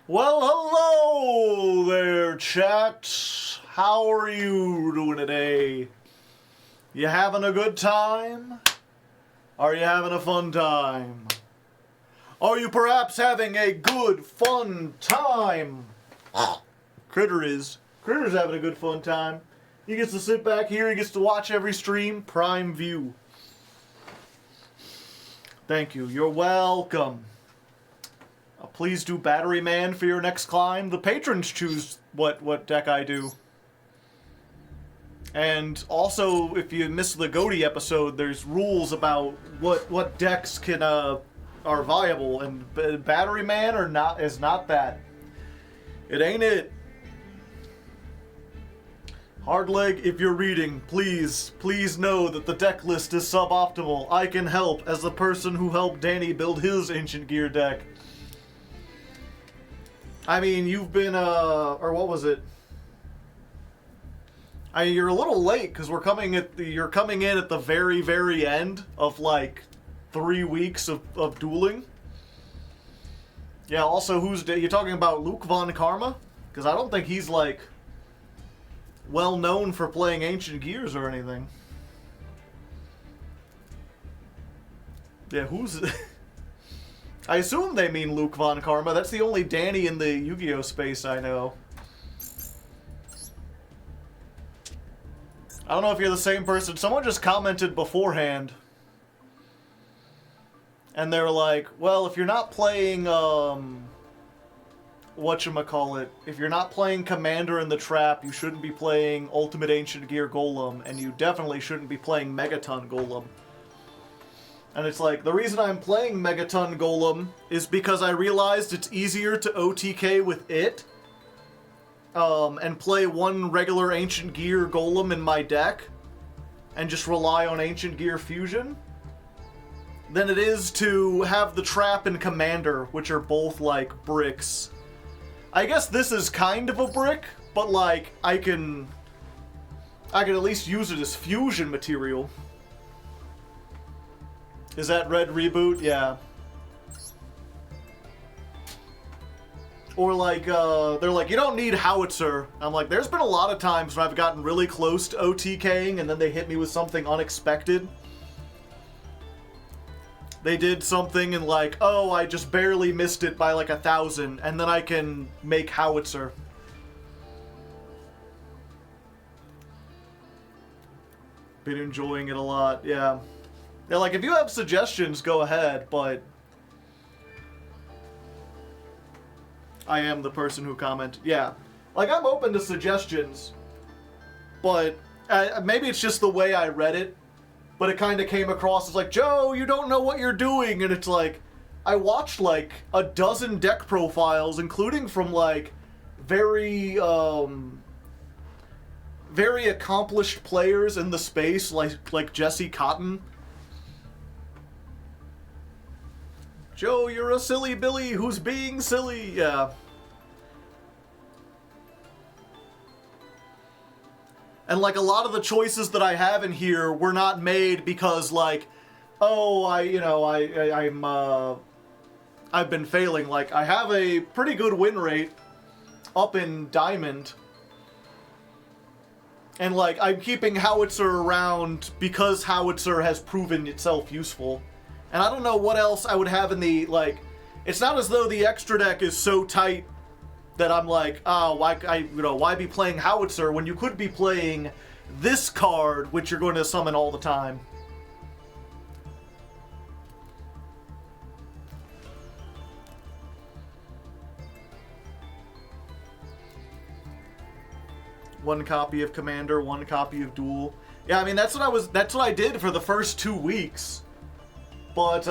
Well, hello there, chat. How are you doing today? You having a good time? Are you having a fun time? Are you perhaps having a good, fun time? Critter's having a good, fun time. He gets to sit back here, he gets to watch every stream, prime view. Thank you, you're welcome. Please do Battery Man for your next climb. The patrons choose what deck I do. And also, if you missed the Goaty episode, there's rules about what decks can are viable, and Battery Man is not that. It ain't it. Hardleg, if you're reading, please know that the deck list is suboptimal. I can help as the person who helped Danny build his Ancient Gear deck. I mean, you've been, or what was it? You're a little late, because you're coming in at the very, very end of, like, 3 weeks of dueling. Yeah, also, you're talking about Luke Von Karma? Because I don't think he's, like, well known for playing Ancient Gears or anything. Yeah, who's... I assume they mean Luke Von Karma. That's the only Danny in the Yu-Gi-Oh! Space I know. I don't know if you're the same person. Someone just commented beforehand. And they're like, well, if you're not playing, whatchamacallit, if you're not playing Commander in the Trap, you shouldn't be playing Ultimate Ancient Gear Golem, and you definitely shouldn't be playing Megaton Golem. And it's like, the reason I'm playing Megaton Golem is because I realized it's easier to OTK with it, and play one regular Ancient Gear Golem in my deck, and just rely on Ancient Gear Fusion, than it is to have the Trap and Commander, which are both, like, bricks. I guess this is kind of a brick, but, like, I can at least use it as fusion material. Is that Red Reboot? Yeah. Or like, they're like, you don't need Howitzer. I'm like, there's been a lot of times when I've gotten really close to OTKing and then they hit me with something unexpected. They did something and like, oh, I just barely missed it by like 1,000, and then I can make Howitzer. Been enjoying it a lot, yeah. Yeah, like, if you have suggestions, go ahead, but I am the person who commented. Yeah. Like, I'm open to suggestions, but maybe it's just the way I read it, but it kind of came across as like, Joe, you don't know what you're doing, and it's like, I watched, like, a dozen deck profiles, including from, like, very accomplished players in the space, like Jesse Cotton. Joe, you're a silly Billy who's being silly. Yeah. And like a lot of the choices that I have in here were not made because like, oh, I've been failing. Like I have a pretty good win rate up in Diamond. And like I'm keeping Howitzer around because Howitzer has proven itself useful. And I don't know what else I would have in the, like, it's not as though the extra deck is so tight that I'm like, oh, why be playing Howitzer when you could be playing this card, which you're going to summon all the time. One copy of Commander, one copy of Duel. Yeah, I mean, that's what I did for the first 2 weeks. But,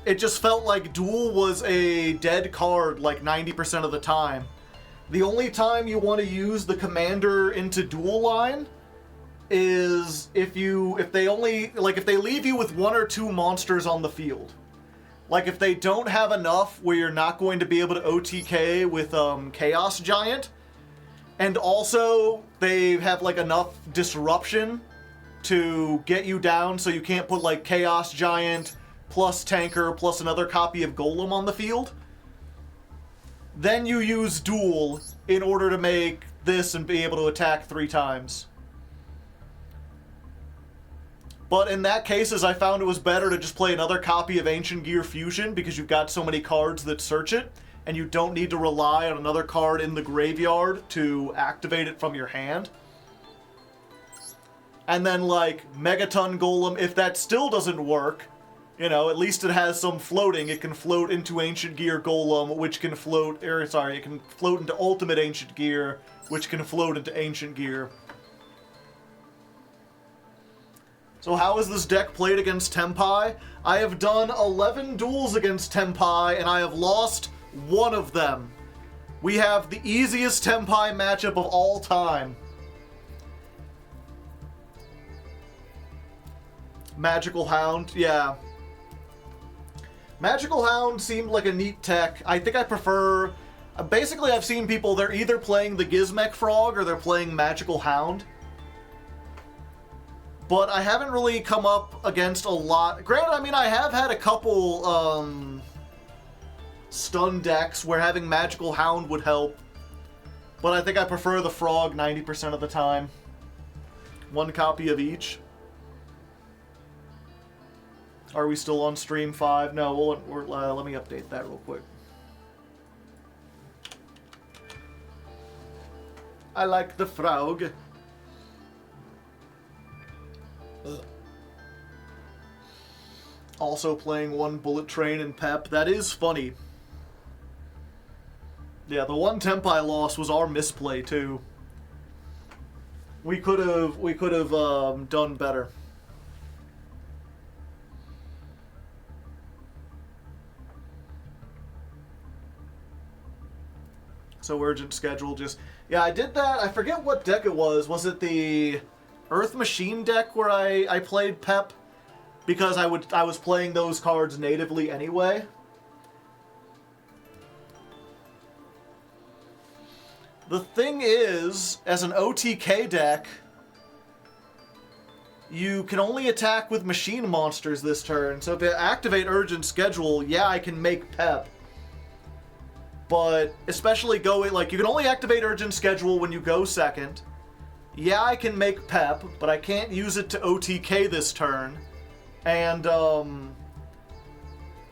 it just felt like Duel was a dead card like 90% of the time. The only time you want to use the Commander into Duel line is if they leave you with 1 or 2 monsters on the field. Like, if they don't have enough where you're not going to be able to OTK with, Chaos Giant, and also they have, like, enough disruption to get you down so you can't put, like, Chaos Giant plus Tanker plus another copy of Golem on the field, then you use duel in order to make this and be able to attack 3 times. But in that case, as I found it was better to just play another copy of Ancient Gear Fusion because you've got so many cards that search it, and you don't need to rely on another card in the graveyard to activate it from your hand. And then, like, Megaton Golem, if that still doesn't work, you know, at least it has some floating. It can float into Ancient Gear Golem, which can float, it can float into Ultimate Ancient Gear, which can float into Ancient Gear. So how is this deck played against Tenpai? I have done 11 duels against Tenpai, and I have lost 1 of them. We have the easiest Tenpai matchup of all time. Magical Hound, yeah. Magical Hound seemed like a neat tech. I think I prefer... Basically, I've seen people, they're either playing the Gizmek Frog or they're playing Magical Hound. But I haven't really come up against a lot. Granted, I mean, I have had a couple stun decks where having Magical Hound would help. But I think I prefer the Frog 90% of the time. 1 copy of each. Are we still on stream 5? No, let me update that real quick. I like the Frog. Also playing 1 Bullet Train and Pep. That is funny. Yeah, the 1 Tenpai loss was our misplay too. We could have done better. So Urgent Schedule just... Yeah, I did that. I forget what deck it was. Was it the Earth Machine deck where I played Pep? Because I was playing those cards natively anyway. The thing is, as an OTK deck, you can only attack with machine monsters this turn. So if you activate Urgent Schedule, yeah, I can make Pep. But especially going, like, you can only activate Urgent Schedule when you go second. Yeah, I can make Pep, but I can't use it to OTK this turn. And,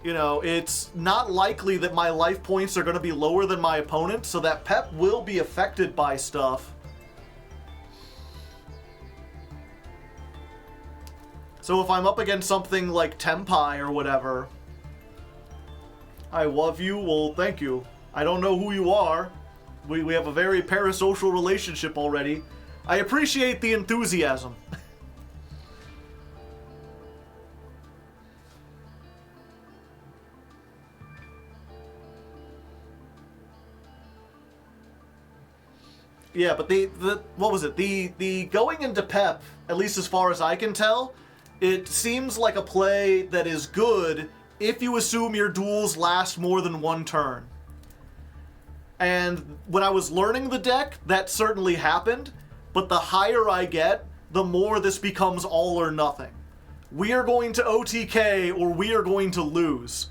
you know, it's not likely that my life points are going to be lower than my opponent, so that Pep will be affected by stuff. So if I'm up against something like Tenpai or whatever, I love you, well, thank you. I don't know who you are. We have a very parasocial relationship already. I appreciate the enthusiasm. Yeah, but what was it? The going into Pep, at least as far as I can tell, it seems like a play that is good if you assume your duels last more than 1 turn. And when I was learning the deck, that certainly happened, but the higher I get, the more this becomes all or nothing. We are going to OTK or we are going to lose.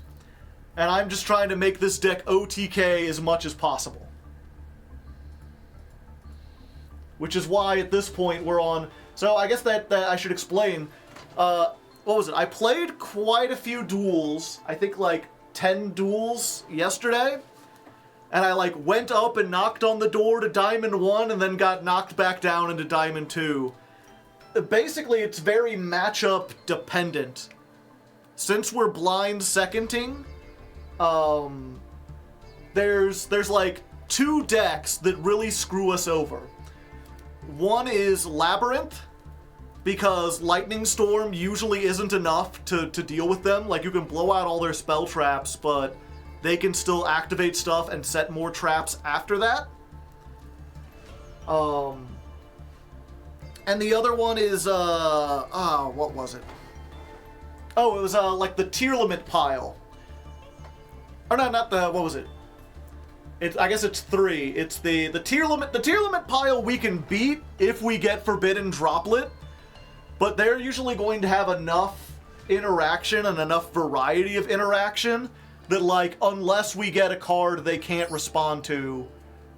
And I'm just trying to make this deck OTK as much as possible. Which is why at this point we're on... So I guess that I should explain. What was it? I played quite a few duels. I think like 10 duels yesterday. And I like went up and knocked on the door to Diamond 1 and then got knocked back down into Diamond 2. Basically, it's very matchup dependent. Since we're blind seconding, there's like 2 decks that really screw us over. One is Labyrinth, because Lightning Storm usually isn't enough to deal with them. Like, you can blow out all their spell traps, but they can still activate stuff and set more traps after that. And the other one is, what was it? Oh, it was, like the tier limit pile. Or no, not the, what was it? I guess it's 3. It's the tier limit. The tier limit pile we can beat if we get Forbidden Droplet, but they're usually going to have enough interaction and enough variety of interaction that, like, unless we get a card they can't respond to,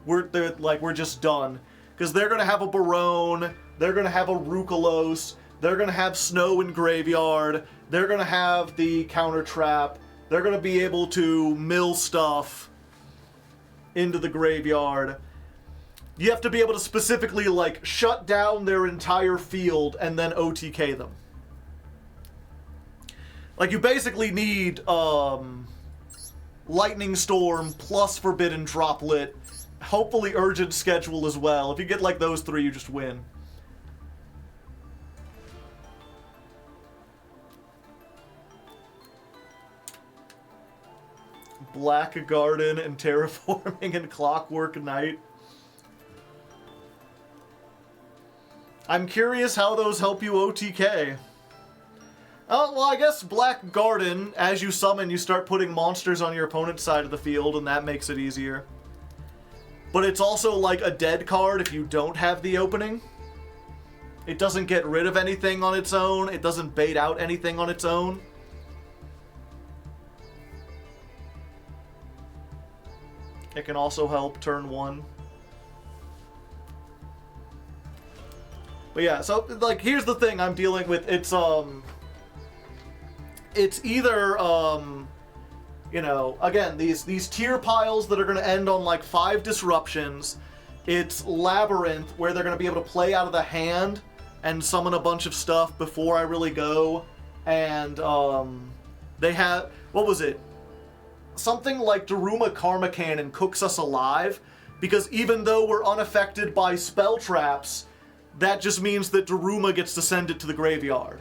we're just done. Because they're going to have a Barone, they're going to have a Rukalos, they're going to have Snow in Graveyard, they're going to have the Counter Trap, they're going to be able to mill stuff into the graveyard. You have to be able to specifically, like, shut down their entire field and then OTK them. Like, you basically need, Lightning Storm plus Forbidden Droplet, hopefully Urgent Schedule as well. If you get, like, those three, you just win. Black Garden and Terraforming and Clockwork Knight. I'm curious how those help you OTK. Oh, well, I guess Black Garden, as you summon, you start putting monsters on your opponent's side of the field, and that makes it easier. But it's also like a dead card if you don't have the opening. It doesn't get rid of anything on its own. It doesn't bait out anything on its own. It can also help turn 1. But yeah, so, like, here's the thing I'm dealing with. It's either, you know, again, these tier piles that are going to end on, like, 5 disruptions. It's Labyrinth, where they're going to be able to play out of the hand and summon a bunch of stuff before I really go. And, they have, what was it? Something like Daruma Karma Cannon cooks us alive, because even though we're unaffected by spell traps, that just means that Daruma gets to send it to the graveyard.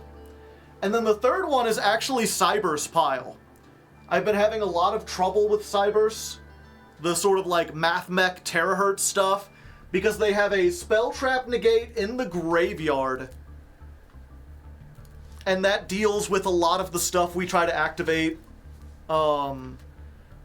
And then the third one is actually Cyber's Pile. I've been having a lot of trouble with Cyber's, the sort of like Mathmech Terahertz stuff, because they have a spell trap negate in the graveyard, and that deals with a lot of the stuff we try to activate.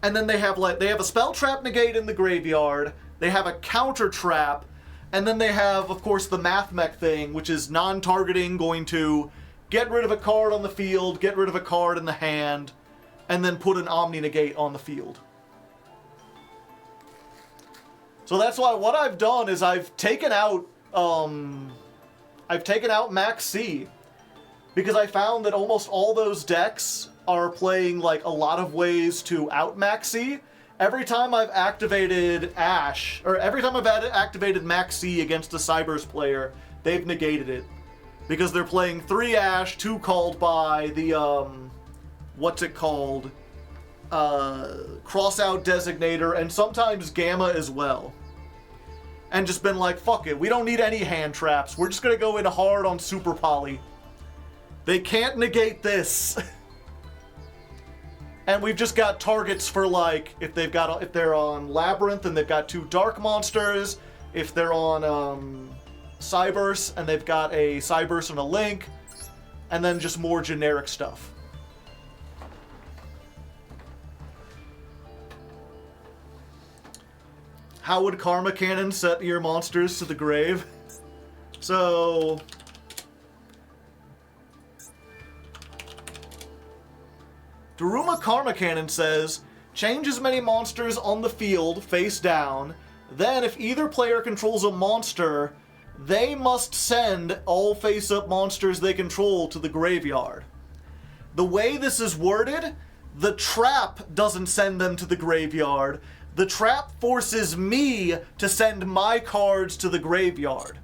And then they have a spell trap negate in the graveyard, they have a counter trap, and then they have, of course, the Mathmech thing, which is non-targeting, going to get rid of a card on the field, get rid of a card in the hand, and then put an Omni negate on the field. So that's why what I've done is I've taken out Max C, because I found that almost all those decks are playing, like, a lot of ways to out-Maxi. Every time I've activated Ash, or every time I've activated Maxi against a Cyber's player, they've negated it. Because they're playing 3 Ash, 2 called by the, what's it called? Cross-out Designator, and sometimes Gamma as well. And just been like, fuck it, we don't need any hand traps, we're just gonna go in hard on Super Poly. They can't negate this. And we've just got targets for, like, if they're on Labyrinth and they've got 2 dark monsters, if they're on Cyberse and they've got a Cyberse and a Link, and then just more generic stuff. How would Karma Cannon set your monsters to the grave? So Daruma Karma Cannon says, change as many monsters on the field face down, then if either player controls a monster, they must send all face-up monsters they control to the graveyard. The way this is worded, the trap doesn't send them to the graveyard. The trap forces me to send my cards to the graveyard.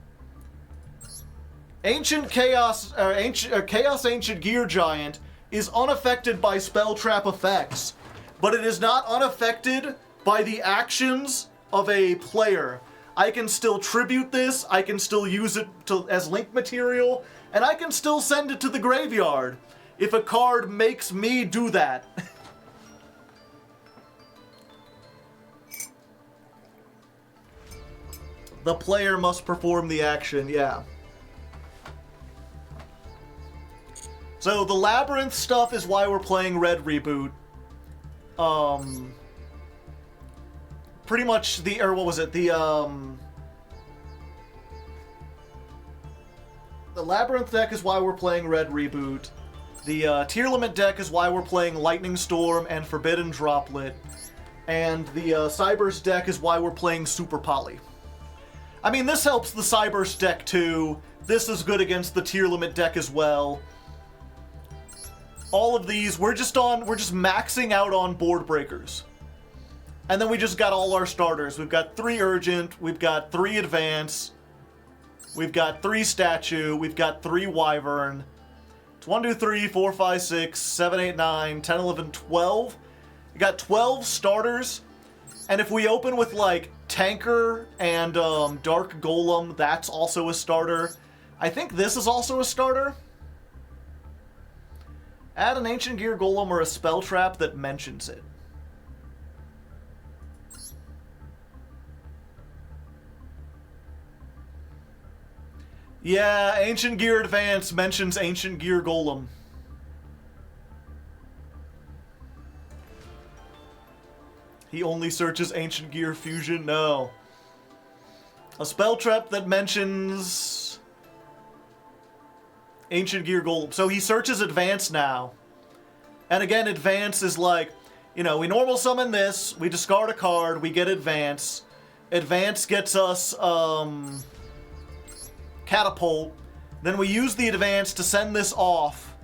Chaos Ancient Gear Giant is unaffected by spell trap effects, but it is not unaffected by the actions of a player. I can still tribute this, I can still use it as link material, and I can still send it to the graveyard if a card makes me do that. The player must perform the action, yeah. So the Labyrinth stuff is why we're playing Red Reboot. Pretty much what was it? The Labyrinth deck is why we're playing Red Reboot. The tier limit deck is why we're playing Lightning Storm and Forbidden Droplet. And the Cyburst deck is why we're playing Super Poly. I mean, this helps the Cyburst deck too. This is good against the tier limit deck as well. All of these, we're just maxing out on board breakers. And then we just got all our starters. We've got 3 Urgent, we've got 3 Advance, we've got 3 Statue, we've got 3 Wyvern. It's 1, 2, 3, 4, 5, 6, 7, 8, 9, 10, 11, 12. We got 12 starters. And if we open with, like, Tanker and Dark Golem, that's also a starter. I think this is also a starter. Add an Ancient Gear Golem or a Spell Trap that mentions it. Yeah, Ancient Gear Advance mentions Ancient Gear Golem. He only searches Ancient Gear Fusion? No. A spell trap that mentions Ancient Gear Golem. So he searches Advance now. And again, Advance is like, you know, we normal summon this, we discard a card, we get Advance. Advance gets us, Catapult. Then we use the Advance to send this off.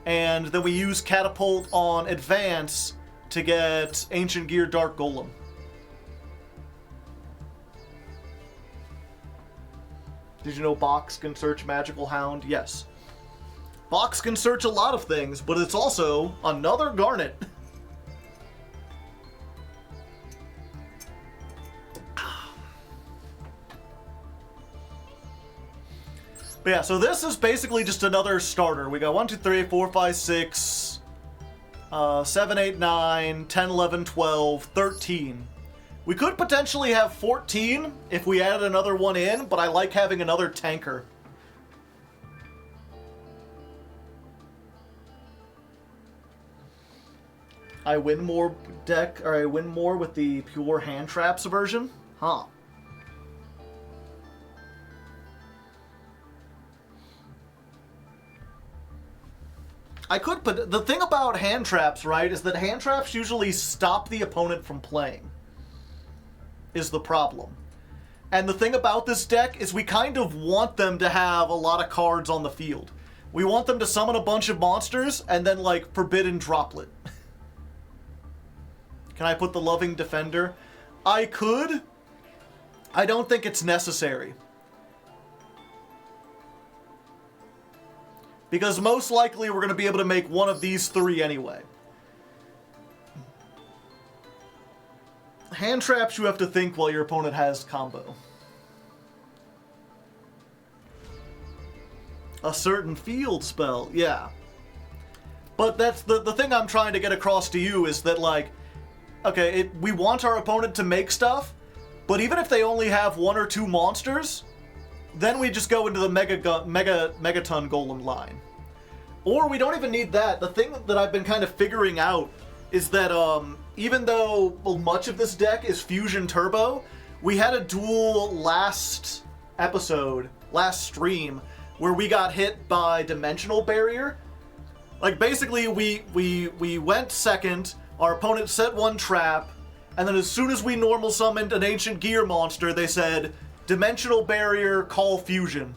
And then we use Catapult on Advance to get Ancient Gear Dark Golem. Did you know Box can search Magical Hound? Yes. Box can search a lot of things, but it's also another Garnet. But yeah, so this is basically just another starter. We got 1, 2, 3, 4, 5, 6, 7, 8, 9, 10, 11, 12, 13. We could potentially have 14 if we added another one in, but I like having another tanker. I win more with the pure hand traps version? Huh. I could, but the thing about hand traps, right, is that hand traps usually stop the opponent from playing. Is the problem. And the thing about this deck is we kind of want them to have a lot of cards on the field. We want them to summon a bunch of monsters and then, like, Forbidden Droplet. Can I put the Loving Defender? I could. I don't think it's necessary. Because most likely we're going to be able to make one of these 3 anyway. Hand traps you have to think while your opponent has combo. A certain field spell, yeah. But that's the thing I'm trying to get across to you is that, like, okay, we want our opponent to make stuff, but even if they only have 1 or 2 monsters, then we just go into the Megaton Golem line. Or we don't even need that. The thing that I've been kind of figuring out is that even though much of this deck is Fusion Turbo, we had a duel last stream, where we got hit by Dimensional Barrier. Like, basically, we went second, our opponent set 1 trap, and then as soon as we normal summoned an Ancient Gear monster, they said, Dimensional Barrier, call Fusion.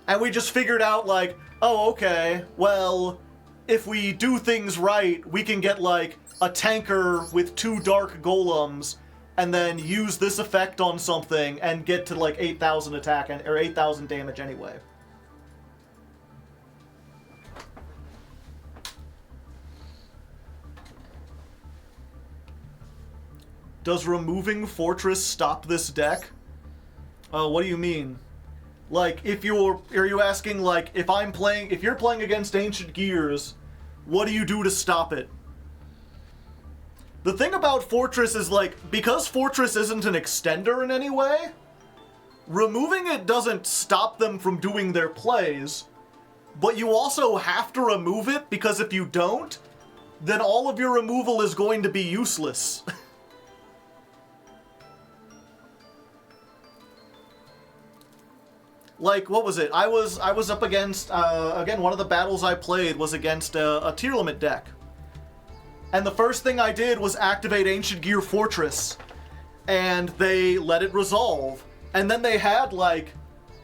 And we just figured out, like, oh, okay, well, if we do things right, we can get, like, a tanker with 2 Dark Golems, and then use this effect on something and get to, like, 8,000 attack, or 8,000 damage anyway. Does removing Fortress stop this deck? What do you mean? Like, are you asking, like, if you're playing against Ancient Gears, what do you do to stop it? The thing about Fortress is, like, because Fortress isn't an extender in any way, removing it doesn't stop them from doing their plays, but you also have to remove it, because if you don't, then all of your removal is going to be useless. Like, what was it? I was up against, again, one of the battles I played was against a tier limit deck. And the first thing I did was activate Ancient Gear Fortress. And they let it resolve. And then they had, like,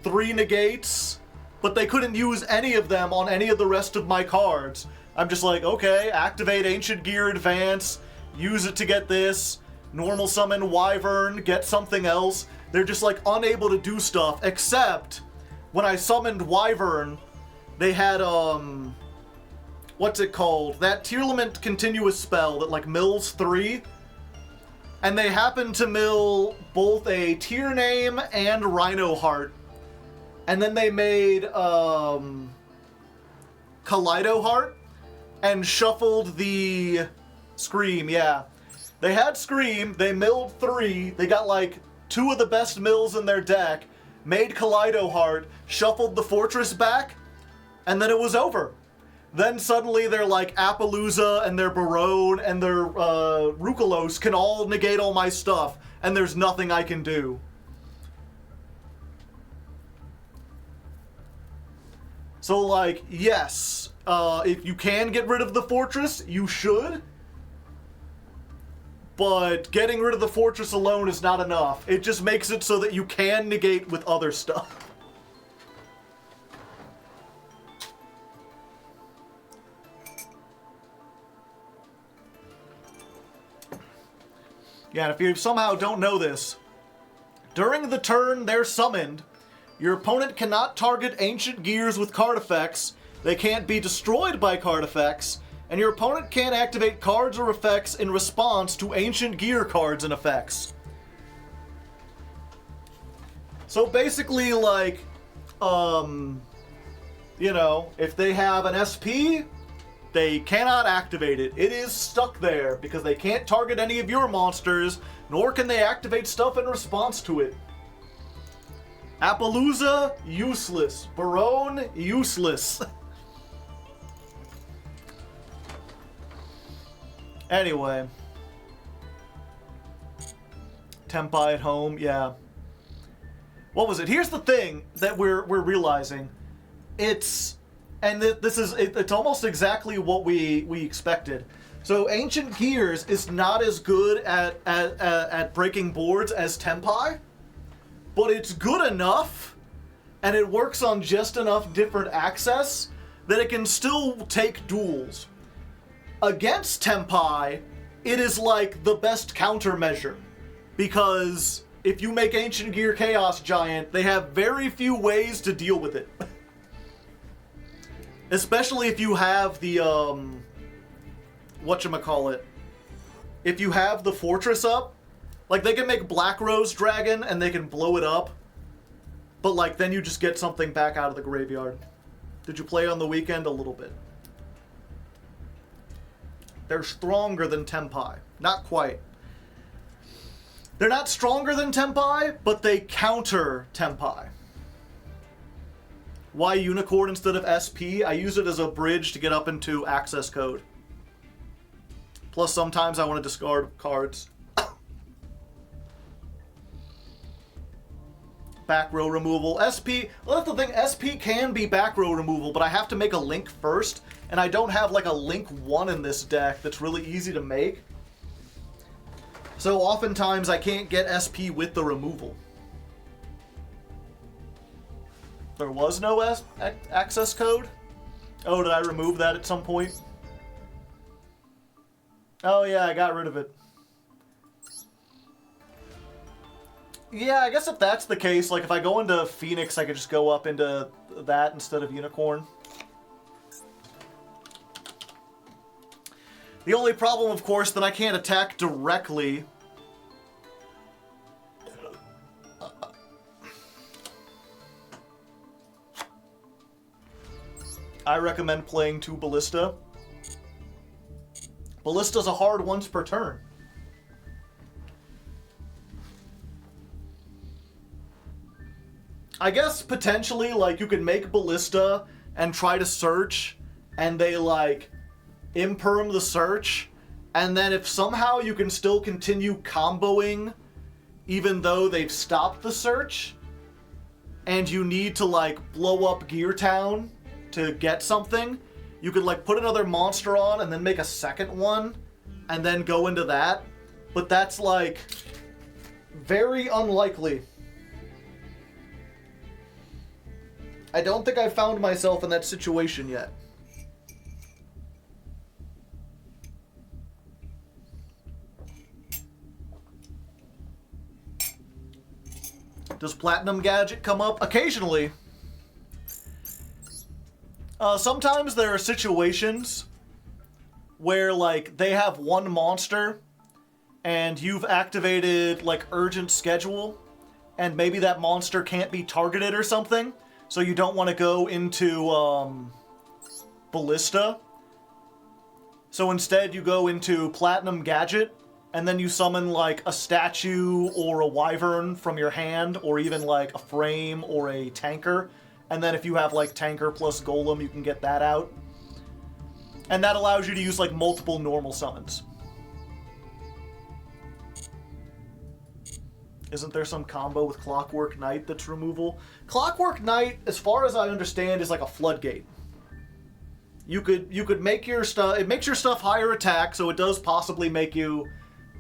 3 negates, but they couldn't use any of them on any of the rest of my cards. I'm just like, okay, activate Ancient Gear Advance, use it to get this, normal summon Wyvern, get something else. They're just, like, unable to do stuff, except when I summoned Wyvern, they had, what's it called? That tier limit continuous spell that, like, mills 3. And they happened to mill both a tier name and Rhino Heart. And then they made, Kaleido Heart and shuffled the Scream, yeah. They had Scream, they milled 3, they got, like, 2 of the best mills in their deck, made Kaleido Heart, shuffled the Fortress back, and then it was over. Then suddenly they're like Appaloosa and their Barone and their Rukalos can all negate all my stuff, and there's nothing I can do. So, like, yes, if you can get rid of the Fortress, you should. But getting rid of the Fortress alone is not enough. It just makes it so that you can negate with other stuff. Yeah, and if you somehow don't know this, during the turn they're summoned, your opponent cannot target Ancient Gears with card effects, they can't be destroyed by card effects, and your opponent can't activate cards or effects in response to Ancient Gear cards and effects. So basically, like, you know, if they have an SP, they cannot activate it. It is stuck there because they can't target any of your monsters, nor can they activate stuff in response to it. Appaloosa, useless. Barone, useless. Anyway. Tenpai at home, yeah. What was it? Here's the thing that we're realizing. It's almost exactly what we expected. So Ancient Gears is not as good at breaking boards as Tenpai, but it's good enough, and it works on just enough different access that it can still take duels. Against Tenpai, it is like the best countermeasure, because if you make Ancient Gear Chaos Giant, they have very few ways to deal with it. Especially if you have the, whatchamacallit, if you have the Fortress up, like, they can make Black Rose Dragon and they can blow it up, but, like, then you just get something back out of the graveyard. Did you play on the weekend? A little bit. They're stronger than Tenpai. Not quite. They're not stronger than Tenpai, but they counter Tenpai. Why Unicorn instead of SP? I use it as a bridge to get up into access code. Plus, sometimes I want to discard cards. Back row removal. SP, well, that's the thing, SP can be back row removal, but I have to make a link first, and I don't have, like, a link 1 in this deck that's really easy to make. So oftentimes I can't get SP with the removal. There was no access code? Oh, did I remove that at some point? Oh yeah, I got rid of it. Yeah, I guess if that's the case, like if I go into Phoenix, I could just go up into that instead of Unicorn. The only problem, of course, that I can't attack directly. I recommend playing 2 Ballista. Ballista's a hard once per turn. I guess potentially, like, you could make Ballista and try to search, and they, like, imperm the search, and then if somehow you can still continue comboing even though they've stopped the search, and you need to, like, blow up Gear Town to get something, you could, like, put another monster on and then make a second one, and then go into that. But that's, like, very unlikely. I don't think I've found myself in that situation yet. Does Platinum Gadget come up? Occasionally. Sometimes there are situations where, like, they have one monster and you've activated, like, urgent schedule, and maybe that monster can't be targeted or something, so you don't want to go into, Ballista. So instead you go into Platinum Gadget, and then you summon, like, a statue or a wyvern from your hand, or even, like, a frame or a tanker. And then if you have, like, tanker plus golem, you can get that out. And that allows you to use, like, multiple normal summons. Isn't there some combo with Clockwork Knight that's removal? Clockwork Knight, as far as I understand, is like a floodgate. You could make your stuff... It makes your stuff higher attack, so it does possibly make you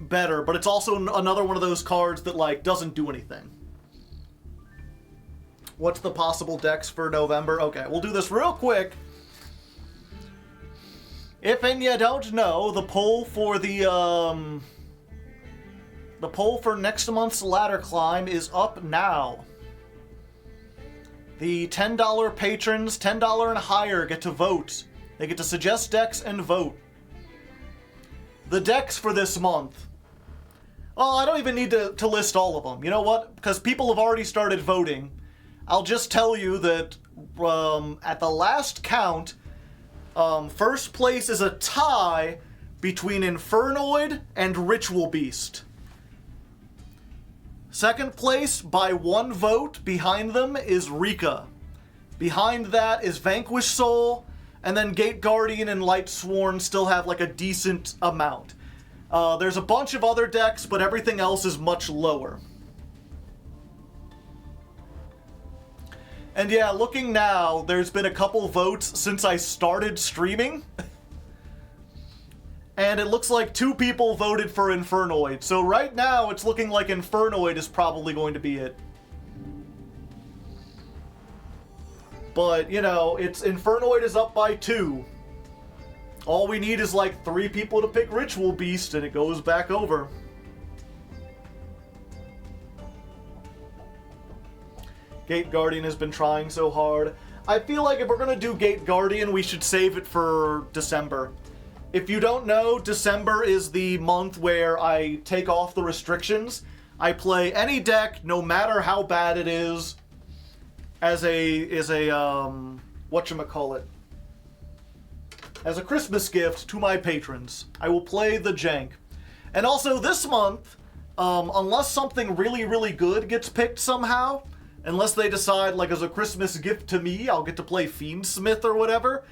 better, but it's also another one of those cards that, like, doesn't do anything. What's the possible decks for November? Okay, we'll do this real quick. If and you don't know, the poll for the poll for next month's ladder climb is up now. The $10 patrons, $10 and higher, get to vote. They get to suggest decks and vote. The decks for this month. Oh, I don't even need to list all of them. You know what? Because people have already started voting. I'll just tell you that at the last count, first place is a tie between Infernoid and Ritual Beast. Second place, by one vote, behind them is Rika. Behind that is Vanquish Soul, and then Gate Guardian and Light Sworn still have, like, a decent amount. There's a bunch of other decks, but everything else is much lower. And yeah, looking now, there's been a couple votes since I started streaming. And it looks like 2 people voted for Infernoid. So right now, it's looking like Infernoid is probably going to be it. But, you know, Infernoid is up by 2. All we need is, like, 3 people to pick Ritual Beast, and it goes back over. Gate Guardian has been trying so hard. I feel like if we're gonna do Gate Guardian, we should save it for December. If you don't know, December is the month where I take off the restrictions. I play any deck, no matter how bad it is, as a whatchamacallit, as a Christmas gift to my patrons. I will play the jank. And also this month, unless something really, really good gets picked somehow, unless they decide, like, as a Christmas gift to me, I'll get to play Fiendsmith or whatever,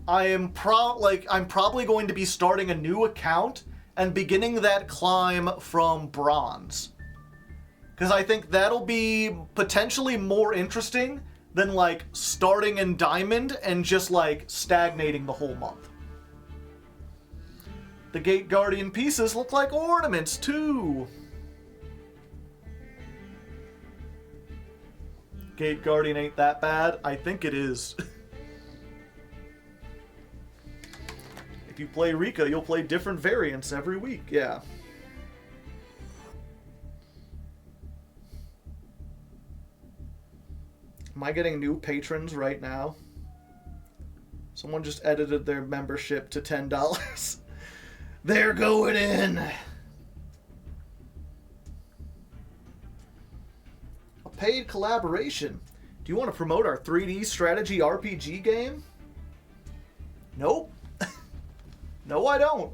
I'm probably going to be starting a new account and beginning that climb from bronze. Because I think that'll be potentially more interesting than, like, starting in diamond and just, like, stagnating the whole month. The Gate Guardian pieces look like ornaments, too. Gate Guardian ain't that bad. I think it is. If you play Rika, you'll play different variants every week. Yeah. Am I getting new patrons right now? Someone just edited their membership to $10. They're going in! A paid collaboration. Do you want to promote our 3D strategy RPG game? Nope. No, I don't.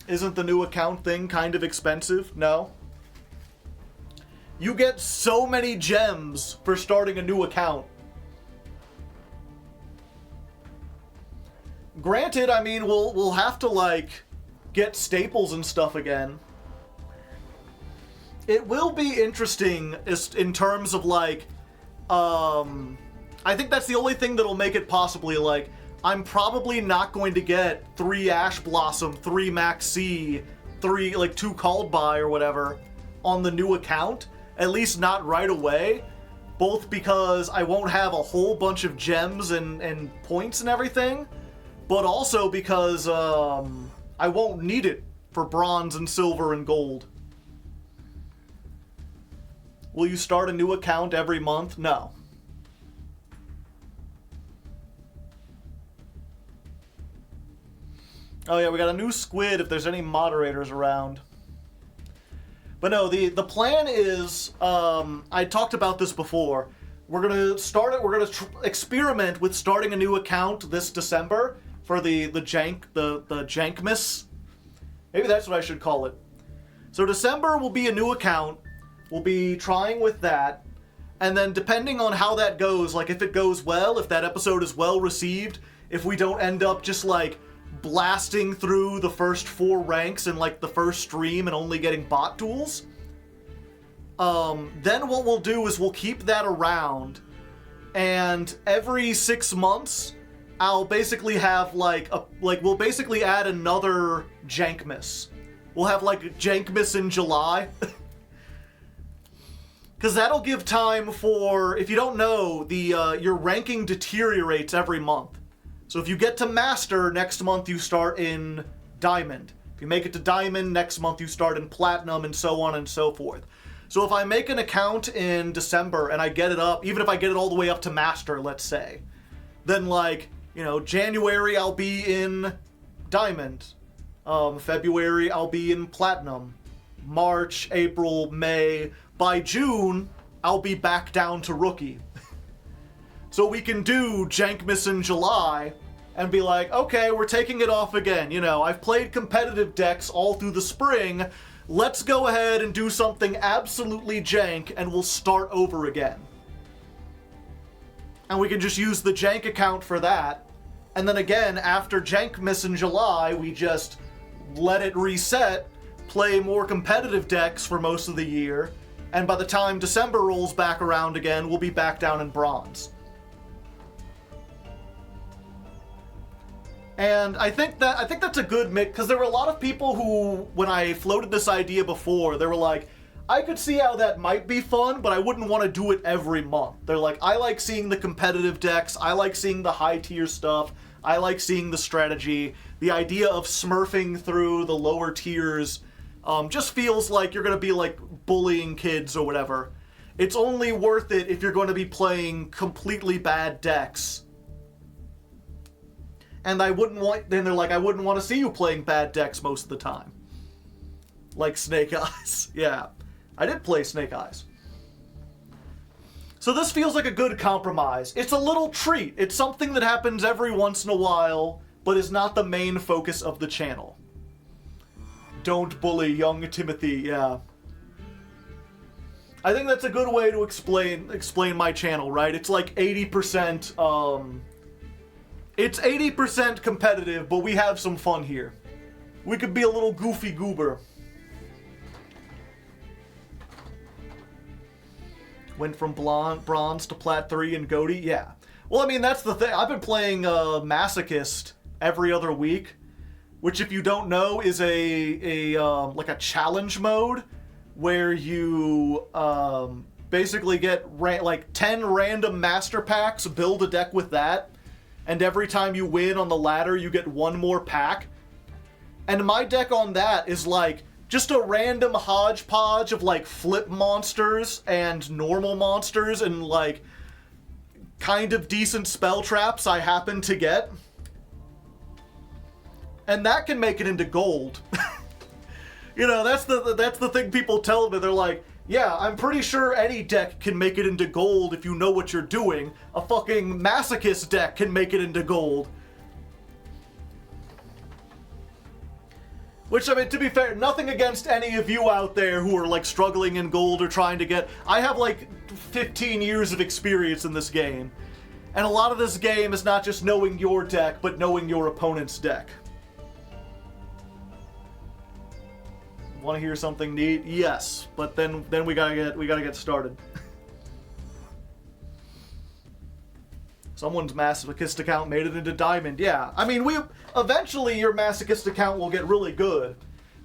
Isn't the new account thing kind of expensive? No. You get so many gems for starting a new account. Granted, I mean, we'll have to, like, get staples and stuff again. It will be interesting in terms of, like, I think that's the only thing that'll make it possibly, like, I'm probably not going to get 3 Ash Blossom, 3 Max C, 2 Called By or whatever on the new account, at least not right away, both because I won't have a whole bunch of gems and points and everything, but also because I won't need it for bronze and silver and gold. Will you start a new account every month? No. Oh yeah, we got a new squid if there's any moderators around. But no, the plan is, I talked about this before. We're gonna experiment with starting a new account this December for the Jankmas. Maybe that's what I should call it. So December will be a new account. We'll be trying with that. And then depending on how that goes, like if it goes well, if that episode is well received, if we don't end up just like blasting through the first 4 ranks in like the first stream and only getting bot duels, then what we'll do is we'll keep that around, and every 6 months I'll basically have we'll basically add another Jankmas. We'll have like Jankmas in July. Because that'll give time for, if you don't know, your ranking deteriorates every month. So if you get to Master, next month you start in Diamond. If you make it to Diamond, next month you start in Platinum, and so on and so forth. So if I make an account in December and I get it up, even if I get it all the way up to Master, let's say, then January I'll be in Diamond. February I'll be in Platinum. March, April, May. By June, I'll be back down to Rookie. So we can do Jankmas in July and be like, okay, we're taking it off again. I've played competitive decks all through the spring. Let's go ahead and do something absolutely jank and we'll start over again. And we can just use the jank account for that. And then again, after Jankmas in July, we just let it reset, play more competitive decks for most of the year, and by the time December rolls back around again, we'll be back down in bronze. And I think that's a good mix, because there were a lot of people who, when I floated this idea before, they were like, I could see how that might be fun, but I wouldn't want to do it every month. They're like, I like seeing the competitive decks, I like seeing the high tier stuff, I like seeing the strategy. The idea of smurfing through the lower tiers just feels like you're going to be like bullying kids or whatever. It's only worth it if you're going to be playing completely bad decks. And I wouldn't want to see you playing bad decks most of the time. Like Snake Eyes. Yeah, I did play Snake Eyes. So this feels like a good compromise. It's a little treat. It's something that happens every once in a while, but is not the main focus of the channel. Don't bully young Timothy, yeah. I think that's a good way to explain my channel, right? It's like 80%, it's 80% competitive, but we have some fun here. We could be a little goofy goober. Went from bronze to plat 3 and Goaty, yeah. Well, I mean, that's the thing. I've been playing Masochist every other week, which, if you don't know, is like a challenge mode where you basically get 10 random master packs, build a deck with that, and every time you win on the ladder, you get 1 more pack. And my deck on that is like just a random hodgepodge of like flip monsters and normal monsters and like kind of decent spell traps I happen to get. And that can make it into gold. That's the thing people tell me. They're like, yeah, I'm pretty sure any deck can make it into gold if you know what you're doing. A fucking Masochist deck can make it into gold. Which, I mean, to be fair, nothing against any of you out there who are like struggling in gold or trying to get... I have like 15 years of experience in this game. And a lot of this game is not just knowing your deck, but knowing your opponent's deck. Want to hear something neat? Yes, but then we gotta get started. Someone's Masochist account made it into Diamond. Yeah, I mean, eventually your Masochist account will get really good,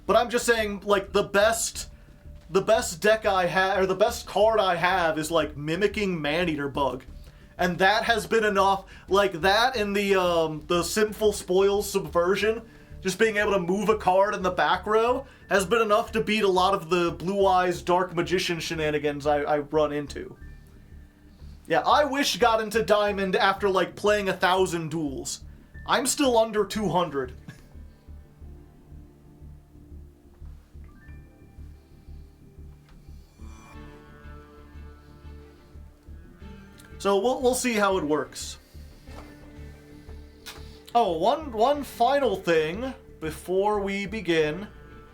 but I'm just saying, like, the best deck I have, or the best card I have, is like Mimicking Maneater Bug, and that has been enough. Like that and the Sinful Spoils Subversion, just being able to move a card in the back row, has been enough to beat a lot of the Blue Eyes Dark Magician shenanigans I run into. Yeah, I wish got into Diamond after, like, playing 1,000 duels. I'm still under 200. So we'll see how it works. Oh, one final thing before we begin.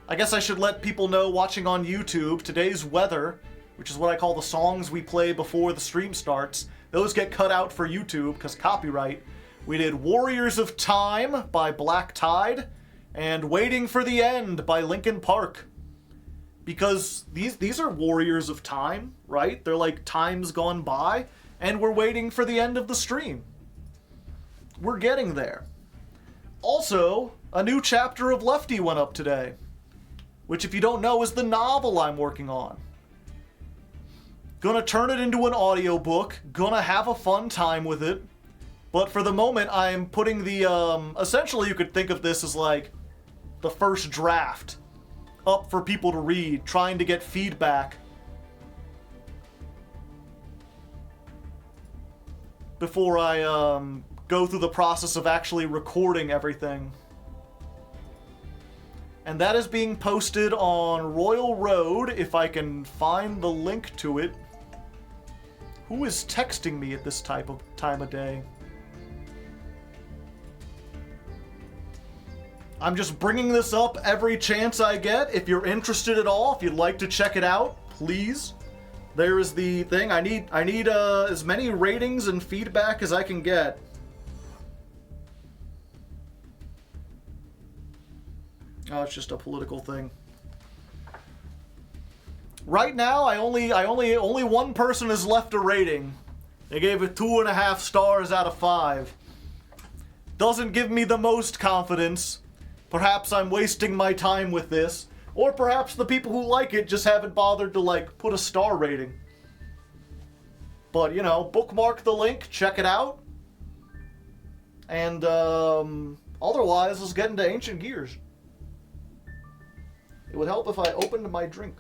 I guess I should let people know watching on YouTube, today's weather, which is what I call the songs we play before the stream starts, those get cut out for YouTube because copyright. We did Warriors of Time by Black Tide and Waiting for the End by Linkin Park. Because these are Warriors of Time, right? They're like times gone by, and we're waiting for the end of the stream. We're getting there. Also, a new chapter of Lefty went up today, which, if you don't know, is the novel I'm working on. Gonna turn it into an audiobook, gonna have a fun time with it, but for the moment I'm putting the, essentially you could think of this as like the first draft up for people to read, trying to get feedback before I go through the process of actually recording everything. And that is being posted on Royal Road, if I can find the link to it. Who is texting me at this time of day? I'm just bringing this up every chance I get. If you're interested at all, if you'd like to check it out, please. There is the thing. I need as many ratings and feedback as I can get. Oh, it's just a political thing. Right now, only one person has left a rating. They gave it 2.5 stars out of 5. Doesn't give me the most confidence. Perhaps I'm wasting my time with this, or perhaps the people who like it just haven't bothered to, like, put a star rating. But, you know, bookmark the link, check it out. And, otherwise, let's get into Ancient Gears. It would help if I opened my drink.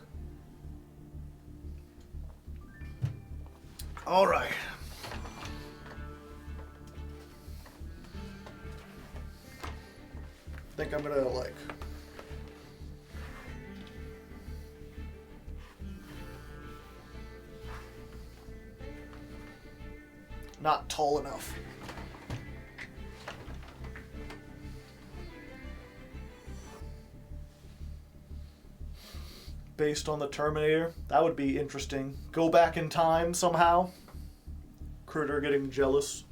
All right. I think I'm gonna, like, not tall enough. Based on the Terminator. That would be interesting. Go back in time somehow. Critter getting jealous.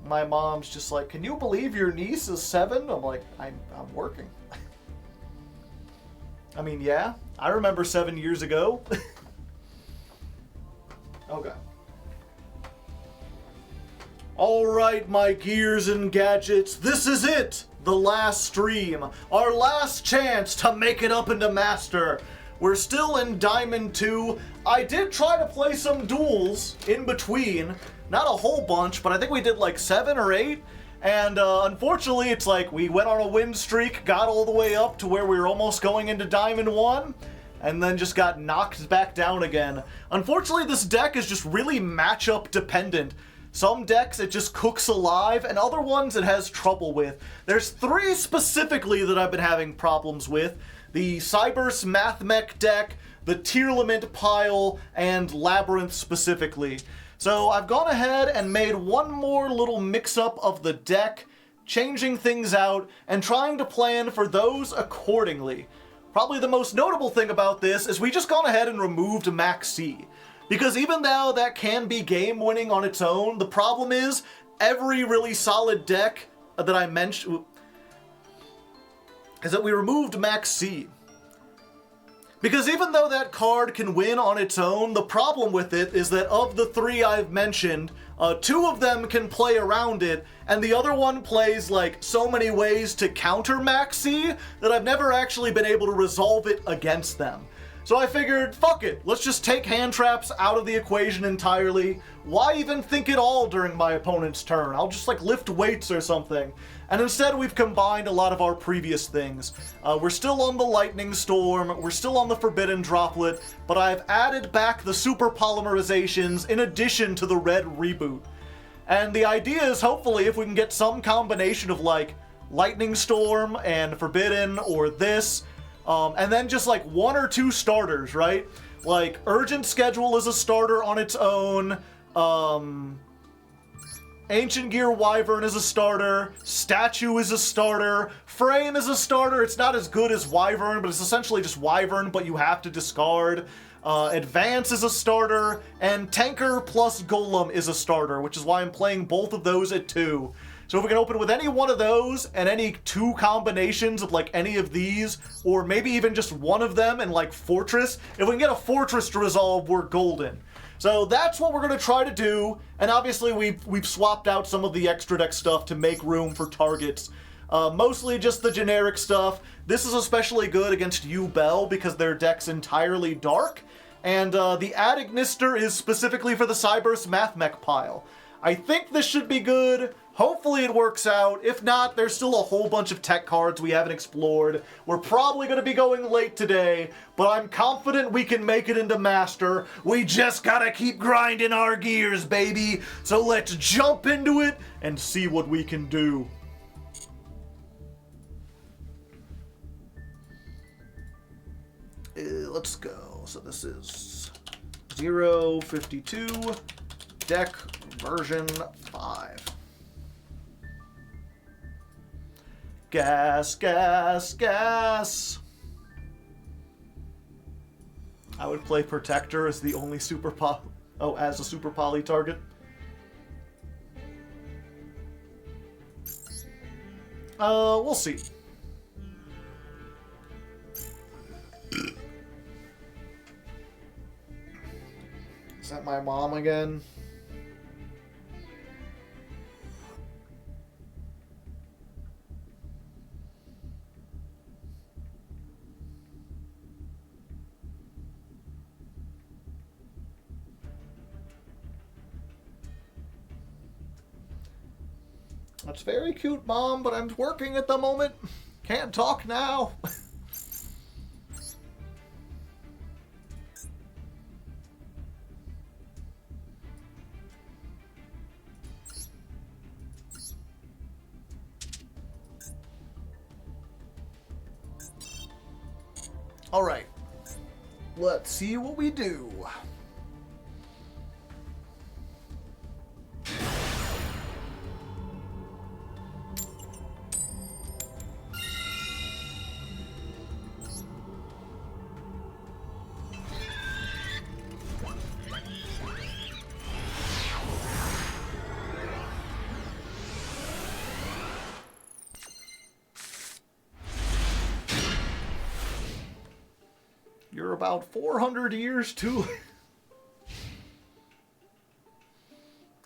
My mom's just like, can you believe your niece is 7? I'm like, I'm working. I mean, yeah, I remember 7 years ago. Okay. Alright, my gears and gadgets, this is it! The last stream. Our last chance to make it up into Master. We're still in Diamond 2. I did try to play some duels in between. Not a whole bunch, but I think we did like 7 or 8. And unfortunately, it's like we went on a win streak, got all the way up to where we were almost going into Diamond 1, and then just got knocked back down again. Unfortunately, this deck is just really matchup dependent. Some decks it just cooks alive, and other ones it has trouble with. There's 3 specifically that I've been having problems with. The Cybers Mathmech deck, the Tearlament pile, and Labyrinth specifically. So I've gone ahead and made one more little mix-up of the deck, changing things out, and trying to plan for those accordingly. Probably the most notable thing about this is we just gone ahead and removed Max C. Because even though that can be game-winning on its own, the problem is every really solid deck that I mentioned is that we removed Max C. Because even though that card can win on its own, the problem with it is that of the 3 I've mentioned, 2 of them can play around it, and the other one plays like so many ways to counter Max C that I've never actually been able to resolve it against them. So I figured, fuck it, let's just take hand traps out of the equation entirely. Why even think at all during my opponent's turn? I'll just like lift weights or something. And instead we've combined a lot of our previous things. We're still on the Lightning Storm, we're still on the Forbidden Droplet, but I've added back the super polymerizations in addition to the red reboot. And the idea is hopefully if we can get some combination of like Lightning Storm and Forbidden or this, and then just like 1 or 2 starters, right? Like Urgent Schedule is a starter on its own, Ancient Gear Wyvern is a starter, Statue is a starter, Frame is a starter. It's not as good as Wyvern, but it's essentially just Wyvern, but you have to discard. Advance is a starter, and Tanker plus Golem is a starter, which is why I'm playing both of those at 2. So if we can open with any one of those, and any 2 combinations of like any of these, or maybe even just one of them and like Fortress, if we can get a Fortress to resolve, we're golden. So that's what we're going to try to do, and obviously we've swapped out some of the extra deck stuff to make room for targets. Mostly just the generic stuff. This is especially good against Bell because their deck's entirely dark, and the Adignister is specifically for the Cyberse Mathmech pile. I think this should be good. Hopefully it works out. If not, there's still a whole bunch of tech cards we haven't explored. We're probably going to be going late today, but I'm confident we can make it into Master. We just gotta keep grinding our gears, baby. So let's jump into it and see what we can do. Let's go. So this is 052, deck version 5. Gas, gas, gas. I would play Protector as the only super poly. Oh, as a super poly target. We'll see. Is that my mom again? That's very cute, Mom, but I'm working at the moment. Can't talk now. All right. Let's see what we do. You're about 400 years too.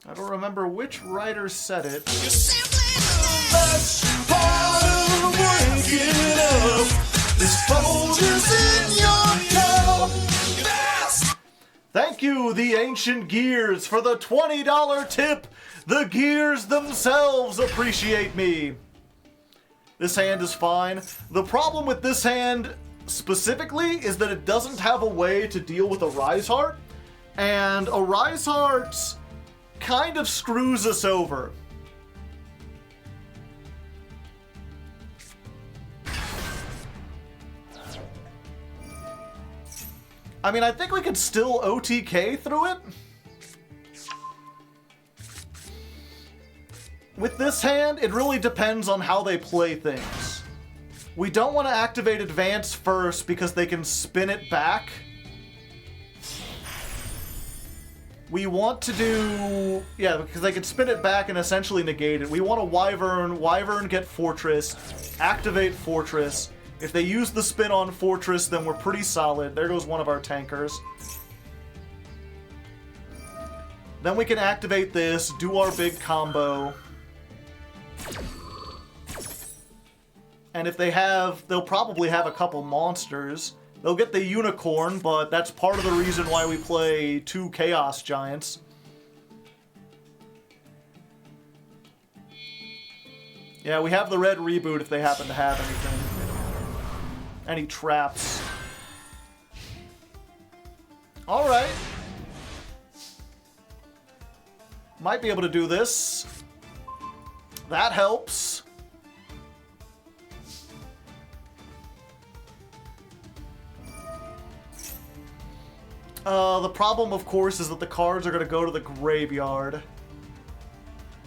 I don't remember which writer said it. You're simply the best part of waking up. This Folgers in your cup. Thank you, the Ancient Gears, for the $20 tip. The gears themselves appreciate me. This hand is fine. The problem with this hand specifically is that it doesn't have a way to deal with a Rise Heart, and a Rise Heart kind of screws us over. I mean, I think we could still OTK through it. with this hand, it really depends on how they play things. We don't want to activate Advance first because they can spin it back. We want to do... Yeah, because they can spin it back and essentially negate it. We want a Wyvern. Wyvern get Fortress. Activate Fortress. If they use the spin on Fortress, then we're pretty solid. There goes one of our tankers. Then we can activate this, do our big combo. And if they have... They'll probably have a couple monsters. They'll get the Unicorn, but that's part of the reason why we play 2 Chaos Giants. Yeah, we have the red reboot if they happen to have anything. Any traps. Alright. Might be able to do this. That helps. The problem, of course, is that the cards are going to go to the graveyard.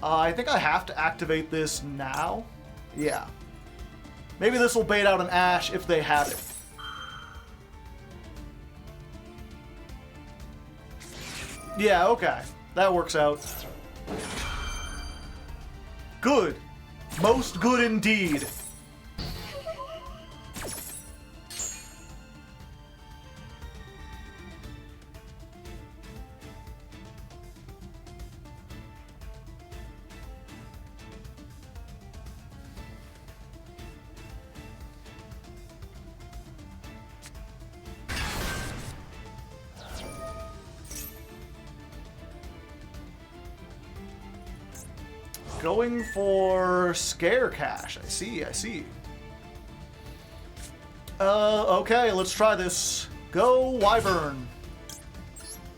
I think I have to activate this now. Yeah. Maybe this will bait out an Ash if they have it. Yeah, okay. That works out. Good. Most good indeed. Going for Scare Cash. I see, I see. Okay, let's try this. Go Wyvern.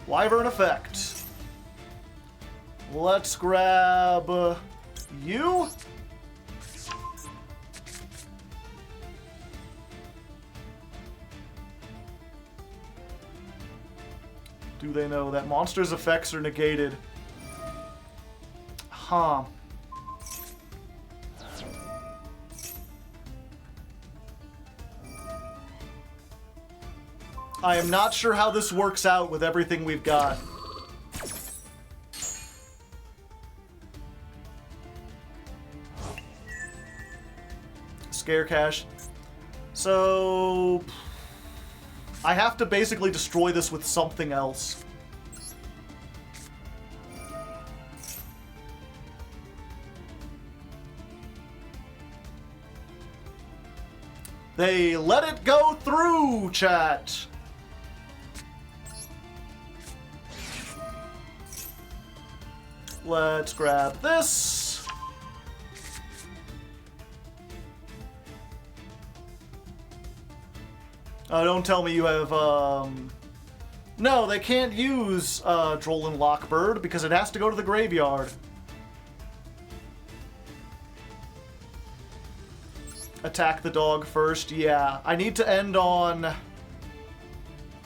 Wyvern effect. Let's grab you. Do they know that monster's effects are negated? Huh. I am not sure how this works out with everything we've got. Scare Cash. So... I have to basically destroy this with something else. They let it go through, chat! Let's grab this. Don't tell me you have, No, they can't use, Droll and Lockbird because it has to go to the graveyard. Attack the dog first, yeah. I need to end on...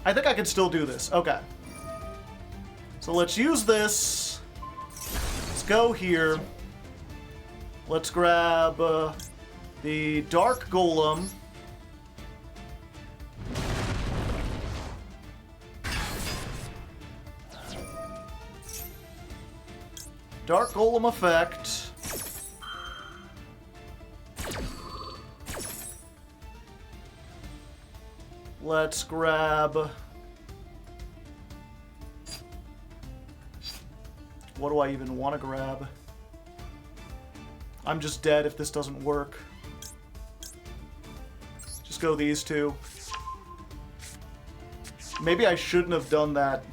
I think I can still do this, okay. So let's use this. Go here. Let's grab the Dark Golem. Dark Golem effect. Let's grab... What do I even want to grab? I'm just dead if this doesn't work. Just go these two. Maybe I shouldn't have done that.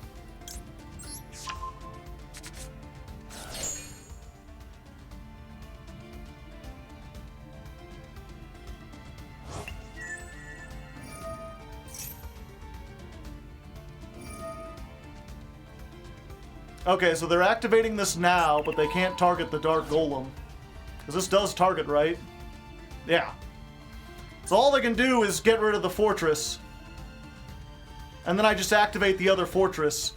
Okay, so they're activating this now, but they can't target the Dark Golem. Because this does target, right? Yeah. So all they can do is get rid of the fortress. And then I just activate the other fortress.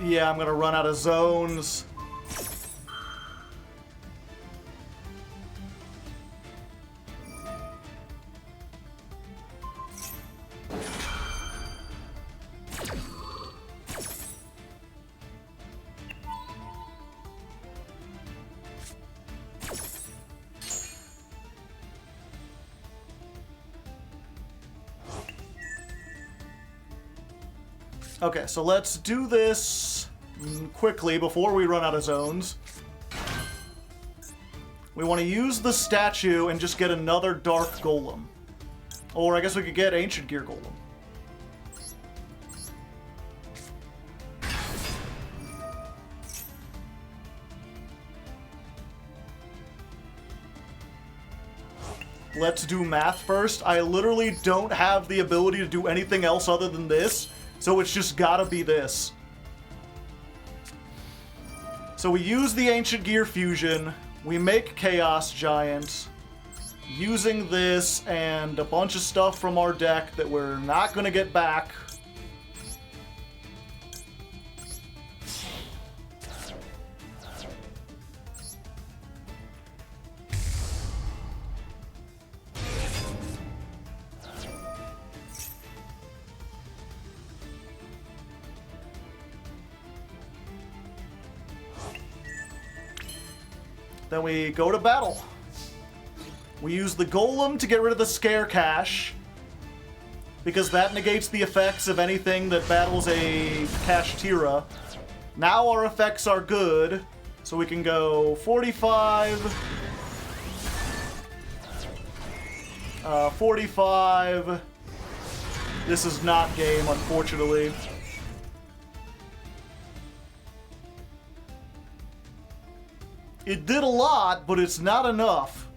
Yeah, I'm gonna run out of zones. Okay, so let's do this quickly before we run out of zones. We want to use the statue and just get another Dark Golem. Or I guess we could get Ancient Gear Golem. Let's do math first. I literally don't have the ability to do anything else other than this. So it's just gotta be this. So we use the Ancient Gear Fusion, we make Chaos Giant, using this and a bunch of stuff from our deck that we're not gonna get back. Then we go to battle. We use the Golem to get rid of the Scare Cache, because that negates the effects of anything that battles a Kashtira. Now our effects are good, so we can go 45, 45. This is not game, unfortunately. It did a lot, but it's not enough.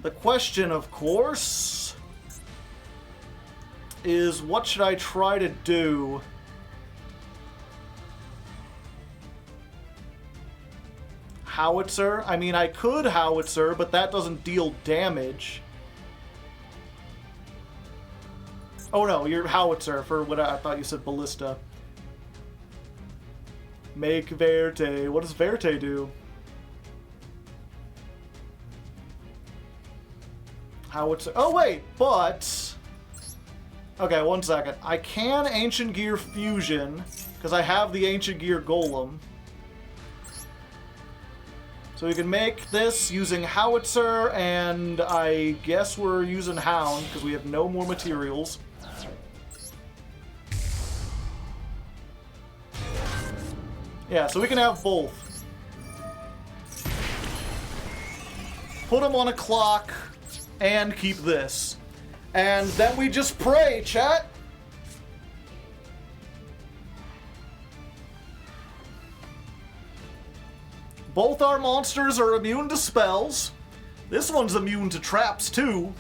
The question, of course, is what should I try to do? Howitzer? I mean, I could Howitzer, but that doesn't deal damage. Oh no, you're Howitzer for what I thought you said Ballista. Make Verte. What does Verte do? Howitzer. Oh wait, but... Okay, one second. I can Ancient Gear Fusion, because I have the Ancient Gear Golem. So we can make this using Howitzer, and I guess we're using Hound, because we have no more materials. Yeah, so we can have both. Put them on a clock, and keep this. And then we just pray, chat. Both our monsters are immune to spells. This one's immune to traps, too.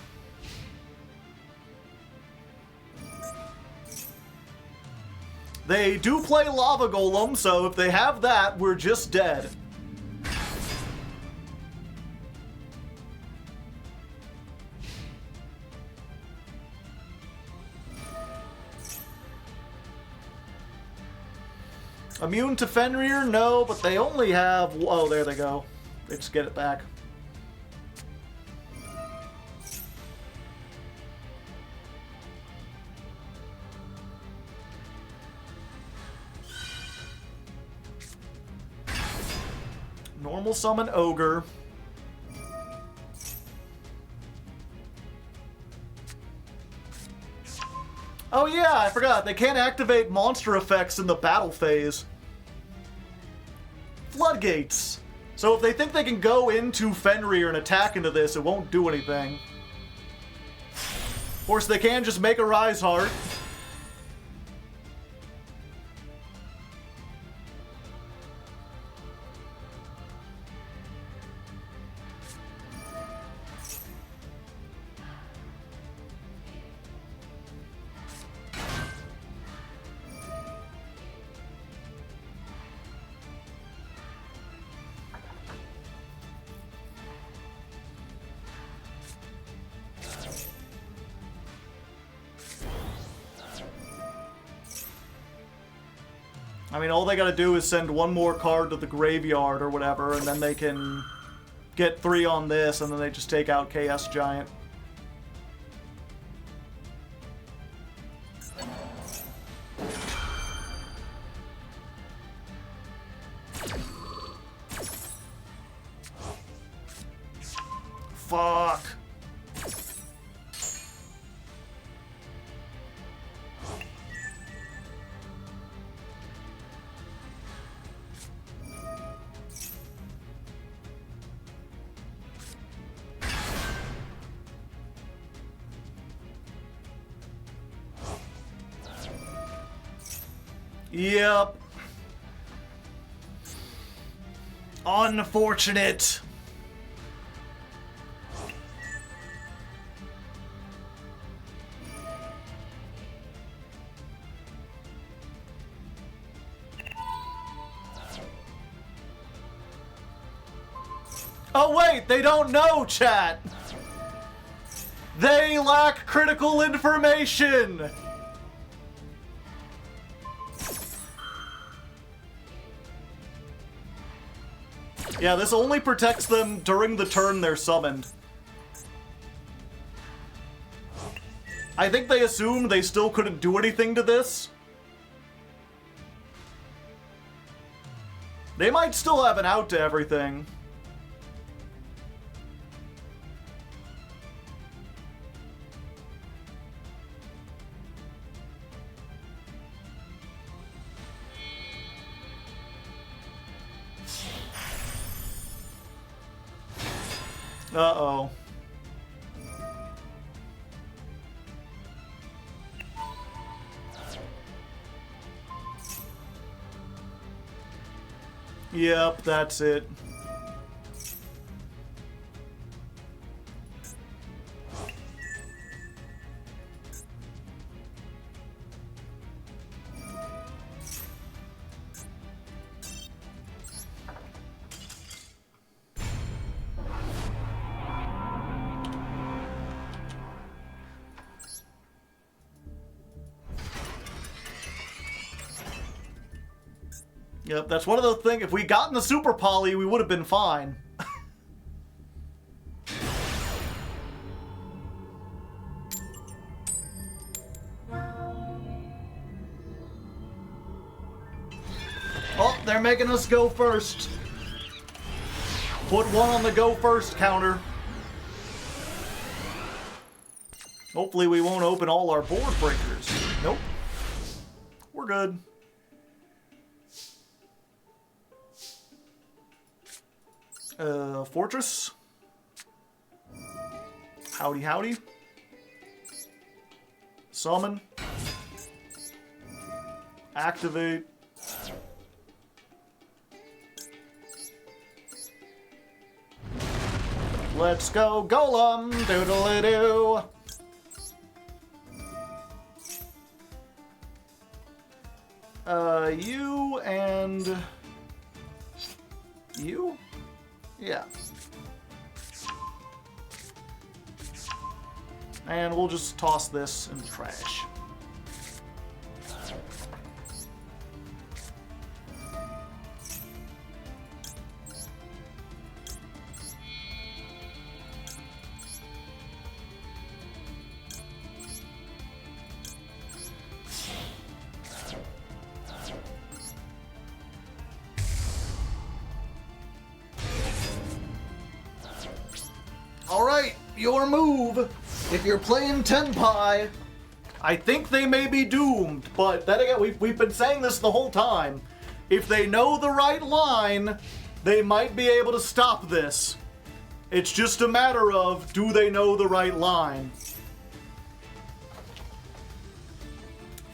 They do play Lava Golem, so if they have that, we're just dead. Immune to Fenrir? No, but they only have... Oh, there they go. They just get it back. Normal summon Ogre. Oh yeah, I forgot. They can't activate monster effects in the battle phase. Floodgates. So if they think they can go into Fenrir and attack into this, it won't do anything. Of course, they can just make a Rise Heart. I mean, all they gotta do is send one more card to the graveyard or whatever, and then they can get 3 on this, and then they just take out KS Giant. Fuck. Yep. Unfortunate. Oh wait, they don't know, chat! They lack critical information! Yeah, this only protects them during the turn they're summoned. I think they assumed they still couldn't do anything to this. They might still have an out to everything. Uh-oh. Yep, that's it. Yep, that's one of those things. If we gotten the Super Poly, we would have been fine. Oh, they're making us go first. Put 1 on the go first counter. Hopefully we won't open all our board breakers. Nope. We're good. Fortress. Howdy, howdy. Summon. Activate. Let's go, Golem! Doodle-doo! You and... you? Yeah. And we'll just toss this in the trash. Alright, your move. If you're playing Tenpai, I think they may be doomed, but then again, we've been saying this the whole time. If they know the right line, they might be able to stop this. It's just a matter of, do they know the right line?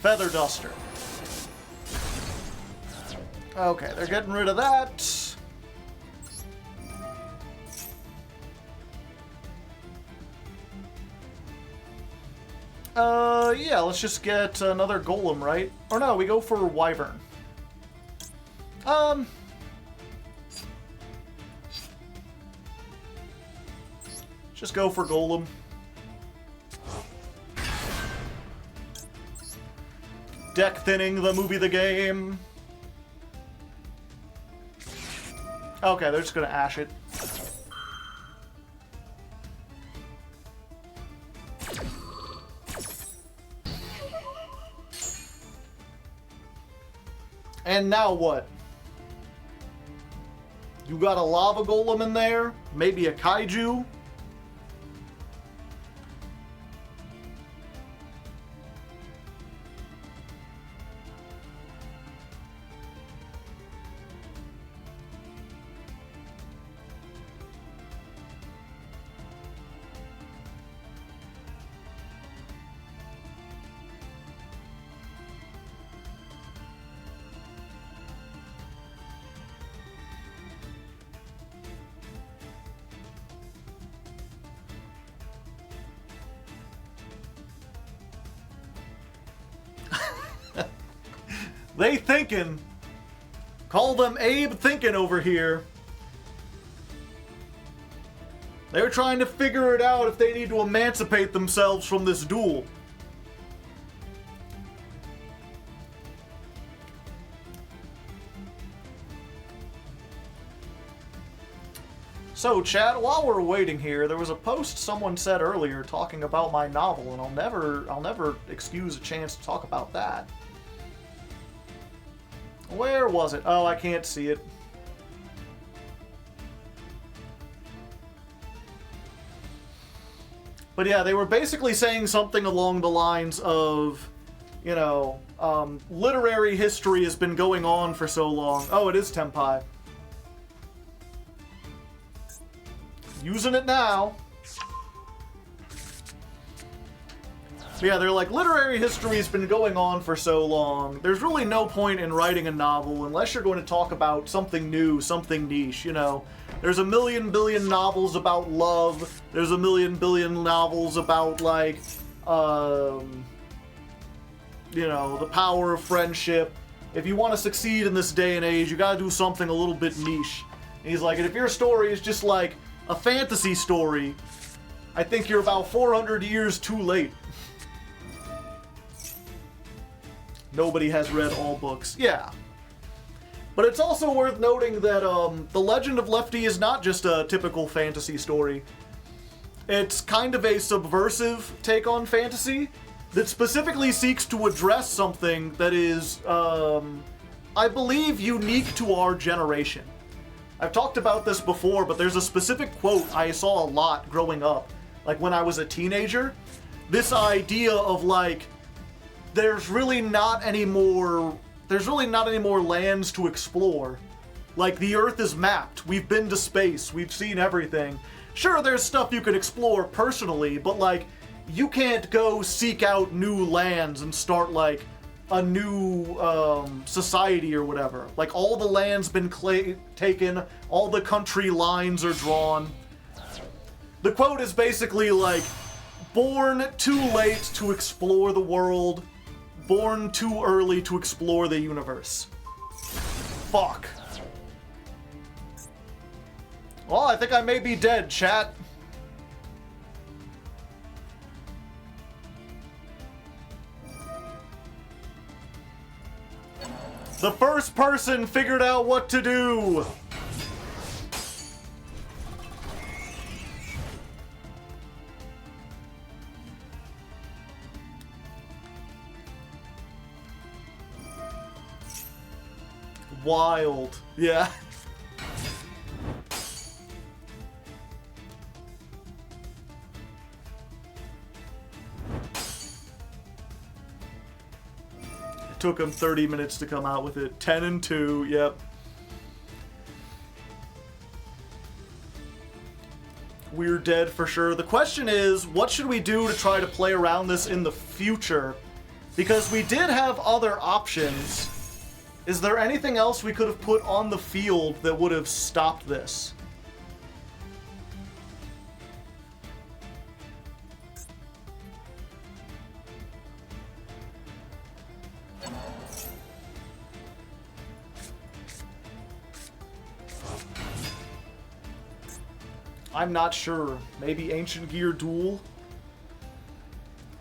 Feather Duster. Okay, they're getting rid of that. Yeah, let's just get another Golem, right? Or no, we go for Wyvern. Just go for Golem. Deck thinning, the movie, the game. Okay, they're just gonna ash it. And now what? You got a lava golem in there? Maybe a kaiju? They thinking. Call them Abe thinking over here. They're trying to figure it out if they need to emancipate themselves from this duel. So, chat, while we're waiting here, there was a post someone said earlier talking about my novel, and I'll never excuse a chance to talk about that. Where was it? Oh, I can't see it. But yeah, they were basically saying something along the lines of, you know, literary history has been going on for so long. Oh, it is Tenpai. Using it now. So yeah, they're like, literary history has been going on for so long. There's really no point in writing a novel unless you're going to talk about something new, something niche, you know. There's a million billion novels about love. There's a million billion novels about, like, you know, the power of friendship. If you want to succeed in this day and age, you gotta do something a little bit niche. And he's like, and if your story is just like a fantasy story, I think you're about 400 years too late. Nobody has read all books. Yeah. But it's also worth noting that The Legend of Lefty is not just a typical fantasy story. It's kind of a subversive take on fantasy that specifically seeks to address something that is, I believe, unique to our generation. I've talked about this before, but there's a specific quote I saw a lot growing up, like when I was a teenager. This idea of, like, there's really not any more lands to explore. Like, the Earth is mapped. We've been to space. We've seen everything. Sure, there's stuff you can explore personally, but, like, you can't go seek out new lands and start, like, a new society or whatever. Like, all the land's been taken, all the country lines are drawn. The quote is basically like, born too late to explore the world, born too early to explore the universe. Fuck. Well, I think I may be dead, chat. The first person figured out what to do. Wild. Yeah. Took him 30 minutes to come out with it. 10 and 2, yep. We're dead for sure. The question is, what should we do to try to play around this in the future? Because we did have other options. Is there anything else we could have put on the field that would have stopped this? I'm not sure. Maybe Ancient Gear Duel?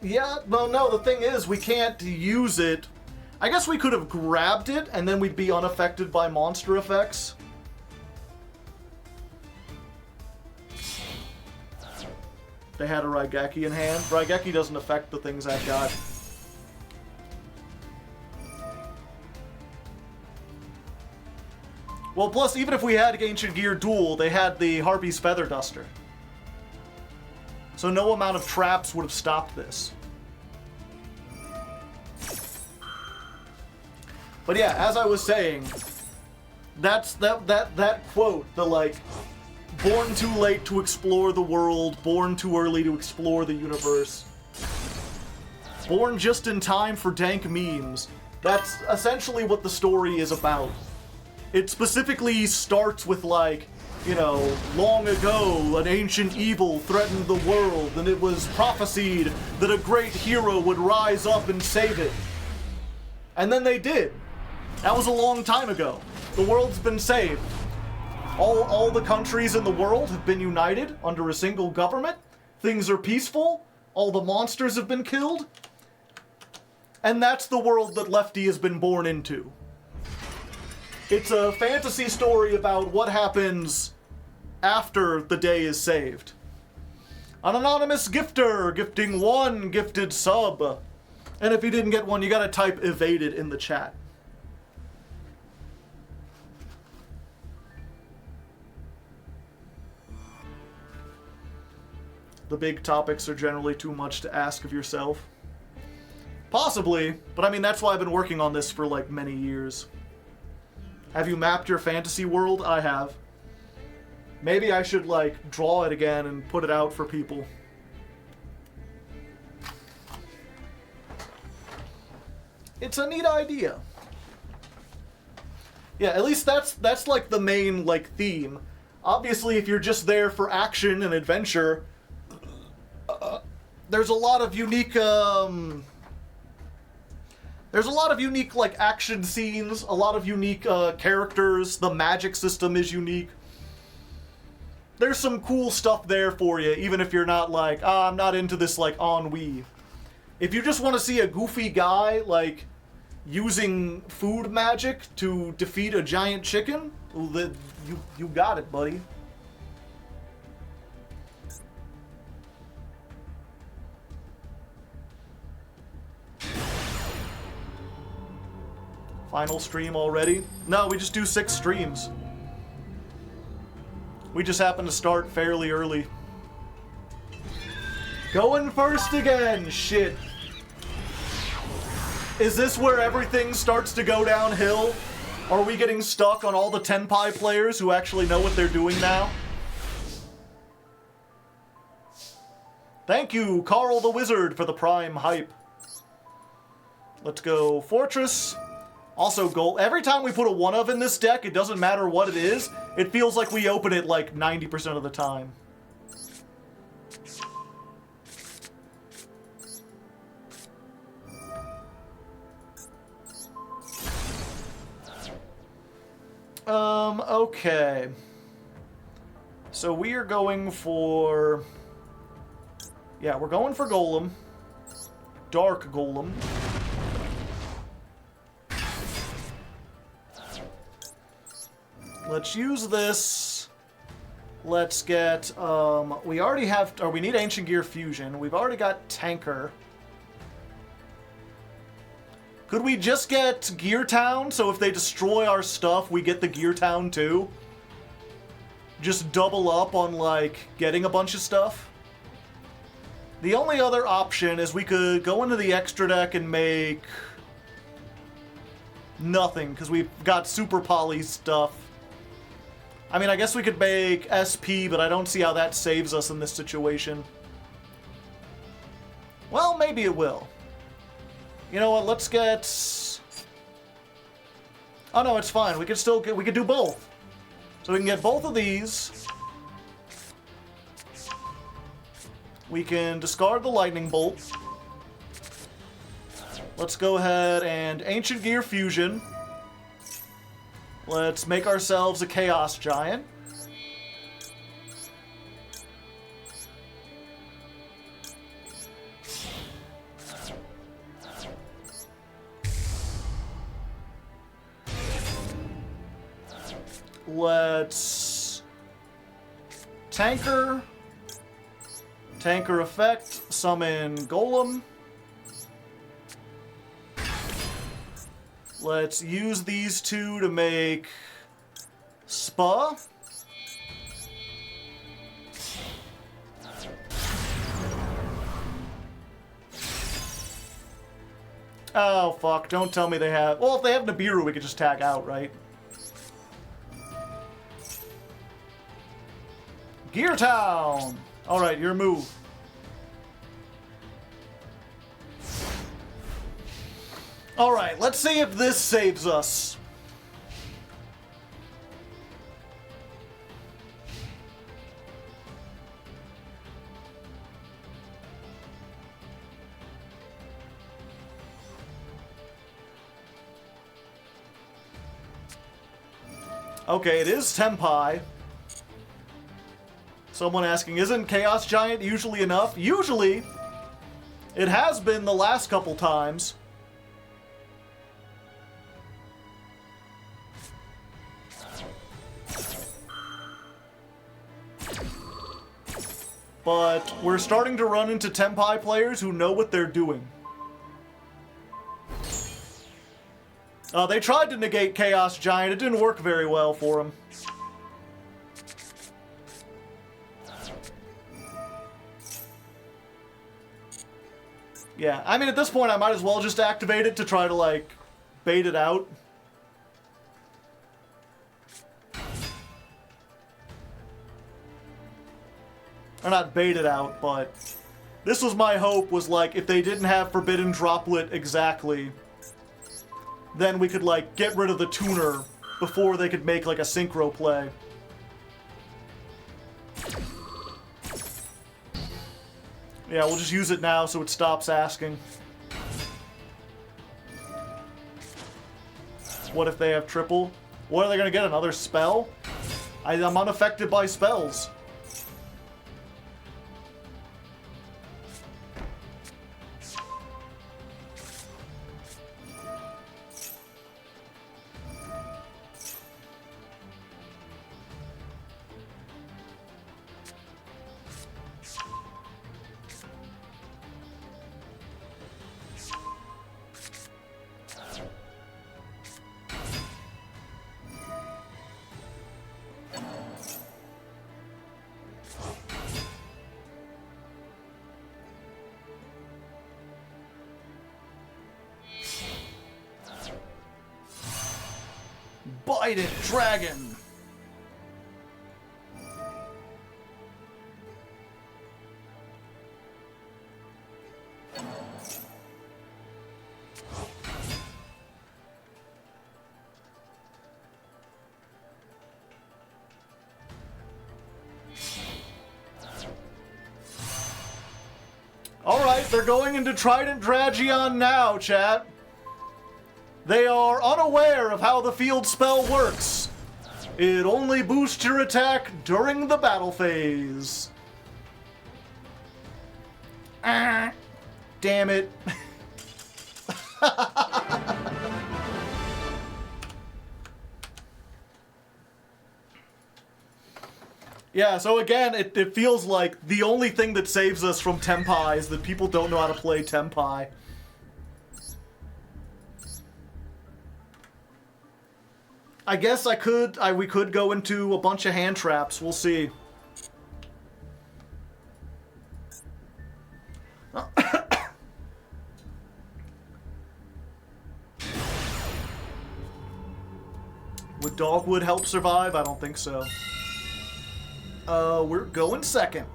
Yeah, well, no, the thing is, we can't use it. I guess we could have grabbed it, and then we'd be unaffected by monster effects. they had a Raigeki in hand. Raigeki doesn't affect the things I've got. Well, plus, even if we had Ancient Gear Duel, they had the Harpy's Feather Duster. So no amount of traps would have stopped this. But yeah, as I was saying, that's that quote, the like, born too late to explore the world, born too early to explore the universe, born just in time for dank memes. That's essentially what the story is about. It specifically starts with, like, you know, long ago, an ancient evil threatened the world, and it was prophesied that a great hero would rise up and save it. And then they did. That was a long time ago. The world's been saved. All the countries in the world have been united under a single government. Things are peaceful. All the monsters have been killed. And that's the world that Lefty has been born into. It's a fantasy story about what happens after the day is saved. An anonymous gifter gifting 1 gifted sub. And if you didn't get one, you gotta type evaded in the chat. The big topics are generally too much to ask of yourself. Possibly, but I mean, that's why I've been working on this for like many years. Have you mapped your fantasy world? I have. Maybe I should like draw it again and put it out for people. It's a neat idea. Yeah, at least that's like the main like theme. Obviously, if you're just there for action and adventure, there's a lot of unique like action scenes, a lot of unique characters. The magic system is unique. There's some cool stuff there for you, even if you're not like, I'm not into this like ennui. If you just want to see a goofy guy like using food magic to defeat a giant chicken, well, you got it, buddy. Final stream already? No, we just do 6 streams. We just happen to start fairly early. Going first again, shit. Is this where everything starts to go downhill? Are we getting stuck on all the Tenpai players who actually know what they're doing now? Thank you, Carl the Wizard, for the Prime hype. Let's go Fortress. Also, gold. Every time we put a 1-of in this deck, it doesn't matter what it is, it feels like we open it like 90% of the time. Okay. So we are going for... Yeah, we're going for Golem. Dark Golem. Let's use this. Let's get, we already have, or we need Ancient Gear Fusion. We've already got Tanker. Could we just get Gear Town, so if they destroy our stuff, we get the Gear Town too? Just double up on, like, getting a bunch of stuff? The only other option is we could go into the extra deck and make nothing, because we've got Super Poly stuff. I mean, I guess we could make SP, but I don't see how that saves us in this situation. Well, maybe it will. You know what, let's get... Oh no, it's fine. We could still get, we could do both. So we can get both of these. We can discard the Lightning Bolt. Let's go ahead and Ancient Gear Fusion. Let's make ourselves a Chaos Giant. Let's Tanker, Tanker effect, summon Golem. Let's use these two to make Spa. Oh, fuck. Don't tell me they have... Well, if they have Nibiru, we could just tag out, right? Gear Town! Alright, your move. Alright, let's see if this saves us. Okay, it is Tenpai. Someone asking, isn't Chaos Giant usually enough? Usually. It has been the last couple times. But we're starting to run into Tenpai players who know what they're doing. They tried to negate Chaos Giant. It didn't work very well for them. Yeah, I mean, at this point, I might as well just activate it to try to, like, bait it out. Or not bait it out, but... This was my hope, was, like, if they didn't have Forbidden Droplet exactly, then we could, like, get rid of the tuner before they could make, like, a synchro play. Yeah, we'll just use it now so it stops asking. What if they have triple? What, are they gonna get, another spell? I'm unaffected by spells. Bite it, dragon! Alright, they're going into Trident Dragion now, chat. They are unaware of how the field spell works. It only boosts your attack during the battle phase. Ah, damn it. Yeah, so again, it feels like the only thing that saves us from Tenpai is that people don't know how to play Tenpai. I guess we could go into a bunch of hand traps. We'll see. Would Dogwood help survive? I don't think so. We're going second.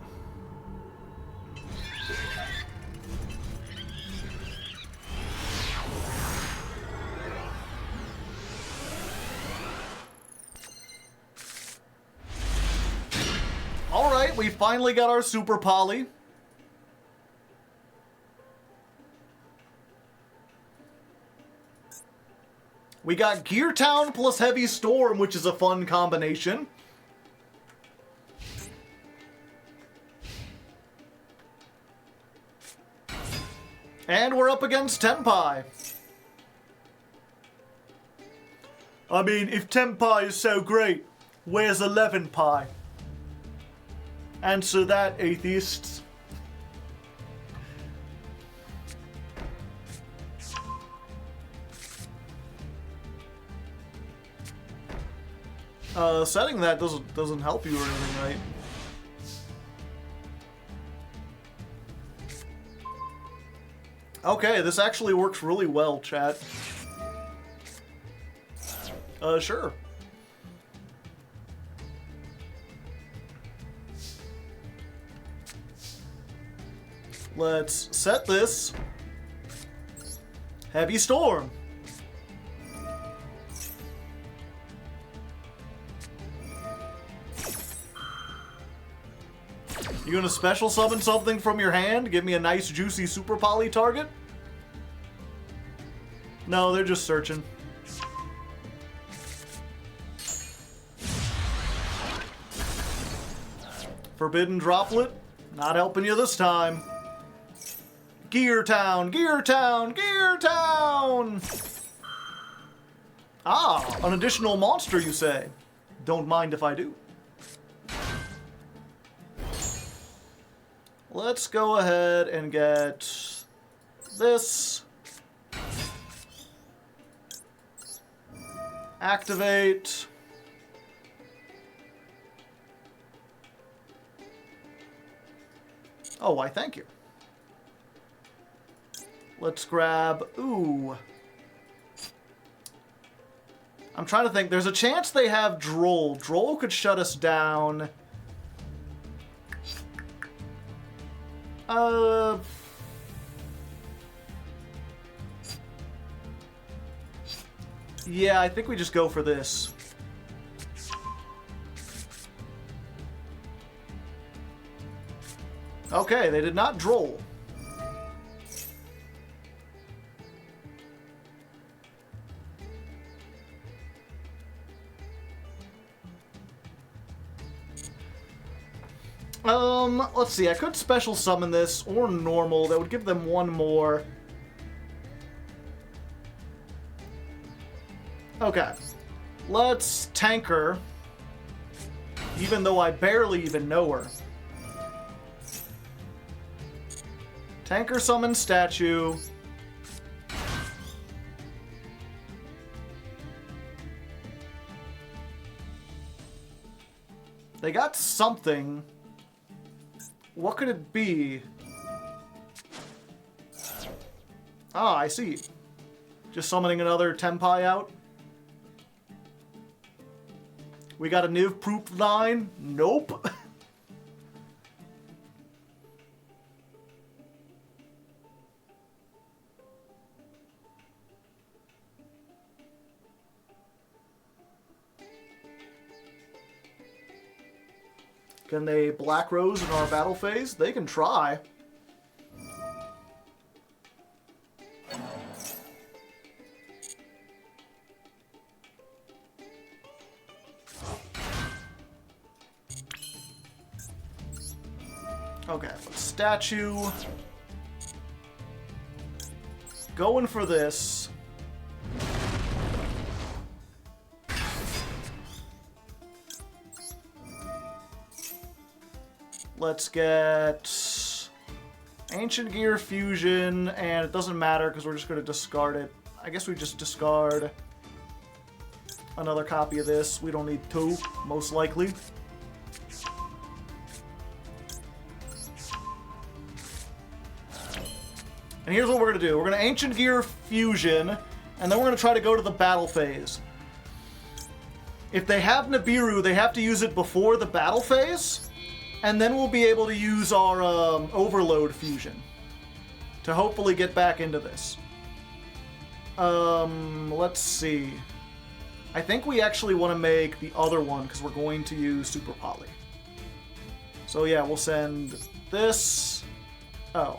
Alright, we finally got our Super Poly. We got Gear Town plus Heavy Storm, which is a fun combination. And we're up against Tenpai. I mean, if Tenpai is so great, where's 11 Pi? Answer that, atheists. Setting that doesn't help you or anything, right? Okay, this actually works really well, chat. Sure. Let's set this. Heavy Storm. You gonna special summon something from your hand? Give me a nice juicy super poly target? No, they're just searching. Forbidden Droplet? Not helping you this time. Gear Town! Gear Town! Gear Town! Ah, an additional monster, you say? Don't mind if I do. Let's go ahead and get this. Activate. Oh, why, thank you. Let's grab... Ooh. I'm trying to think. There's a chance they have Droll. Droll could shut us down. Yeah, I think we just go for this. Okay, they did not Droll. Let's see, I could special summon this, or normal, that would give them one more. Okay. Let's tank her, even though I barely even know her. Tanker summon statue. They got something. What could it be? Ah, I see. Just summoning another Tenpai out. We got a Niv Proof 9? Nope. Can they Black Rose in our battle phase? They can try. Okay, statue. Going for this. Let's get Ancient Gear Fusion, and it doesn't matter because we're just going to discard it. I guess we just discard another copy of this. We don't need two, most likely. And here's what we're going to do. We're going to Ancient Gear Fusion, and then we're going to try to go to the battle phase. If they have Nibiru, they have to use it before the battle phase. And then we'll be able to use our Overload Fusion to hopefully get back into this. Let's see. I think we actually want to make the other one because we're going to use Super Poly. So yeah, we'll send this. Oh,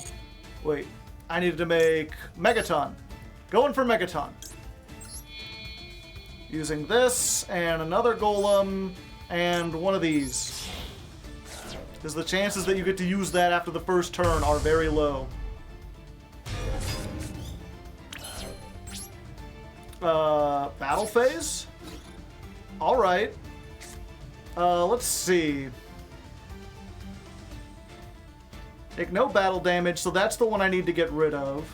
wait. I needed to make Megaton. Going for Megaton. Using this and another Golem and one of these. Because the chances that you get to use that after the first turn are very low. Battle phase? Alright. Let's see. Take no battle damage, so that's the one I need to get rid of.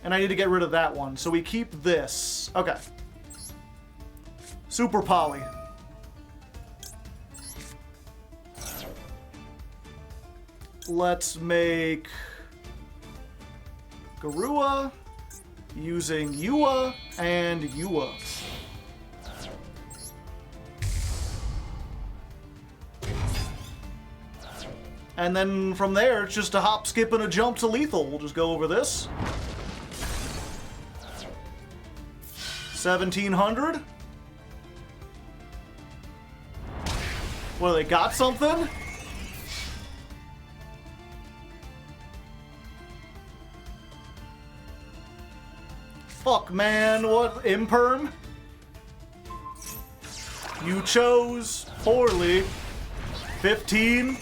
And I need to get rid of that one. So we keep this. Okay. Super Poly. Let's make Garua using Yua and Yua. And then from there, it's just a hop, skip, and a jump to lethal. We'll just go over this. 1700. What, they got something? Fuck, man. What? Imperm? You chose poorly. 15.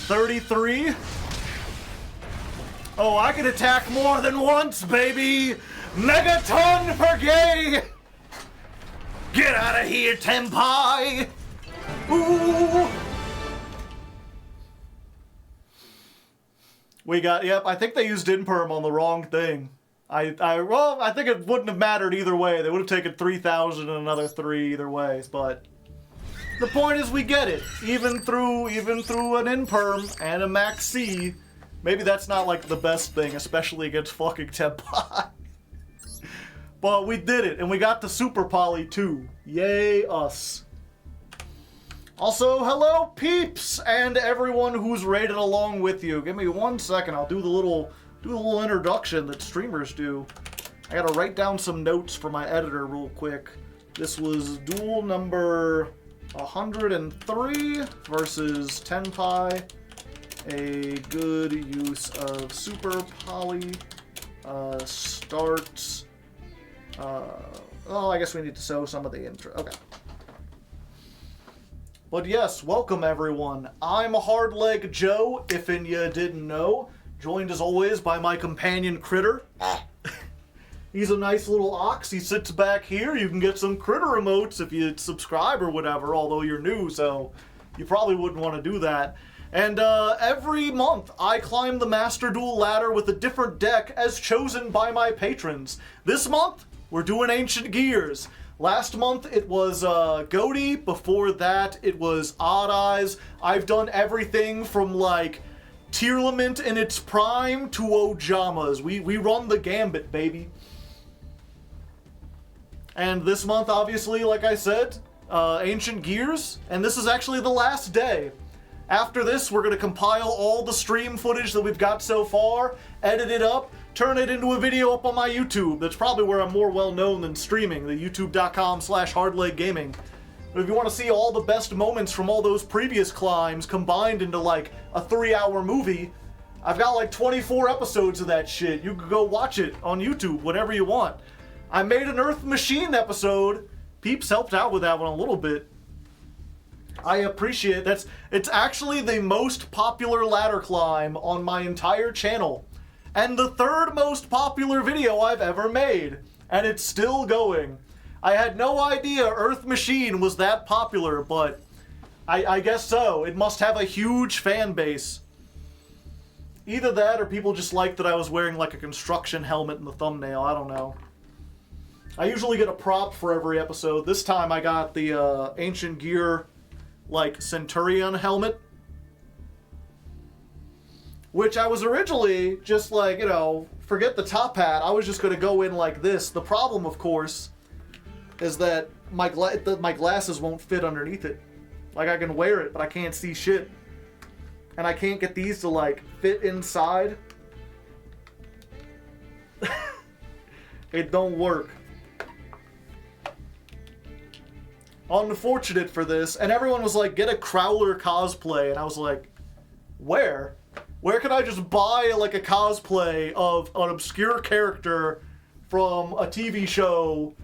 33. Oh, I can attack more than once, baby! Megaton for gay! Get out of here, Tenpai! Ooh! We got, yep, I think they used Imperm on the wrong thing. Well, I think it wouldn't have mattered either way. They would have taken 3,000 and another 3 either ways, but the point is we get it. Even through an Imperm and a Max C, maybe that's not like the best thing, especially against fucking Tenpai. But we did it, and we got the Super Poly too. Yay us. Also, hello peeps and everyone who's raided along with you. Give me 1 second. I'll do the little introduction that streamers do. I gotta write down some notes for my editor real quick. This was duel number 103 versus Tenpai. A good use of Super Poly. Starts. Oh, I guess we need to show some of the intro. Okay. But yes, welcome everyone. I'm Hardleg Joe, if you didn't know. Joined as always by my companion Critter. He's a nice little ox. He sits back here. You can get some Critter emotes if you subscribe or whatever, although you're new, so you probably wouldn't want to do that. And every month, I climb the Master Duel ladder with a different deck as chosen by my patrons. This month, we're doing Ancient Gears. Last month, it was Goaty. Before that, it was Odd Eyes. I've done everything from, like, Tearlament in its prime to Ojamas. We run the gambit, baby. And this month, obviously, like I said, Ancient Gears. And this is actually the last day. After this, we're going to compile all the stream footage that we've got so far, edit it up, turn it into a video up on my YouTube. That's probably where I'm more well-known than streaming, the youtube.com/hardleggaming. But if you want to see all the best moments from all those previous climbs combined into, like, a 3-hour movie, I've got, like, 24 episodes of that shit. You can go watch it on YouTube whenever you want. I made an Earth Machine episode. Peeps helped out with that one a little bit. I appreciate it. It's actually the most popular ladder climb on my entire channel. And the 3rd most popular video I've ever made. And it's still going. I had no idea Earth Machine was that popular, but I guess so. It must have a huge fan base. Either that or people just liked that I was wearing like a construction helmet in the thumbnail. I don't know. I usually get a prop for every episode. This time I got the Ancient Gear like Centurion helmet. Which I was originally just like, you know, forget the top hat. I was just going to go in like this. The problem, of course, is that my glasses won't fit underneath it. Like, I can wear it, but I can't see shit. And I can't get these to, like, fit inside. It don't work. Unfortunate for this. And everyone was like, get a Crowler cosplay. And I was like, where? Where can I just buy, like, a cosplay of an obscure character from a TV show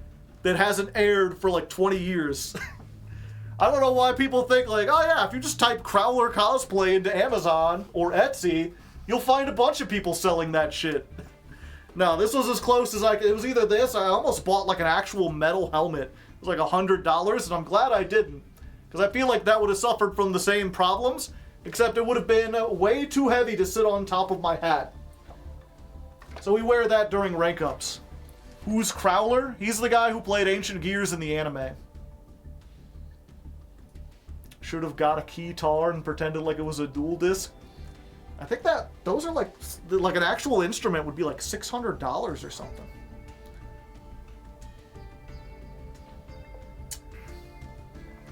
that hasn't aired for, like, 20 years? I don't know why people think, like, oh, yeah, if you just type Crowler cosplay into Amazon or Etsy, you'll find a bunch of people selling that shit. No, this was as close as it was either this, I almost bought, like, an actual metal helmet. It was, like, $100, and I'm glad I didn't. Because I feel like that would have suffered from the same problems. Except it would have been way too heavy to sit on top of my hat. So we wear that during rank ups. Who's Crowler? He's the guy who played Ancient Gears in the anime. Should have got a keytar and pretended like it was a dual disc. I think that those are like an actual instrument would be like $600 or something.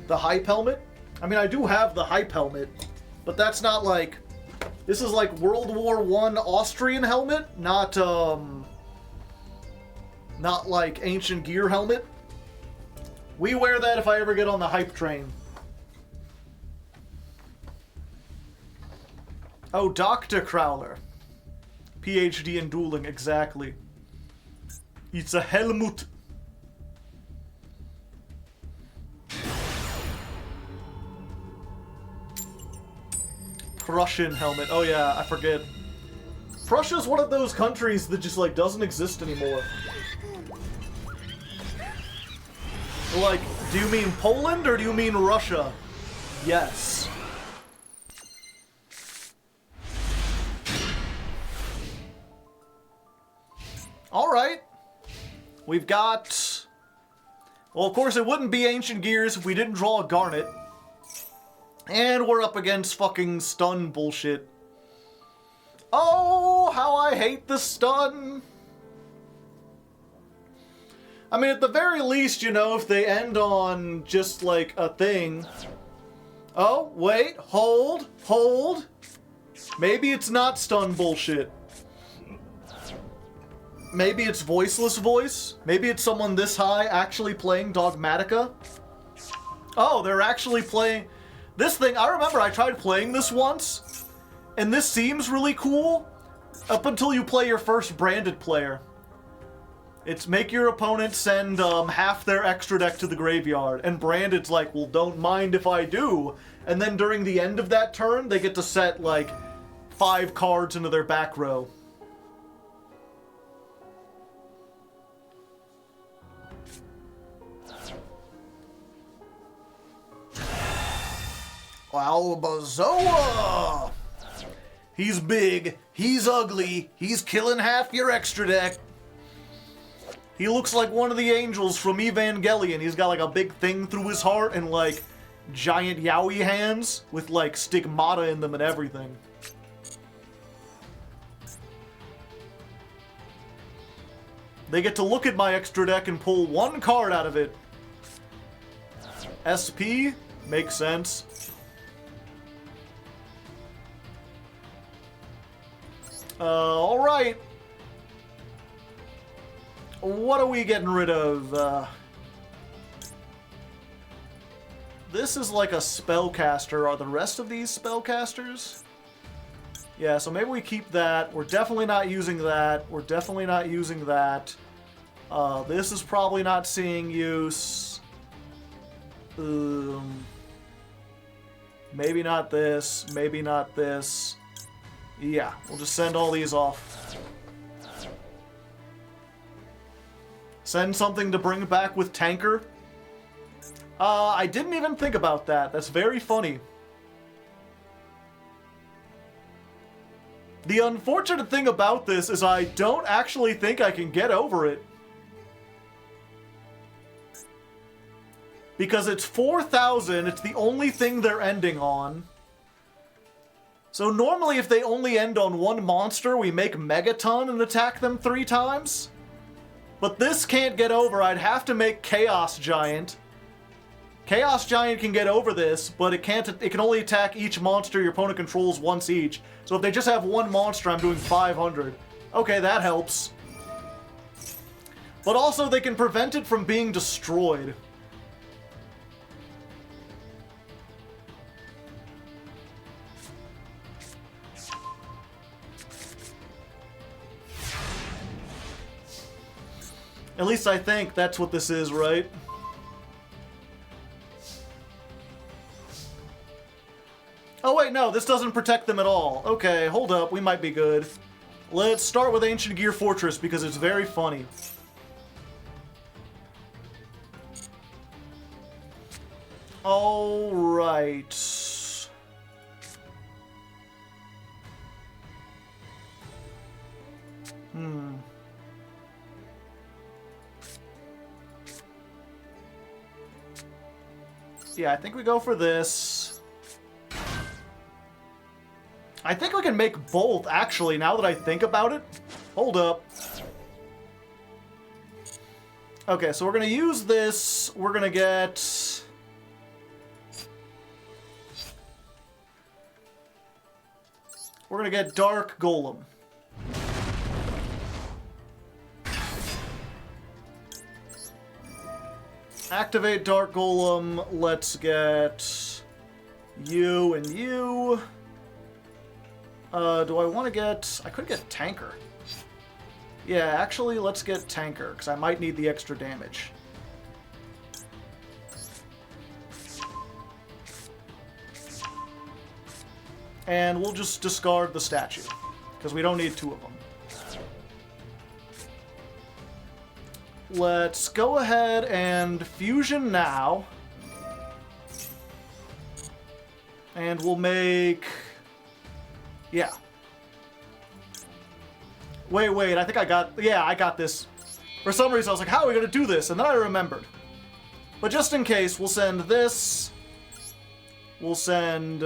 The hype helmet? I mean, I do have the hype helmet, but that's not like... This is like World War I Austrian helmet, not like Ancient Gear helmet. We wear that if I ever get on the hype train. Oh, Dr. Crowler. PhD in dueling, exactly. It's a helmet. Prussian helmet. Oh yeah, I forget. Prussia's one of those countries that just, like, doesn't exist anymore. Like, do you mean Poland or do you mean Russia? Yes. Alright. We've got... Well, of course, it wouldn't be Ancient Gears if we didn't draw a Garnet. And we're up against fucking stun bullshit. Oh, how I hate the stun! I mean, at the very least, you know, if they end on just, like, a thing... Oh, wait, hold. Maybe it's not stun bullshit. Maybe it's voiceless voice. Maybe it's someone this high actually playing Dogmatica. Oh, they're actually playing... This thing, I remember I tried playing this once, and this seems really cool, up until you play your first branded player. It's make your opponent send half their extra deck to the graveyard, and branded's like, well, don't mind if I do. And then during the end of that turn, they get to set, like, 5 cards into their back row. Albazoa! He's big, he's ugly, he's killing half your extra deck. He looks like one of the angels from Evangelion. He's got like a big thing through his heart and like giant yaoi hands with like stigmata in them and everything. They get to look at my extra deck and pull 1 card out of it. SP? Makes sense. Alright. What are we getting rid of? This is like a spellcaster. Are the rest of these spellcasters? Yeah, so maybe we keep that. We're definitely not using that. We're definitely not using that. This is probably not seeing use. Maybe not this. Maybe not this. Yeah, we'll just send all these off. Send something to bring back with Tanker. I didn't even think about that. That's very funny. The unfortunate thing about this is I don't actually think I can get over it. Because it's 4,000, it's the only thing they're ending on. So normally if they only end on 1 monster, we make Megaton and attack them 3 times. But this can't get over. I'd have to make Chaos Giant. Chaos Giant can get over this, but it can't. It can only attack each monster your opponent controls once each. So if they just have 1 monster, I'm doing 500. Okay, that helps. But also they can prevent it from being destroyed. At least I think that's what this is, right? Oh wait, no, this doesn't protect them at all. Okay, hold up, we might be good. Let's start with Ancient Gear Fortress because it's very funny. Alright. Yeah, I think we go for this. I think we can make both, actually, now that I think about it. Hold up. Okay, so we're going to use this. We're going to get... We're going to get Dark Golem. Activate Dark Golem. Let's get you and you. Do I want to get... I could get Tanker. Yeah, actually, let's get Tanker, because I might need the extra damage. And we'll just discard the statue, because we don't need two of them. Let's go ahead and fusion now. And we'll make... Yeah. Wait, I think I got... Yeah, I got this. For some reason, I was like, how are we going to do this? And then I remembered. But just in case, we'll send this. We'll send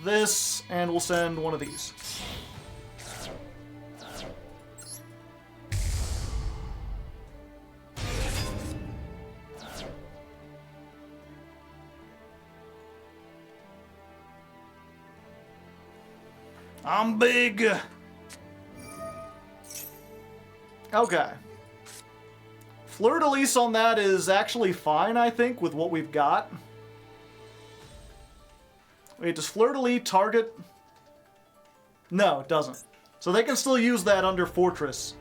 this. And we'll send one of these. I'm big. Okay. Fleur-de-lis on that is actually fine, I think, with what we've got. Wait, does Fleur-de-lis target? No, it doesn't. So they can still use that under Fortress.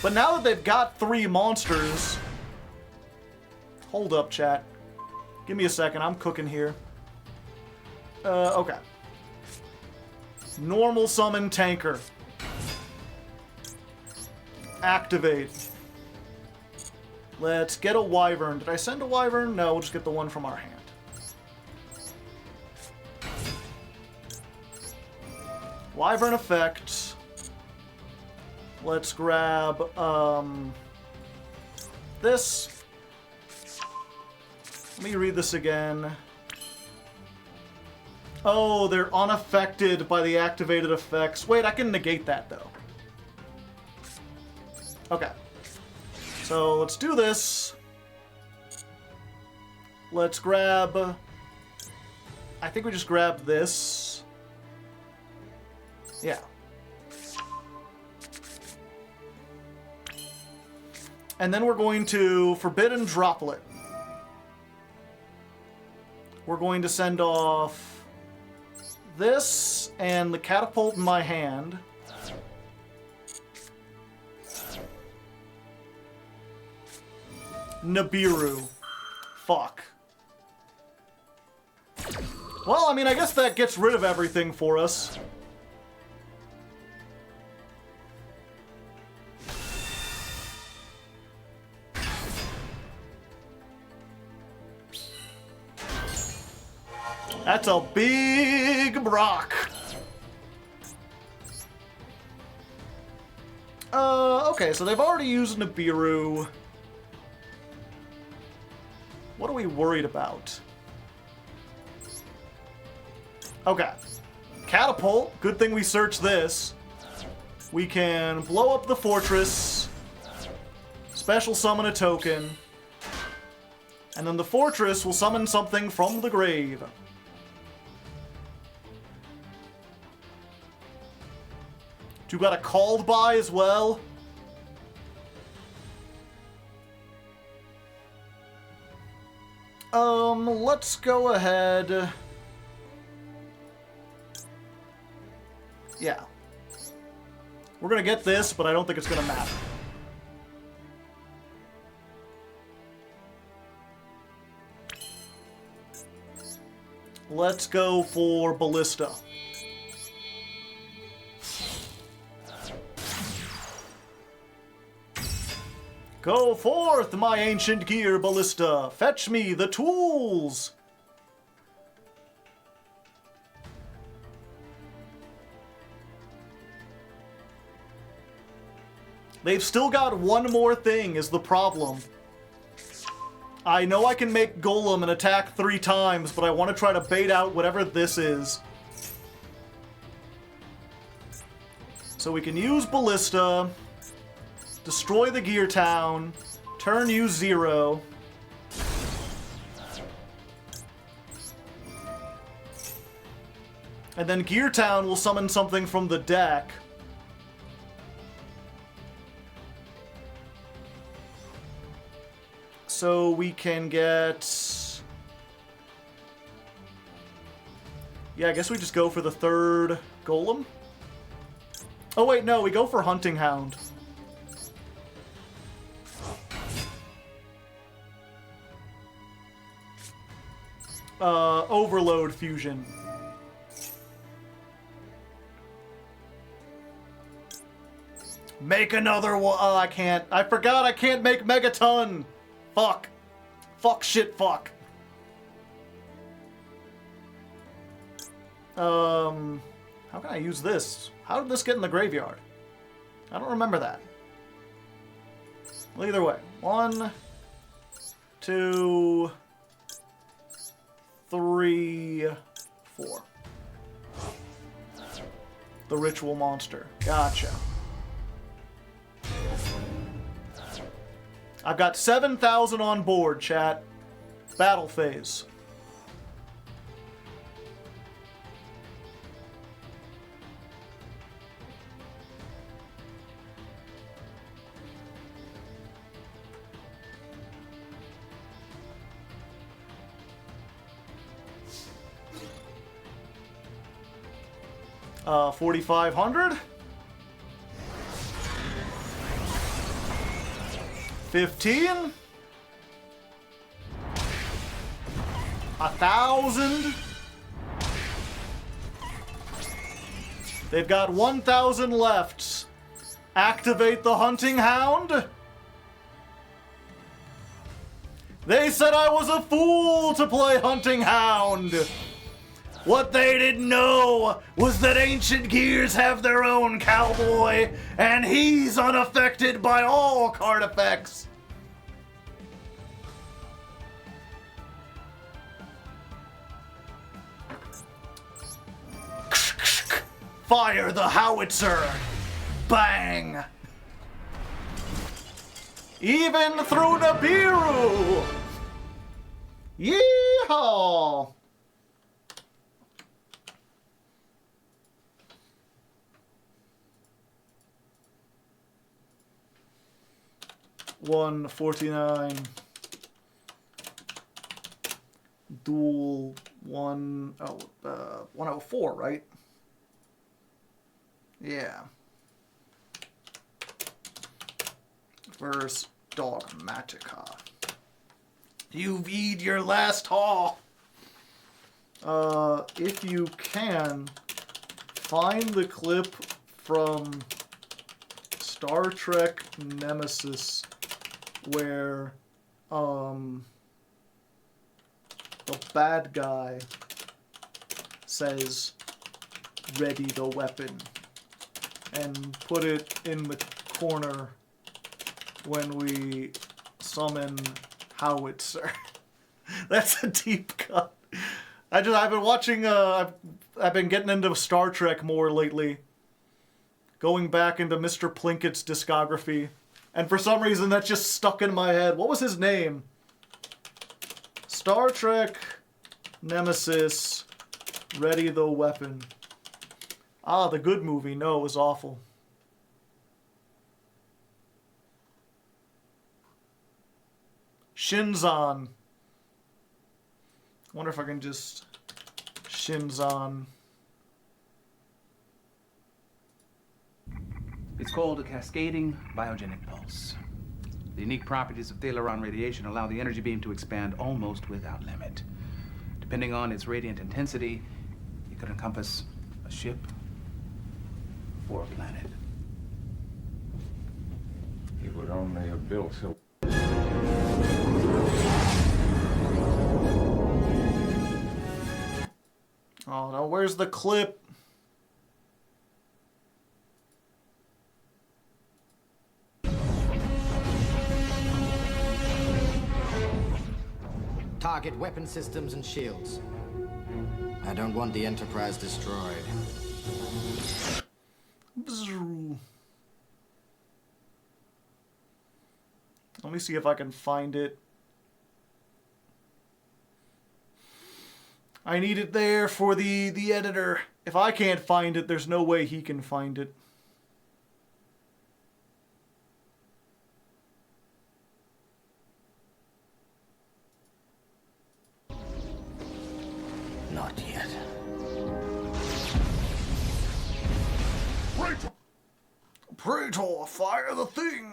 But now that they've got 3 monsters... Hold up, chat. Give me a second, I'm cooking here. Okay. Normal summon Tanker. Activate. Let's get a Wyvern. Did I send a Wyvern? No, we'll just get the one from our hand. Wyvern effect. Let's grab, this. Let me read this again. Oh, they're unaffected by the activated effects. Wait, I can negate that, though. Okay. So, let's do this. Let's grab... I think we just grab this. Yeah. And then we're going to Forbidden Droplet. We're going to send off this and the catapult in my hand. Nibiru. Fuck. Well, I mean, I guess that gets rid of everything for us. That's a big Brock. Okay, so they've already used Nibiru. What are we worried about? Okay. Catapult. Good thing we searched this. We can blow up the fortress. Special summon a token. And then the fortress will summon something from the grave. You got a called by as well? Let's go ahead. Yeah. We're gonna get this, but I don't think it's gonna matter. Let's go for Ballista. Go forth, my ancient gear, Ballista! Fetch me the tools! They've still got one more thing is the problem. I know I can make Golem and attack 3 times, but I want to try to bait out whatever this is. So we can use Ballista, destroy the Gear Town, turn use 0. And then Gear Town will summon something from the deck. So we can get... Yeah, I guess we just go for the 3rd Golem. Oh wait, no, we go for Hunting Hound. Overload Fusion. Make another one. Oh, I can't. I forgot I can't make Megaton. Fuck. Fuck, shit, fuck. How can I use this? How did this get in the graveyard? I don't remember that. Well, either way. 1, 2, 3, 4. The Ritual Monster. Gotcha. I've got 7,000 on board, chat. Battle phase. Uh, 4,500. 15. 1,000. They've got 1,000 left. Activate the Hunting Hound. They said I was a fool to play Hunting Hound. What they didn't know was that Ancient Gears have their own cowboy, and he's unaffected by all card effects. Fire the howitzer! Bang! Even through Nibiru! Yeehaw! $149. Duel 104, right? Yeah. Versus Dogmatica. You've eat your last haw. If you can, find the clip from Star Trek Nemesis where the bad guy says, "Ready the weapon," and put it in the corner when we summon Howitzer. That's a deep cut. I've been watching, I've been getting into Star Trek more lately. Going back into Mr. Plinkett's discography. And for some reason, that's just stuck in my head. What was his name? Star Trek Nemesis, Ready the Weapon. Ah, the good movie. No, it was awful. Shinzon. Wonder if I can just Shinzon. It's called a cascading biogenic pulse. The unique properties of Thalaron radiation allow the energy beam to expand almost without limit. Depending on its radiant intensity, it could encompass a ship or a planet. He would only have built so. Oh no, where's the clip? Target weapon systems and shields. I don't want the Enterprise destroyed. Let me see if I can find it. I need it there for the editor. If I can't find it, there's no way he can find it. Not yet. Praetor, fire the thing!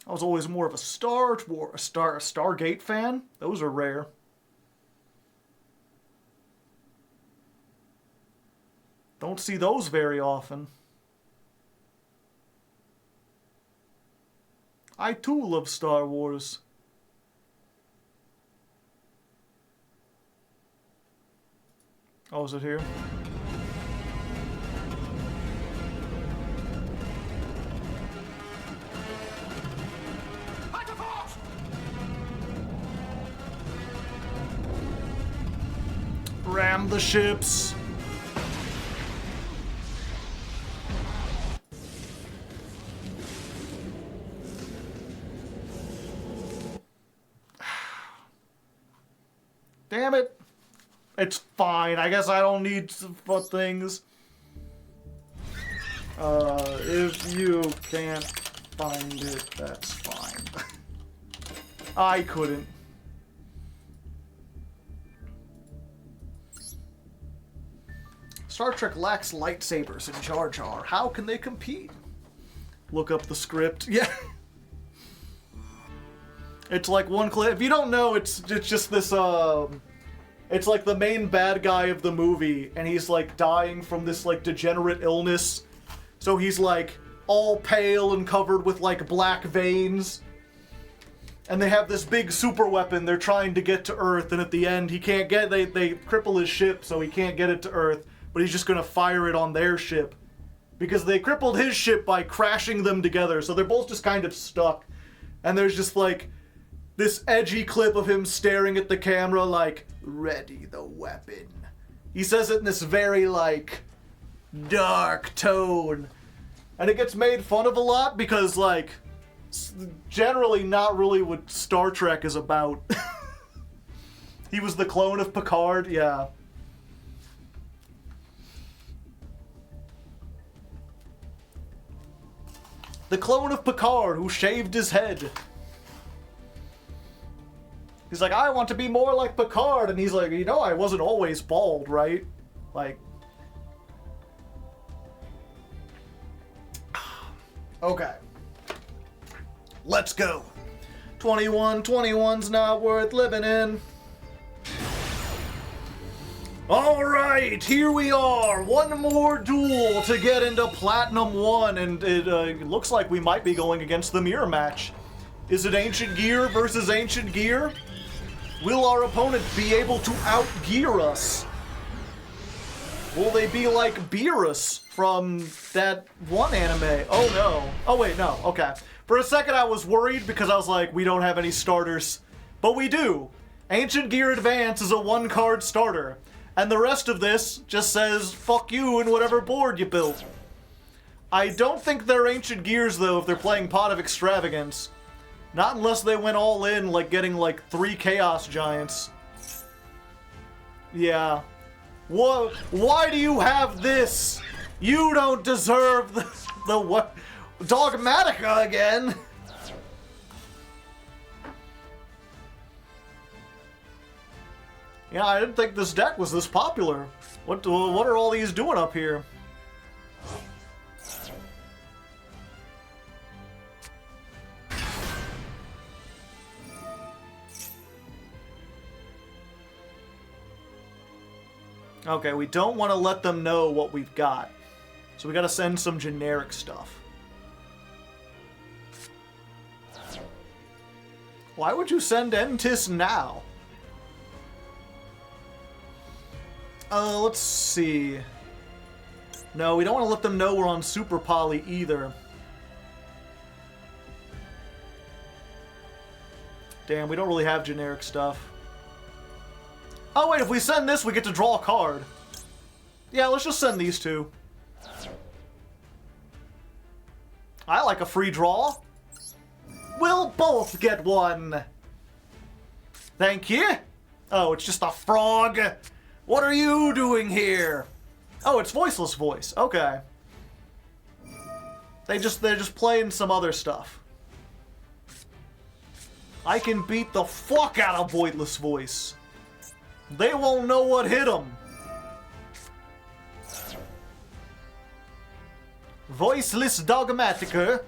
I was always more of a Stargate fan. Those are rare. Don't see those very often. I too love Star Wars. Oh, is it here? Ram the ships. Damn it. It's fine. I guess I don't need things. If you can't find it, that's fine. I couldn't. Star Trek lacks lightsabers in Jar Jar. How can they compete? Look up the script. Yeah. It's like one clip. If you don't know, it's just this, it's like the main bad guy of the movie, and he's like dying from this like degenerate illness. So he's like all pale and covered with like black veins. And they have this big super weapon they're trying to get to Earth, and at the end he can't get, they cripple his ship so he can't get it to Earth, but he's just gonna fire it on their ship. Because they crippled his ship by crashing them together, so they're both just kind of stuck. And there's just like this edgy clip of him staring at the camera like, ready the weapon. He says it in this very like dark tone. And it gets made fun of a lot because like generally not really what Star Trek is about. He was the clone of Picard, yeah. The clone of Picard who shaved his head. He's like, I want to be more like Picard. And he's like, you know, I wasn't always bald, right? Like. Okay. Let's go. 21's not worth living in. Alright, here we are. One more duel to get into Platinum 1. And it looks like we might be going against the mirror match. Is it Ancient Gear versus Ancient Gear? Will our opponent be able to outgear us? Will they be like Beerus from that one anime? Oh no. Oh wait, no. Okay. For a second I was worried because I was like, we don't have any starters. But we do. Ancient Gear Advance is a 1-card starter. And the rest of this just says, fuck you and whatever board you built. I don't think they're Ancient Gears though if they're playing Pot of Extravagance. Not unless they went all in, like getting like 3 Chaos Giants. Yeah. What? Why do you have this? You don't deserve the what? Dogmatica again? Yeah, I didn't think this deck was this popular. What are all these doing up here? Okay, we don't want to let them know what we've got. So we gotta send some generic stuff. Why would you send Entis now? Let's see. No, we don't want to let them know we're on Super Poly either. Damn, we don't really have generic stuff. Oh wait, if we send this, we get to draw a card. Yeah, let's just send these two. I like a free draw. We'll both get one. Thank you. Oh, it's just a frog. What are you doing here? Oh, it's voiceless voice. Okay. They're just playing some other stuff. I can beat the fuck out of voiceless voice. They won't know what hit them. Voiceless Dogmatica.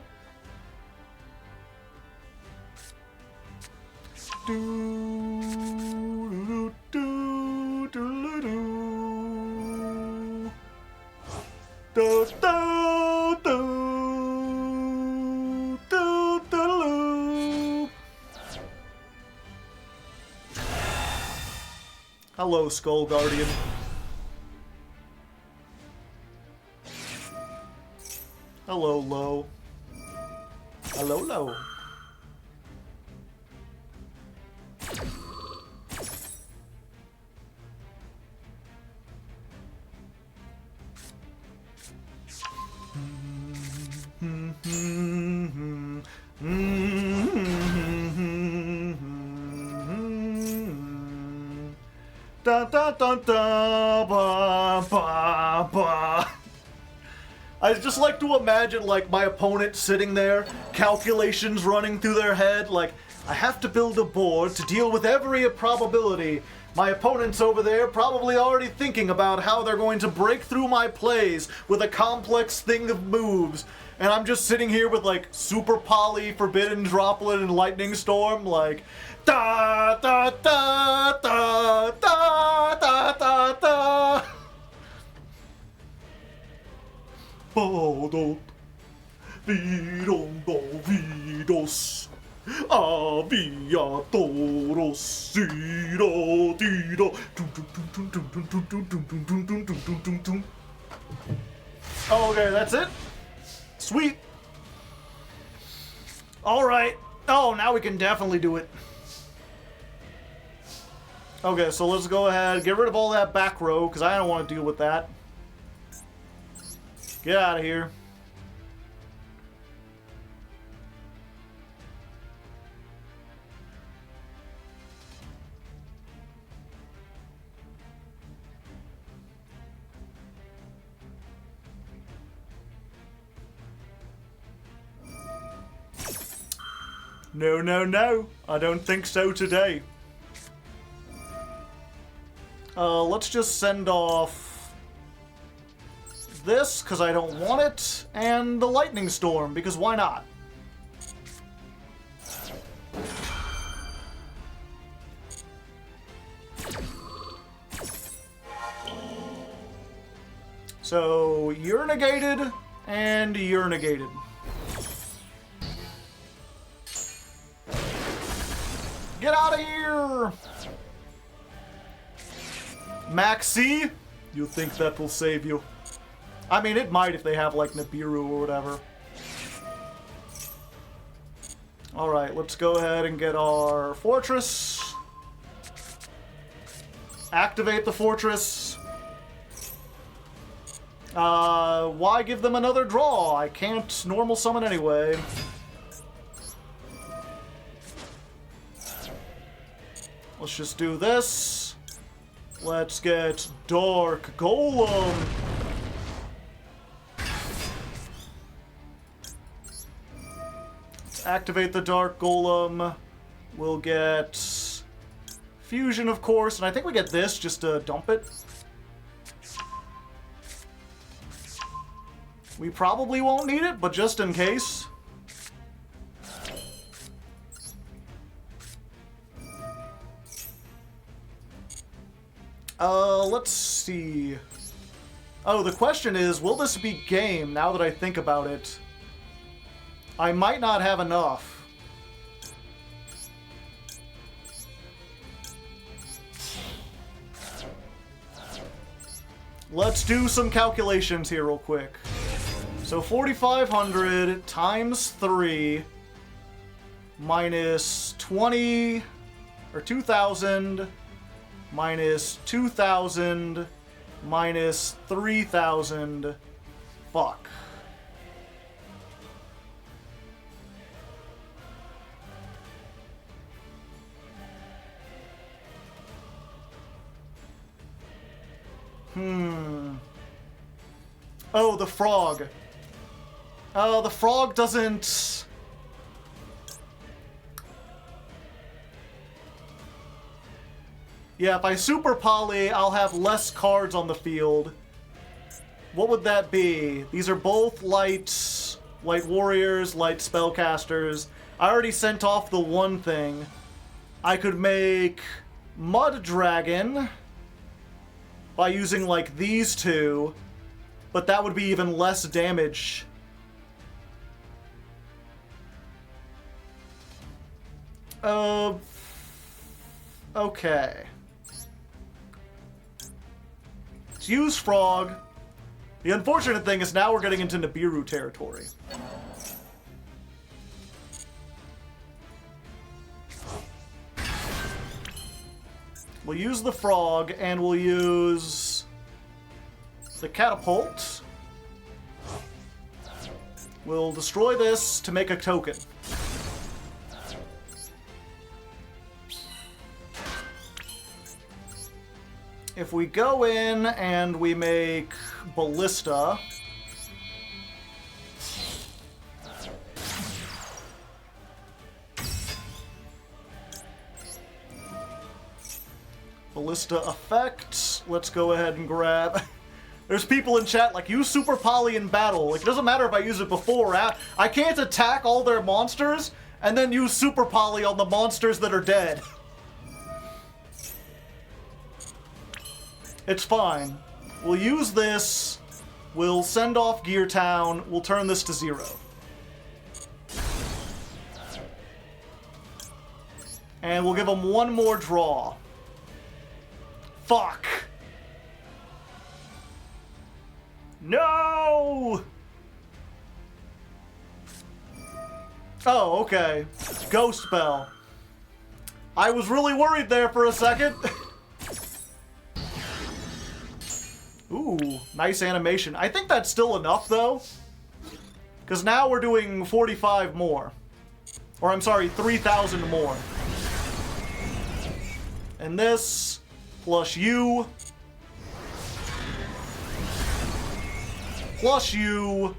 Hello, Skull Guardian. Hello, Lo. Hello, Lo. Da da da da ba ba ba. I just like to imagine like my opponent sitting there, calculations running through their head, like I have to build a board to deal with every probability. My opponent's over there probably already thinking about how they're going to break through my plays with a complex thing of moves. And I'm just sitting here with like Super Poly, Forbidden Droplet, and Lightning Storm, like da da da da da da da da. Bodot virondo vidos aviatoros siro dido. Okay, that's it. Sweet. All right. Oh, now we can definitely do it. Okay, so let's go ahead, get rid of all that back row, because I don't want to deal with that. Get out of here. No, no, no. I don't think so today. Let's just send off this, because I don't want it, and the Lightning Storm, because why not? So, you're negated, and you're negated. Get out of here! Maxi? You think that will save you? I mean, it might if they have, like, Nibiru or whatever. Alright, let's go ahead and get our fortress. Activate the fortress. Why give them another draw? I can't normal summon anyway. Let's just do this. Let's get Dark Golem. Let's activate the Dark Golem. We'll get Fusion, of course, and I think we get this just to dump it. We probably won't need it, but just in case. Let's see. Oh, the question is, will this be game, now that I think about it? I might not have enough. Let's do some calculations here real quick. So 4,500 times 3 minus 20 or 2,000 minus 2,000 minus 3,000. Fuck. Oh, the frog. Oh, the frog doesn't... Yeah, if I super poly, I'll have less cards on the field. What would that be? These are both light warriors, light spellcasters. I already sent off the one thing. I could make Mud Dragon by using, like, these two, but that would be even less damage. Okay. Let's use Frog. The unfortunate thing is now we're getting into Nibiru territory. We'll use the Frog, and we'll use the Catapult. We'll destroy this to make a token. If we go in and we make Ballista, Ballista effect, let's go ahead and grab... There's people in chat like, use Super Poly in battle. Like, it doesn't matter if I use it before or after. I can't attack all their monsters and then use Super Poly on the monsters that are dead. It's fine. We'll use this. We'll send off Gear Town. We'll turn this to 0. And we'll give them one more draw. Fuck. No! Oh, okay. Ghost Bell. I was really worried there for a second. Ooh, nice animation. I think that's still enough, though. Because now we're doing 45 more. Or, I'm sorry, 3,000 more. And this, plus you, plus you.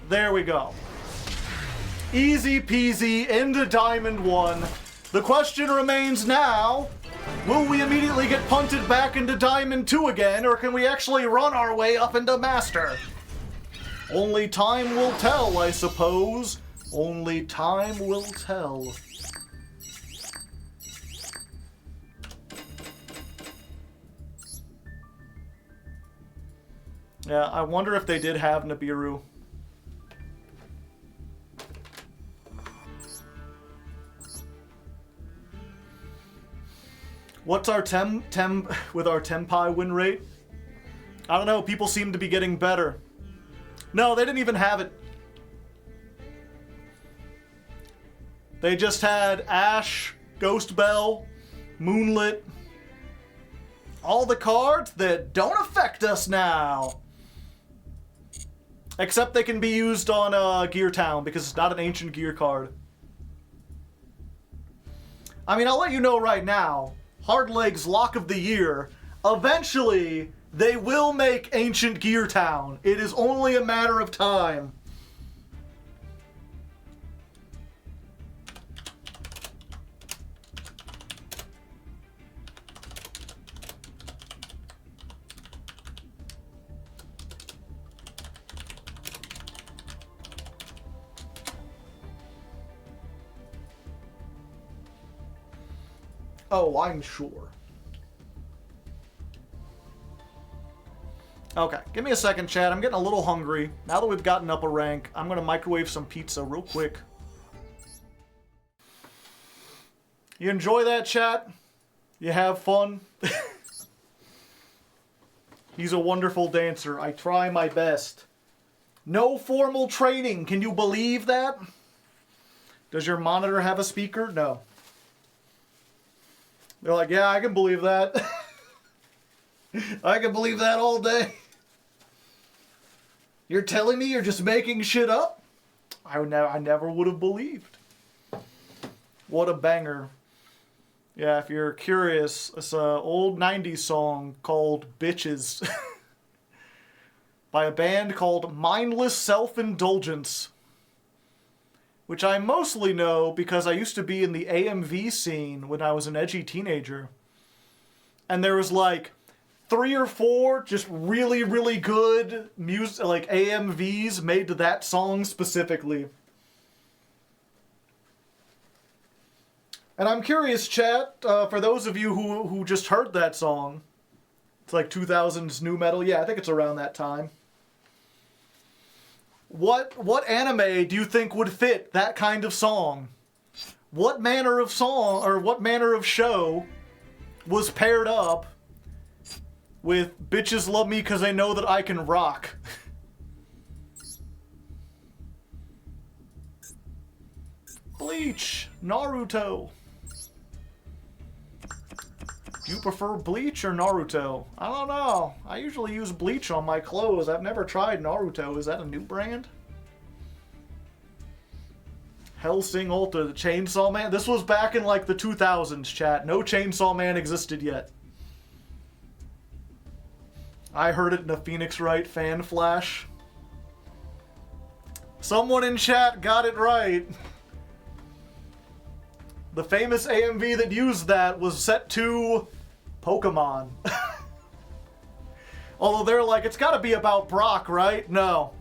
There we go. Easy peasy into Diamond 1. The question remains now, will we immediately get punted back into Diamond 2 again, or can we actually run our way up into Master? Only time will tell, I suppose. Only time will tell. Yeah, I wonder if they did have Nibiru. What's our with our Tenpai win rate? I don't know, people seem to be getting better. No, they didn't even have it. They just had Ash, Ghost Bell, Moonlit. All the cards that don't affect us now. Except they can be used on Gear Town because it's not an ancient gear card. I mean, I'll let you know right now, Hardleg's Lock of the Year, eventually they will make ancient Gear Town. It is only a matter of time. Oh, I'm sure. Okay, give me a second, chat. I'm getting a little hungry. Now that we've gotten up a rank, I'm going to microwave some pizza real quick. You enjoy that, chat? You have fun? He's a wonderful dancer. I try my best. No formal training. Can you believe that? Does your monitor have a speaker? No. They're like, yeah, I can believe that. I can believe that all day. You're telling me you're just making shit up? I never would have believed. What a banger. Yeah, if you're curious, it's an old 90s song called Bitches by a band called Mindless Self-Indulgence, which I mostly know because I used to be in the AMV scene when I was an edgy teenager. And there was like 3 or 4 just really, really good music, like AMVs made to that song specifically. And I'm curious, chat, for those of you who just heard that song, it's like 2000s new metal. Yeah, I think it's around that time. What anime do you think would fit that kind of song? What manner of song or what manner of show was paired up with bitches love me because they know that I can rock? Bleach, Naruto. Do you prefer Bleach or Naruto? I don't know. I usually use Bleach on my clothes. I've never tried Naruto. Is that a new brand? Hellsing Ultra, the Chainsaw Man. This was back in like the 2000s, chat. No Chainsaw Man existed yet. I heard it in a Phoenix Wright fan flash. Someone in chat got it right. The famous AMV that used that was set to Pokemon. Although they're like, it's gotta be about Brock, right? No.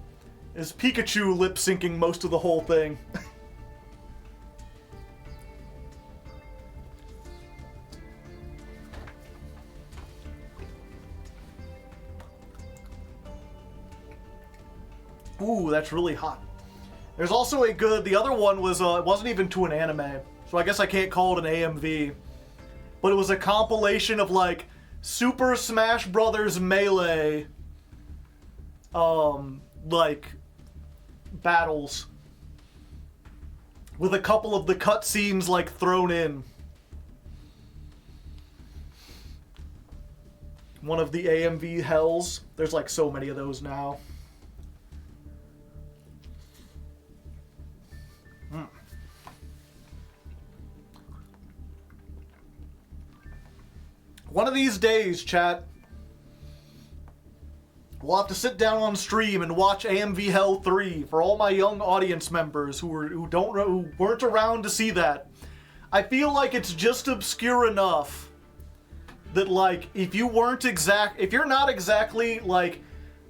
Is Pikachu lip-syncing most of the whole thing. Ooh, that's really hot. There's also a good, the other one was, it wasn't even to an anime, so I guess I can't call it an AMV. But it was a compilation of, like, Super Smash Brothers Melee, like, battles. With a couple of the cutscenes, like, thrown in. One of the AMV hells. There's, like, so many of those now. One of these days, chat, we'll have to sit down on stream and watch AMV Hell 3 for all my young audience members who weren't around to see that. I feel like it's just obscure enough that, like, if you're not exactly like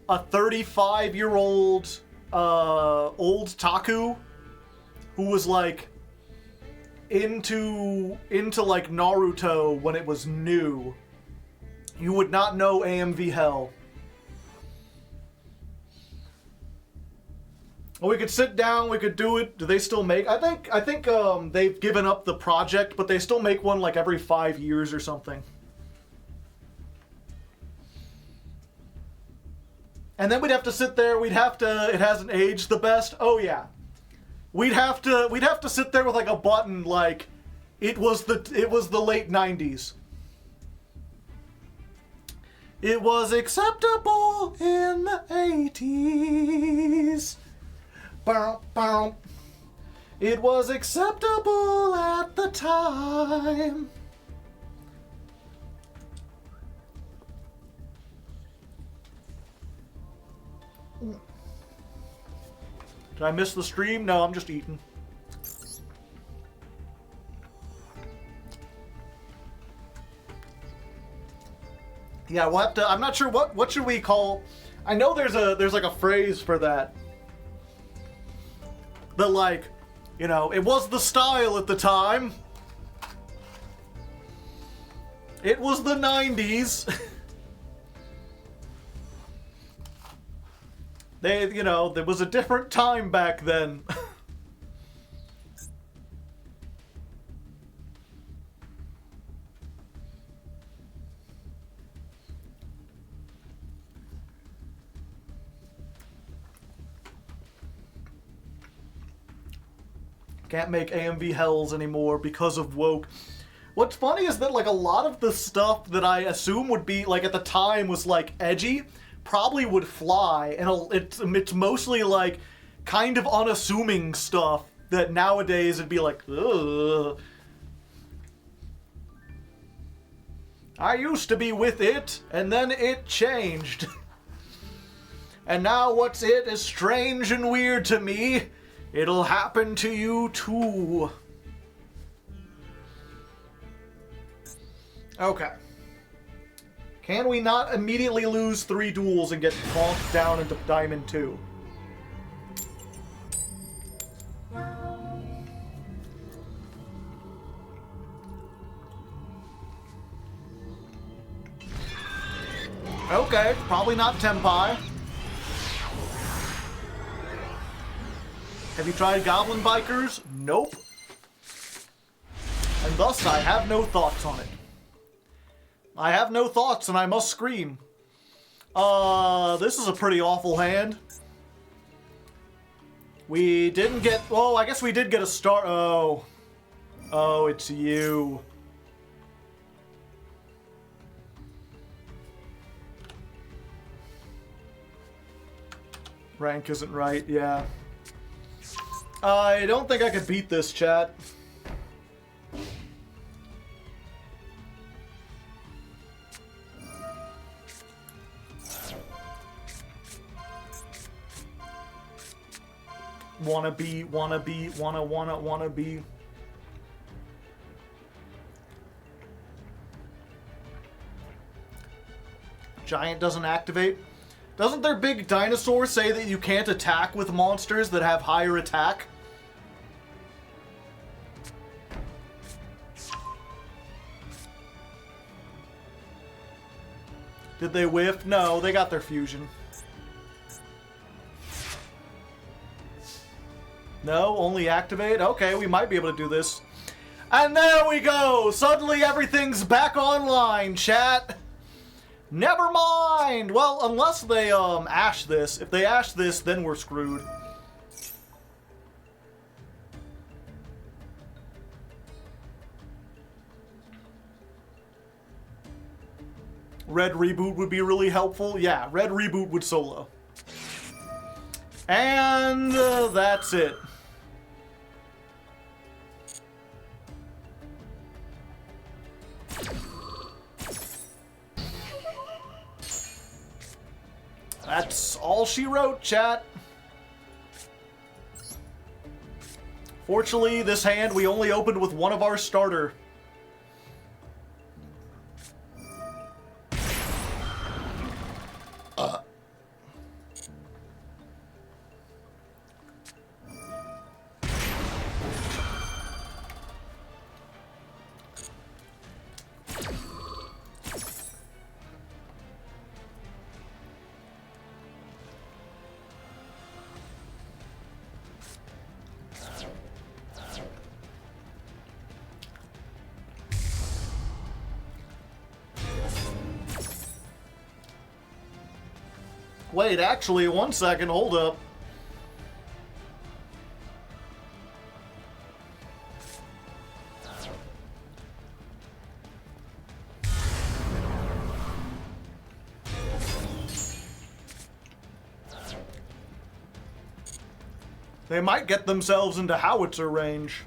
a 35-year-old old Taku who was like into like Naruto when it was new, you would not know AMV Hell. Or we could sit down, we could do it. Do they still make? I think they've given up the project, but they still make one like every 5 years or something. And then we'd have to sit there, it hasn't aged the best. Oh yeah. We'd have to sit there with like a button like it was the late 90s. It was acceptable in the 80s. Bow, bow. It was acceptable at the time. Did I miss the stream? No, I'm just eating. Yeah, we'll have to, I'm not sure what should we call. I know there's like a phrase for that. That, like, you know, it was the style at the time. It was the 90s. You know, there was a different time back then. Can't make AMV Hells anymore because of woke. What's funny is that, like, a lot of the stuff that I assume would be, like, at the time was, like, edgy, probably would fly, and it's mostly, like, kind of unassuming stuff that nowadays it'd be like, ugh. I used to be with it, and then it changed. And now what's it is strange and weird to me. It'll happen to you too. Okay. Can we not immediately lose 3 duels and get bonked down into Diamond 2? Okay, probably not Tenpai. Have you tried Goblin Bikers? Nope. And thus I have no thoughts on it. I have no thoughts and I must scream. This is a pretty awful hand. We didn't get... Oh, I guess we did get a star... Oh. Oh, it's you. Rank isn't right, yeah. I don't think I could beat this, chat. Wanna be. Giant doesn't activate. Doesn't their big dinosaur say that you can't attack with monsters that have higher attack? Did they whiff? No, they got their fusion. No, only activate? Okay, we might be able to do this. And there we go! Suddenly everything's back online, chat! Never mind! Well, unless they, ash this. If they ash this, then we're screwed. Red Reboot would be really helpful. Yeah, Red Reboot would solo. And that's it. That's all she wrote, chat. Fortunately, this hand we only opened with one of our starter. Wait, actually, 1 second, hold up. They might get themselves into howitzer range.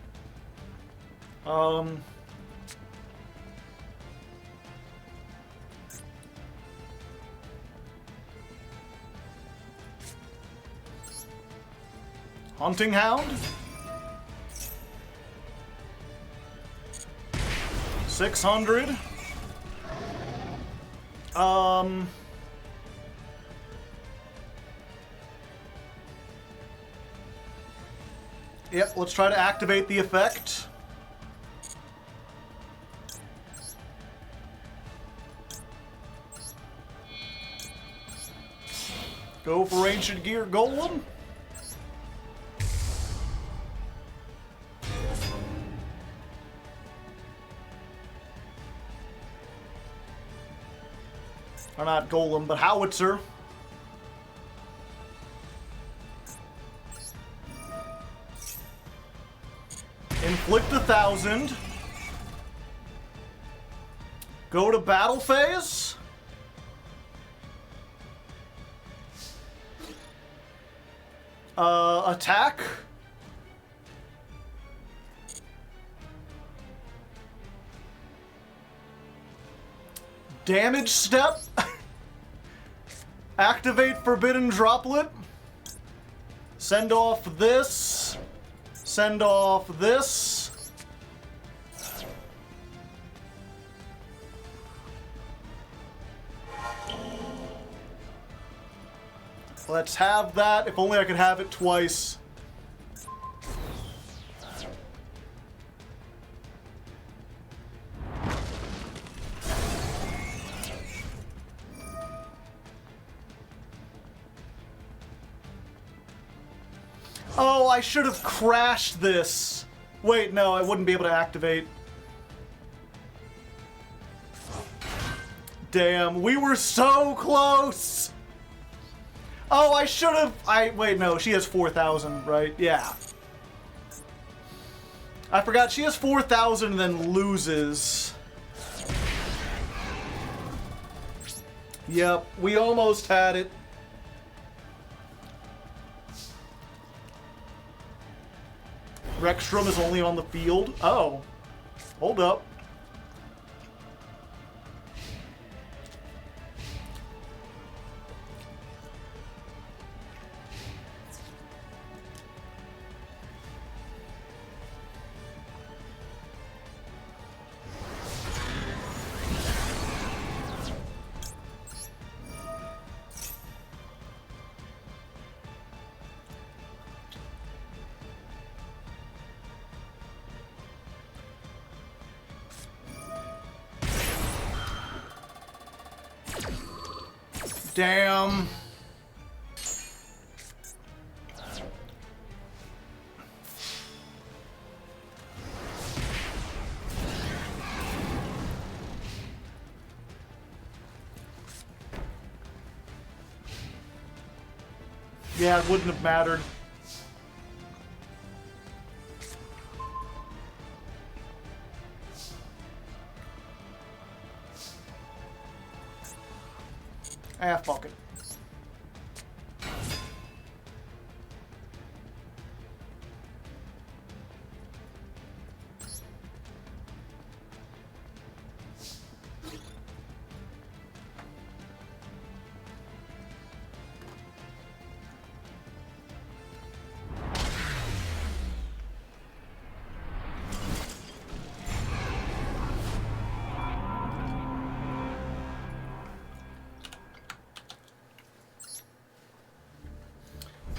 Hunting Hound? 600. Yep, let's try to activate the effect. Go for Ancient Gear Golem. Or not Golem, but Howitzer. 2,000. Go to battle phase. Attack. Damage step. Activate Forbidden Droplet. Send off this. Send off this. Let's have that. If only I could have it twice. Oh, I should have crashed this. Wait, no, I wouldn't be able to activate. Damn, we were so close! Oh, I should have... Wait, no, she has 4,000, right? Yeah. I forgot, she has 4,000 and then loses. Yep, we almost had it. Rexstrom is only on the field. Oh. Hold up. Damn. Yeah, it wouldn't have mattered. Ah, fuck it.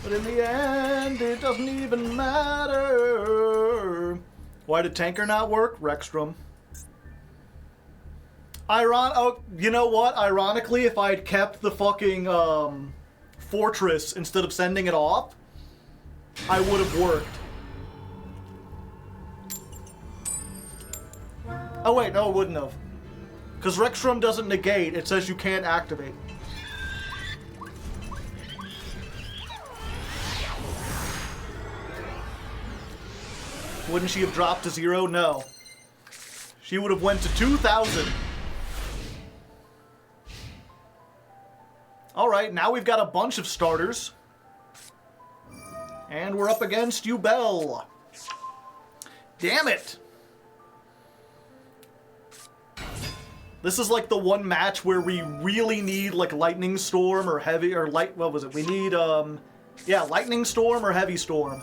But in the end, it doesn't even matter. Why did Tanker not work? Rexstrom. Oh, you know what? Ironically, if I'd kept the fucking fortress instead of sending it off, I would have worked. Oh wait, no, it wouldn't have. Because Rexstrom doesn't negate, it says you can't activate. Wouldn't she have dropped to 0? No. She would have went to 2,000. Alright, now we've got a bunch of starters. And we're up against Ubel. Damn it! This is like the one match where we really need like Lightning Storm or Heavy, or Light, what was it? We need, yeah, Lightning Storm or Heavy Storm.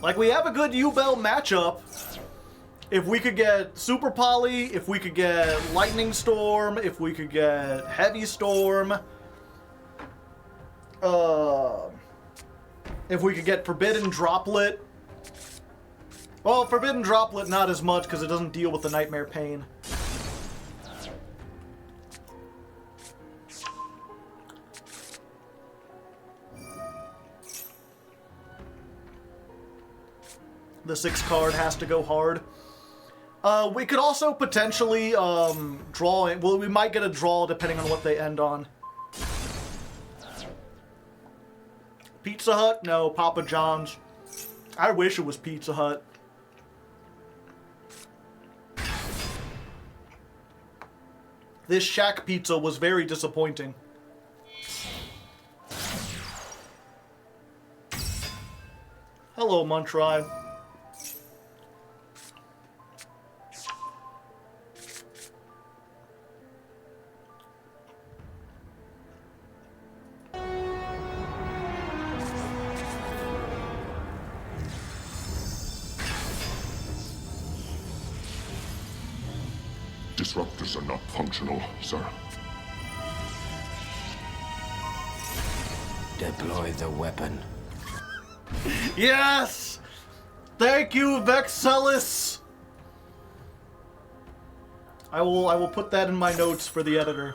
Like, we have a good Ubel matchup. If we could get Super Poly, if we could get Lightning Storm, if we could get Heavy Storm, if we could get Forbidden Droplet. Well, Forbidden Droplet not as much because it doesn't deal with the Nightmare Pain. The 6 card has to go hard. We could also potentially draw it. Well, we might get a draw depending on what they end on. Pizza Hut? No, Papa John's. I wish it was Pizza Hut. This Shack pizza was very disappointing. Hello, Muntry. Disruptors are not functional, sir. Deploy the weapon. Yes! Thank you, Vexelis! I will put that in my notes for the editor.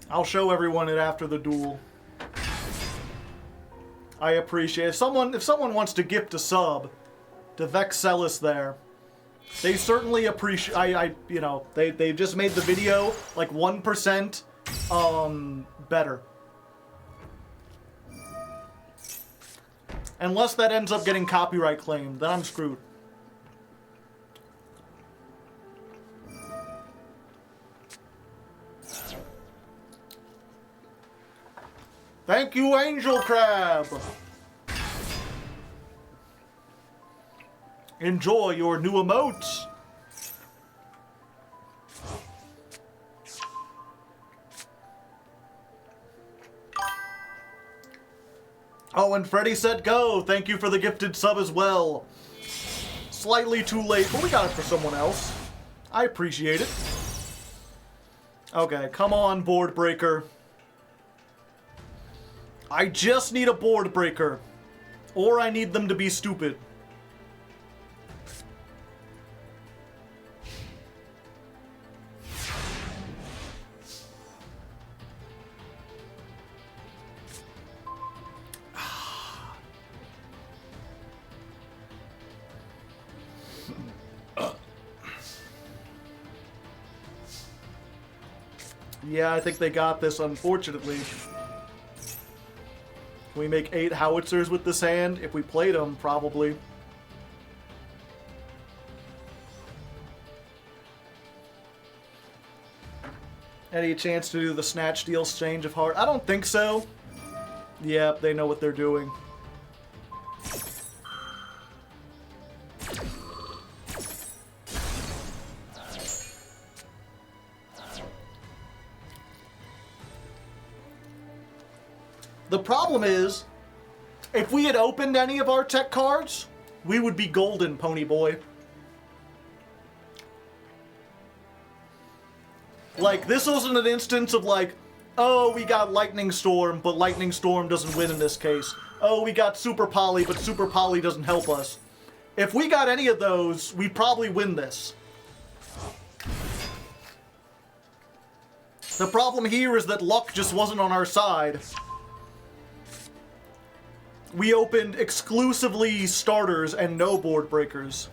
I'll show everyone it after the duel. I appreciate it. If someone wants to gift a sub to Vexelis there, they certainly appreciate. You know, they just made the video like 1% better. Unless that ends up getting copyright claimed, then I'm screwed. Thank you, Angel Crab! Enjoy your new emotes! Oh, and Freddy said go! Thank you for the gifted sub as well. Slightly too late, but we got it for someone else. I appreciate it. Okay, come on, board breaker. I just need a board breaker. Or I need them to be stupid. Yeah, I think they got this, unfortunately. Can we make 8 howitzers with this hand? If we played them, probably. Any chance to do the snatch deal exchange of heart? I don't think so. Yep, they know what they're doing. The problem is, if we had opened any of our tech cards, we would be golden, Pony Boy. Like, this wasn't an instance of like, oh, we got Lightning Storm, but Lightning Storm doesn't win in this case. Oh, we got Super Poly, but Super Poly doesn't help us. If we got any of those, we'd probably win this. The problem here is that luck just wasn't on our side. We opened exclusively starters and no board breakers.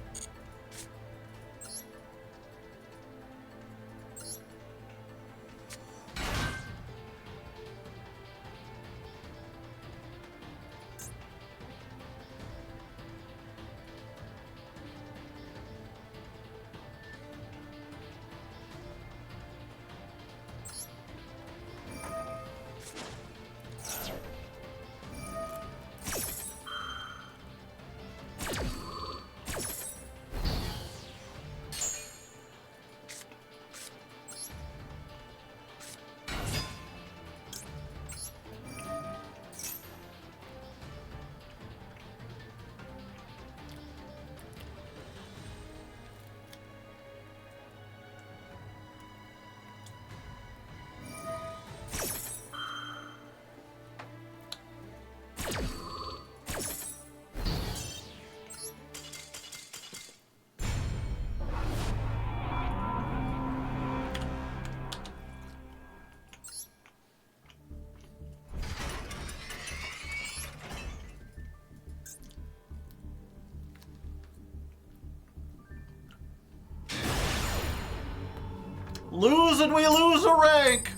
Lose and we lose a rank.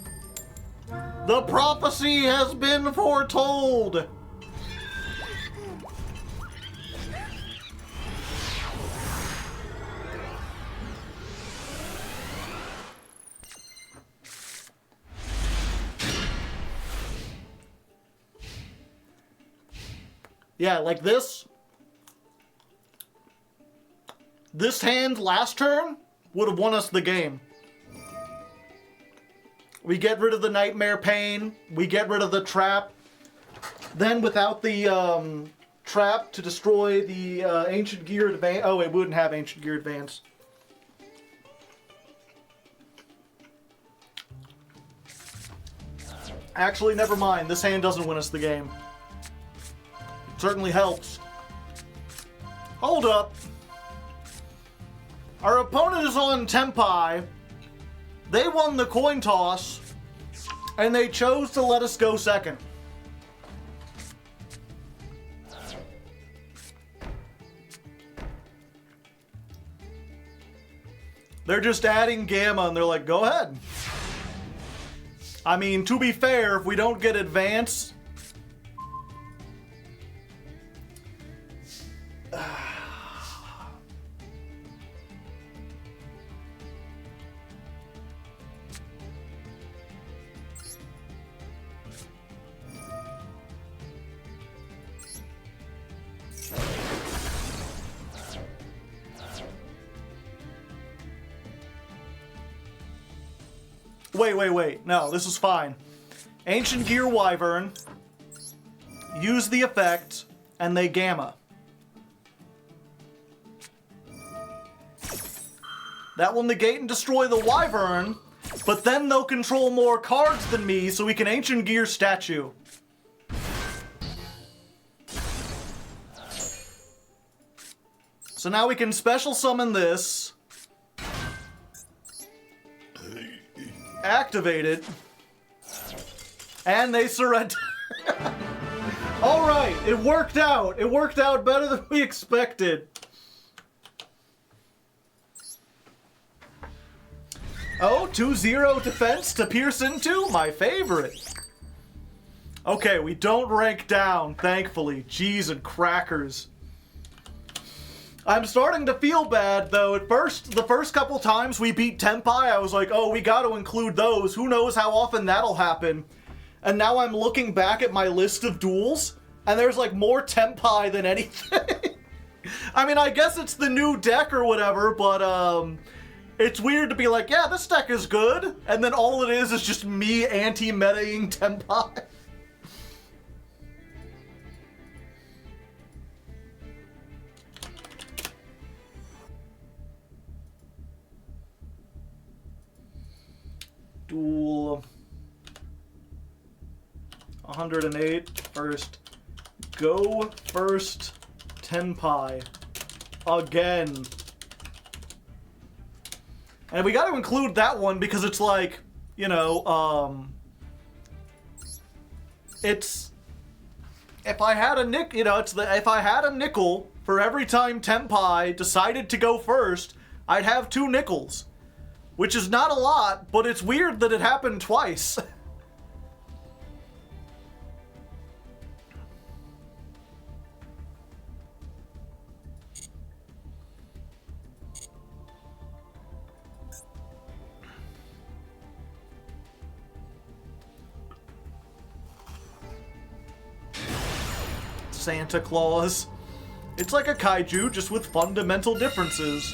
The prophecy has been foretold. Yeah, like this. This hand last turn would have won us the game. We get rid of the Nightmare Pain. We get rid of the trap. Then without the trap to destroy the Ancient Gear Advance. Oh, it wouldn't have Ancient Gear Advance. Actually, never mind. This hand doesn't win us the game. It certainly helps. Hold up. Our opponent is on Tenpai. They won the coin toss, and they chose to let us go second. They're just adding Gamma, and they're like, go ahead. I mean, to be fair, if we don't get advance... Wait. No, this is fine. Ancient Gear Wyvern. Use the effect, and they Gamma. That will negate and destroy the Wyvern, but then they'll control more cards than me, so we can Ancient Gear Statue. So now we can special summon this. Activate it, and they surrender. Alright, it worked out. It worked out better than we expected. Oh, 2-0 defense to pierce into? My favorite. Okay, we don't rank down, thankfully. Jeez and crackers. I'm starting to feel bad, though. At first, the first couple times we beat Tenpai, I was like, oh, we got to include those. Who knows how often that'll happen. And now I'm looking back at my list of duels, and there's like more Tenpai than anything. I mean, I guess it's the new deck or whatever, but it's weird to be like, yeah, this deck is good, and then all it is just me anti-metaing Tenpai. Duel 108 first. Go first Tenpai. Again. And we got to include that one because it's like, you know, it's if I had a if I had a nickel for every time Tenpai decided to go first, I'd have 2 nickels. Which is not a lot, but it's weird that it happened twice. Santa Claus. It's like a kaiju, just with fundamental differences.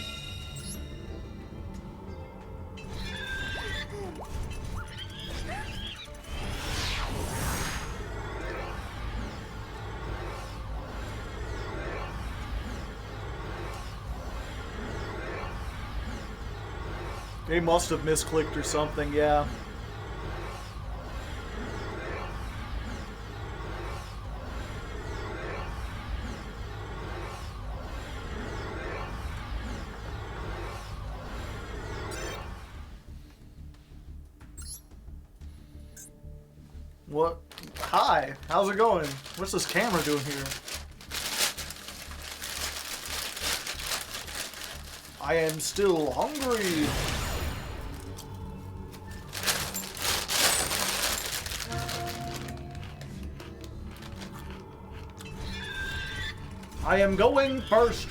They must have misclicked or something, yeah. What? Hi, how's it going? What's this camera doing here? I am still hungry. I am going first.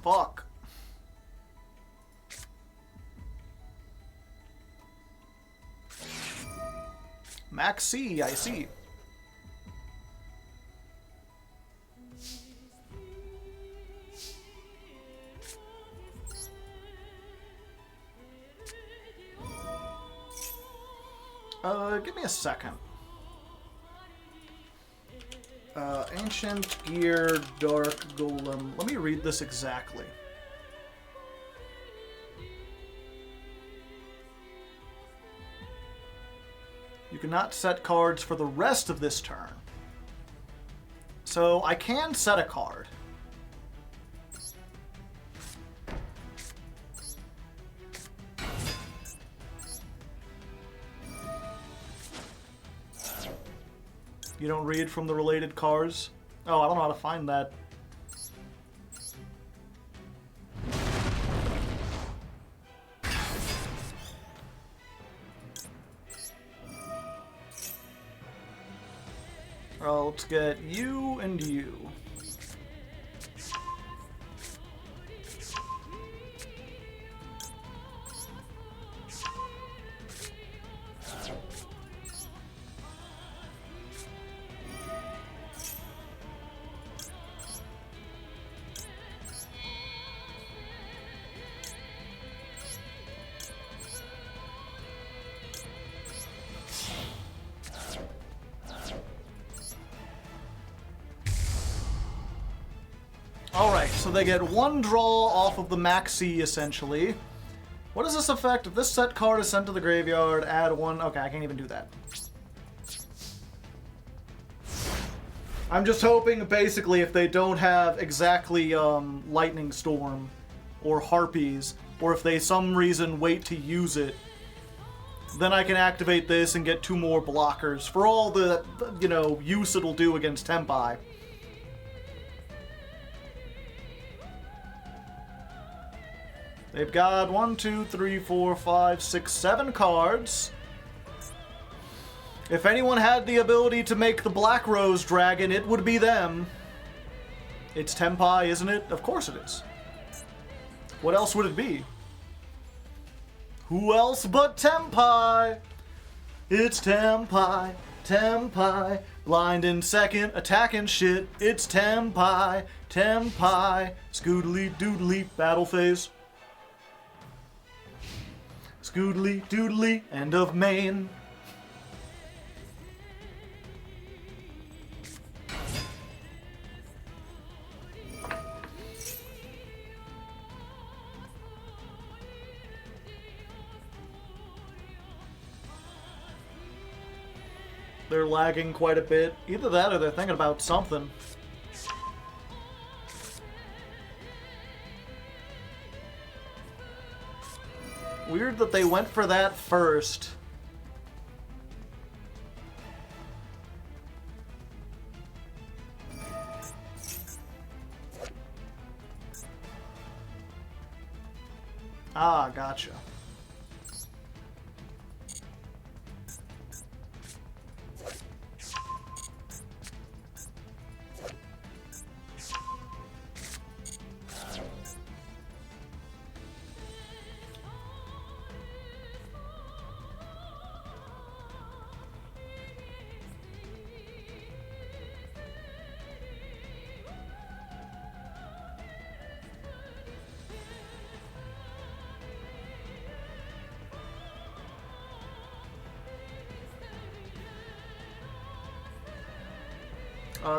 Fuck. Max C, I see. Give me a second. Ancient Gear, Dark Golem. Let me read this exactly. You cannot set cards for the rest of this turn. So I can set a card. You don't read from the related cards? Oh, I don't know how to find that. Well, let's get you and you. Alright, so they get one draw off of the Maxi, essentially. What does this affect? If this set card is sent to the graveyard, add one... Okay, I can't even do that. I'm just hoping, basically, if they don't have exactly Lightning Storm or Harpies, or if they some reason wait to use it, then I can activate this and get 2 more blockers for all the, you know, use it'll do against Tenpai. They've got 1, 2, 3, 4, 5, 6, 7 cards. If anyone had the ability to make the Black Rose Dragon, it would be them. It's Tenpai, isn't it? Of course it is. What else would it be? Who else but Tenpai? It's Tenpai, Tenpai. Blind in second, attacking shit. It's Tenpai, Tenpai. Scoodly doodly, battle phase. Scoodly doodly, end of main. They're lagging quite a bit. Either that or they're thinking about something. Weird that they went for that first. Ah, gotcha.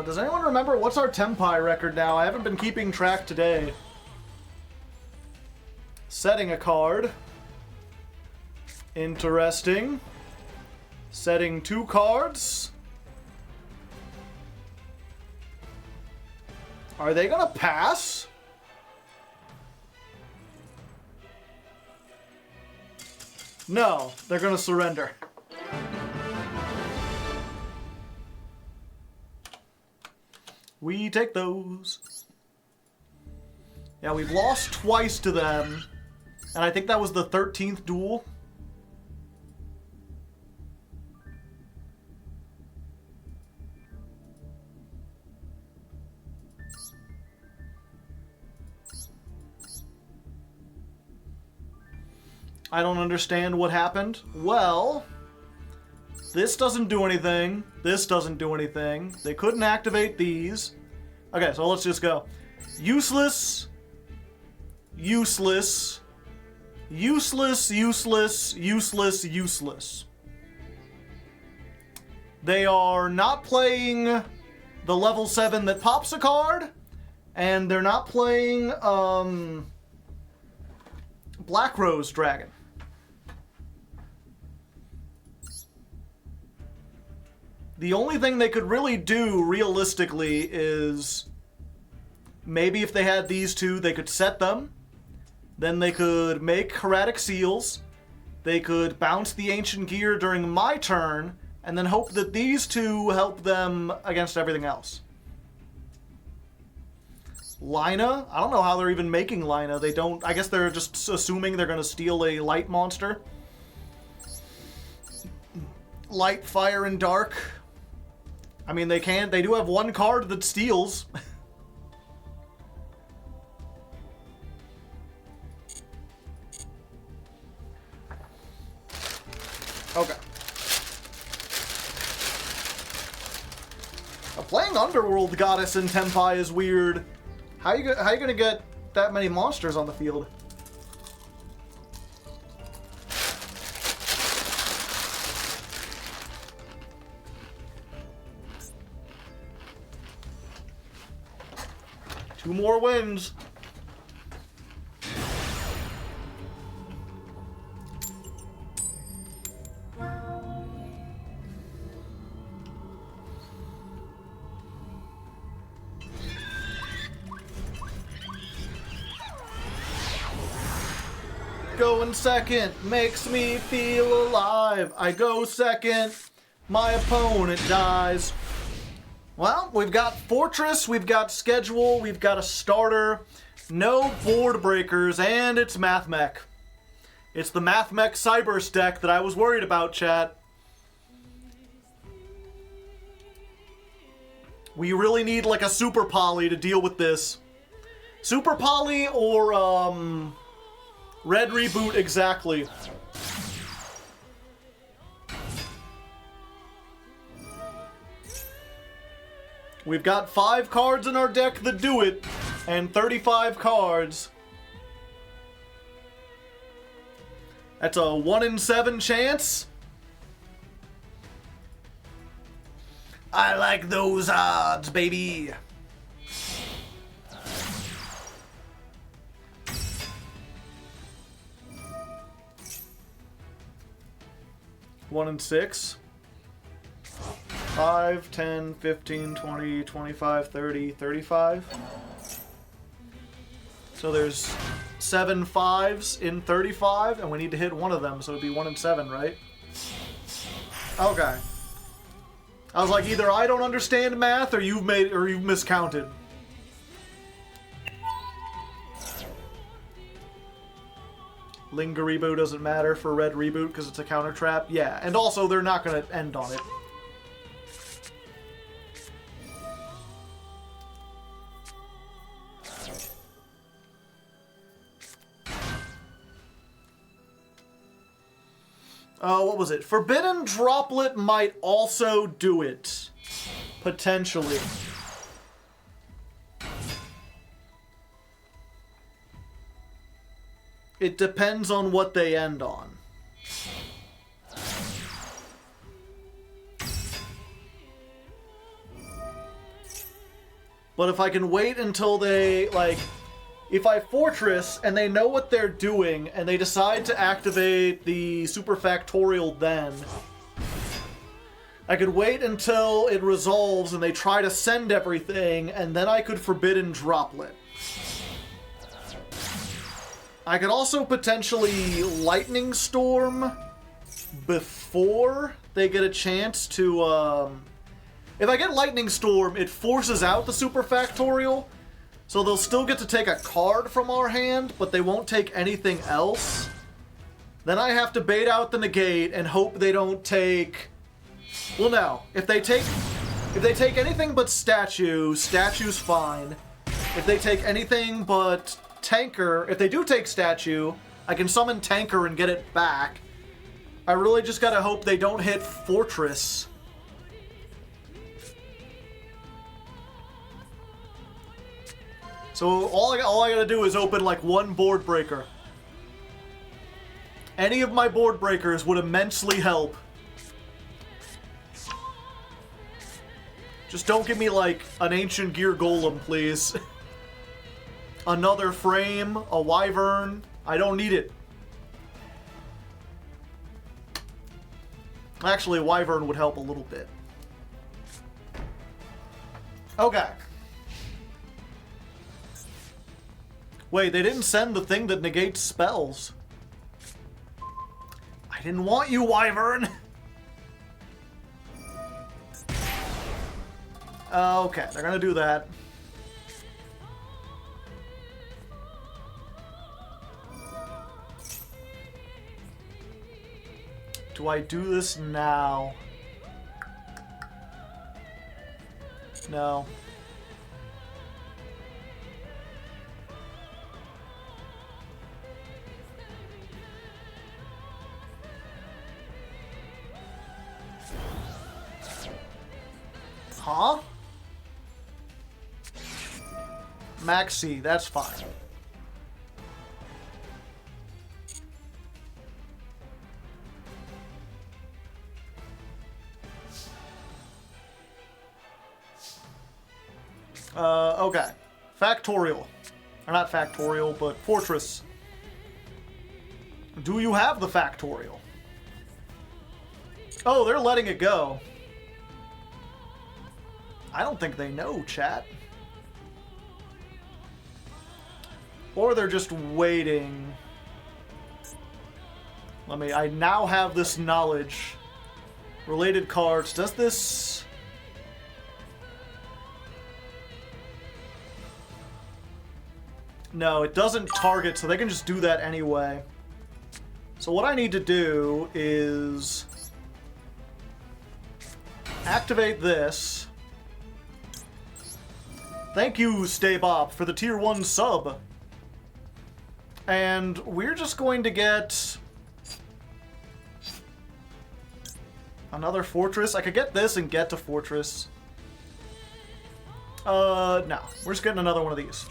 Does anyone remember what's our Tenpai record now? I haven't been keeping track today. Setting a card. Interesting. Setting 2 cards. Are they gonna pass? No, they're gonna surrender. We take those. Yeah, we've lost twice to them. And I think that was the 13th duel. I don't understand what happened. Well, this doesn't do anything. This doesn't do anything. They couldn't activate these. Okay, so let's just go. Useless. Useless. Useless, useless, useless, useless. They are not playing the level 7 that pops a card, and they're not playing Black Rose Dragon. The only thing they could really do, realistically, is maybe if they had these two, they could set them. Then they could make Hieratic Seals. They could bounce the Ancient Gear during my turn, and then hope that these two help them against everything else. Lina? I don't know how they're even making Lina. They don't... I guess they're just assuming they're going to steal a light monster. Light, fire, and dark. I mean, they can't. They do have one card that steals. Okay. Playing Underworld Goddess in Tenpai is weird. How you gonna get that many monsters on the field? Two more wins. Going second makes me feel alive. I go second, my opponent dies. Well, we've got Fortress, we've got Schedule, we've got a starter, no board breakers, and it's MathMech. It's the MathMech Cybers deck that I was worried about, chat. We really need like a Super Poly to deal with this. Super Poly or Red Reboot exactly. We've got 5 cards in our deck that do it, and 35 cards. That's a 1 in 7 chance. I like those odds, baby. One in 6. 5, 10, 15, 20, 25, 30, 35. So there's 7 5s in 35, and we need to hit one of them, so it'd be 1 in 7, right? Okay. I was like, either I don't understand math, or you've miscounted. Lingaribo doesn't matter for Red Reboot because it's a counter trap. Yeah, and also they're not going to end on it. What was it? Forbidden Droplet might also do it. Potentially. It depends on what they end on. But if I can wait until they, like... If I Fortress and they know what they're doing and they decide to activate the Super Factorial then, I could wait until it resolves and they try to send everything, and then I could Forbidden Droplet. I could also potentially Lightning Storm before they get a chance to, If I get Lightning Storm, it forces out the Super Factorial, So they'll still get to take a card from our hand, but they won't take anything else. Then I have to bait out the negate and hope they don't take... Well, no. If they take anything but statue's fine. If they take anything but tanker, if they do take statue, I can summon tanker and get it back. I really just gotta hope they don't hit fortress. So all I gotta do is open like one board breaker. Any of my board breakers would immensely help. Just don't give me like an ancient gear golem, please. Another frame, a wyvern. I don't need it. Actually, a wyvern would help a little bit. Okay. Wait, they didn't send the thing that negates spells. I didn't want you, wyvern! Okay, they're gonna do that. Do I do this now? No. Huh? Maxi, that's fine. Okay. Factorial. Or not factorial, but fortress. Do you have the factorial? Oh, they're letting it go. I don't think they know, chat. Or they're just waiting. I now have this knowledge. Related cards. Does this... No, it doesn't target, so they can just do that anyway. So what I need to do is... activate this. Thank you, Stay Bop, for the tier 1 sub. And we're just going to get... another fortress. I could get this and get to fortress. No. We're just getting another one of these.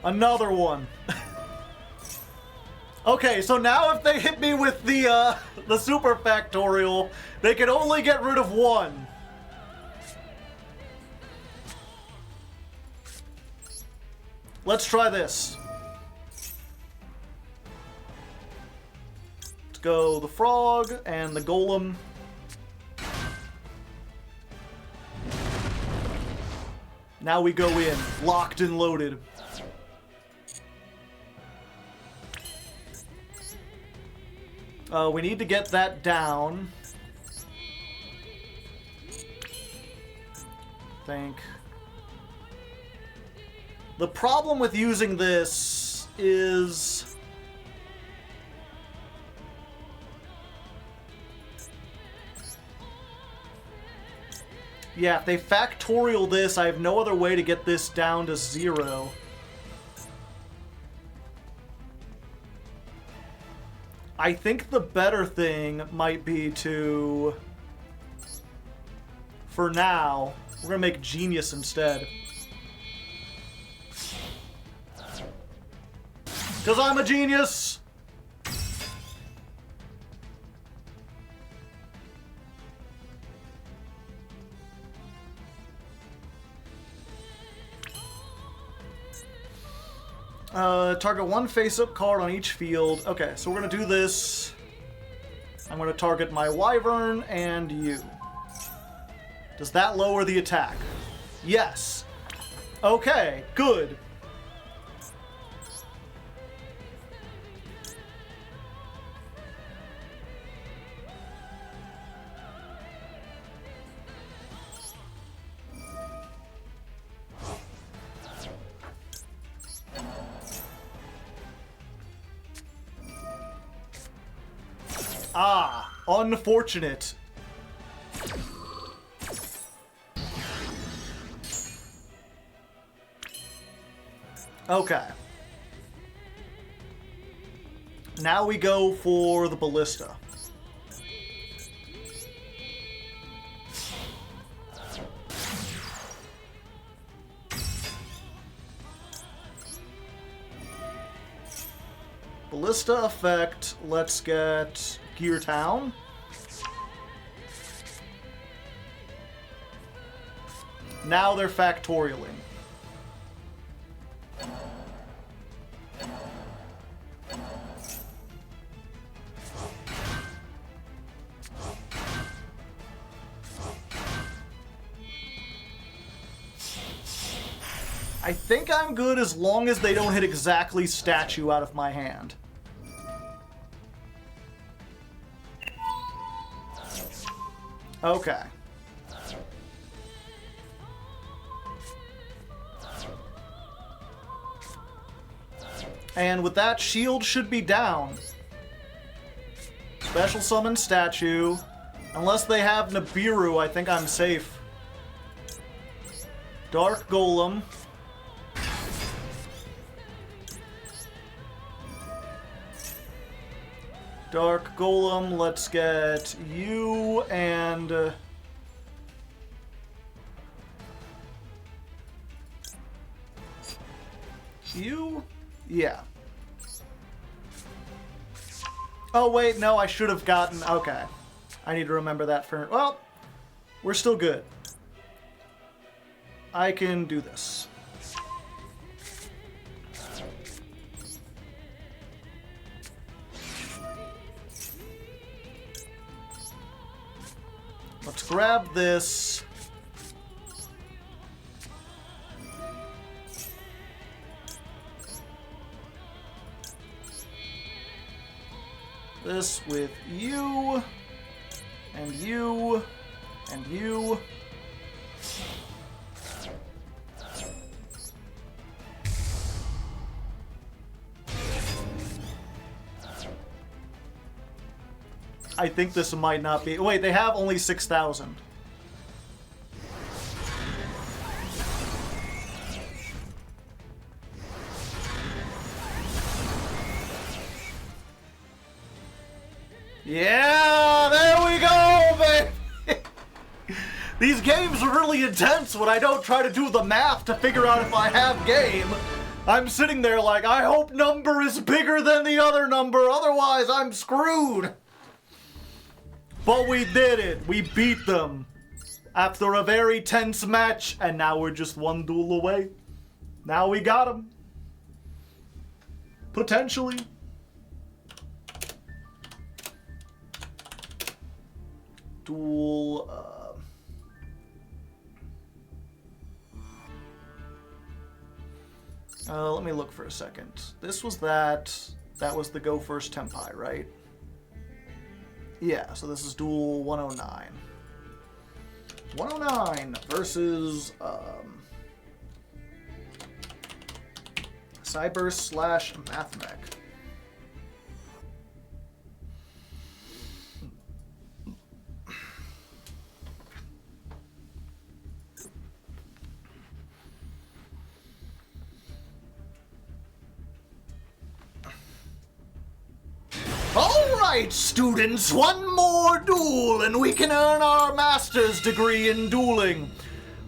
Another one. Okay, so now if they hit me with the super factorial, they can only get rid of one. Let's try this. Let's go the frog and the golem. Now we go in, locked and loaded. We need to get that down. Think. The problem with using this is... yeah, if they factorial this, I have no other way to get this down to 0. I think the better thing might be to... for now, we're gonna make Genius instead. Because I'm a genius! Target one face-up card on each field. Okay, so we're going to do this. I'm going to target my wyvern and you. Does that lower the attack? Yes. Okay, good. Ah, unfortunate. Okay. Now we go for the ballista. Ballista effect, let's get Gear Town. Now they're factorialing. I think I'm good as long as they don't hit exactly statue out of my hand. Okay. And with that, shield should be down. Special summon statue. Unless they have Nibiru, I think I'm safe. Dark Golem. Dark Golem, let's get you and... you? Yeah. Oh, wait, no, I should have gotten... Okay. I need to remember that for... Well, we're still good. I can do this. Let's grab this. This with you, and you, and you. I think this might not be... Wait, they have only 6,000. Yeah, there we go, baby! These games are really intense when I don't try to do the math to figure out if I have game. I'm sitting there like, I hope number is bigger than the other number, otherwise I'm screwed. But we did it. We beat them after a very tense match, and now we're just one duel away. Now we got them. Potentially. Duel, let me look for a second. This was that. That was the Go First Tenpai, right? Yeah, so this is Duel 109. 109 versus Cyburst / Mathmech. Alright, students, one more duel and we can earn our master's degree in dueling.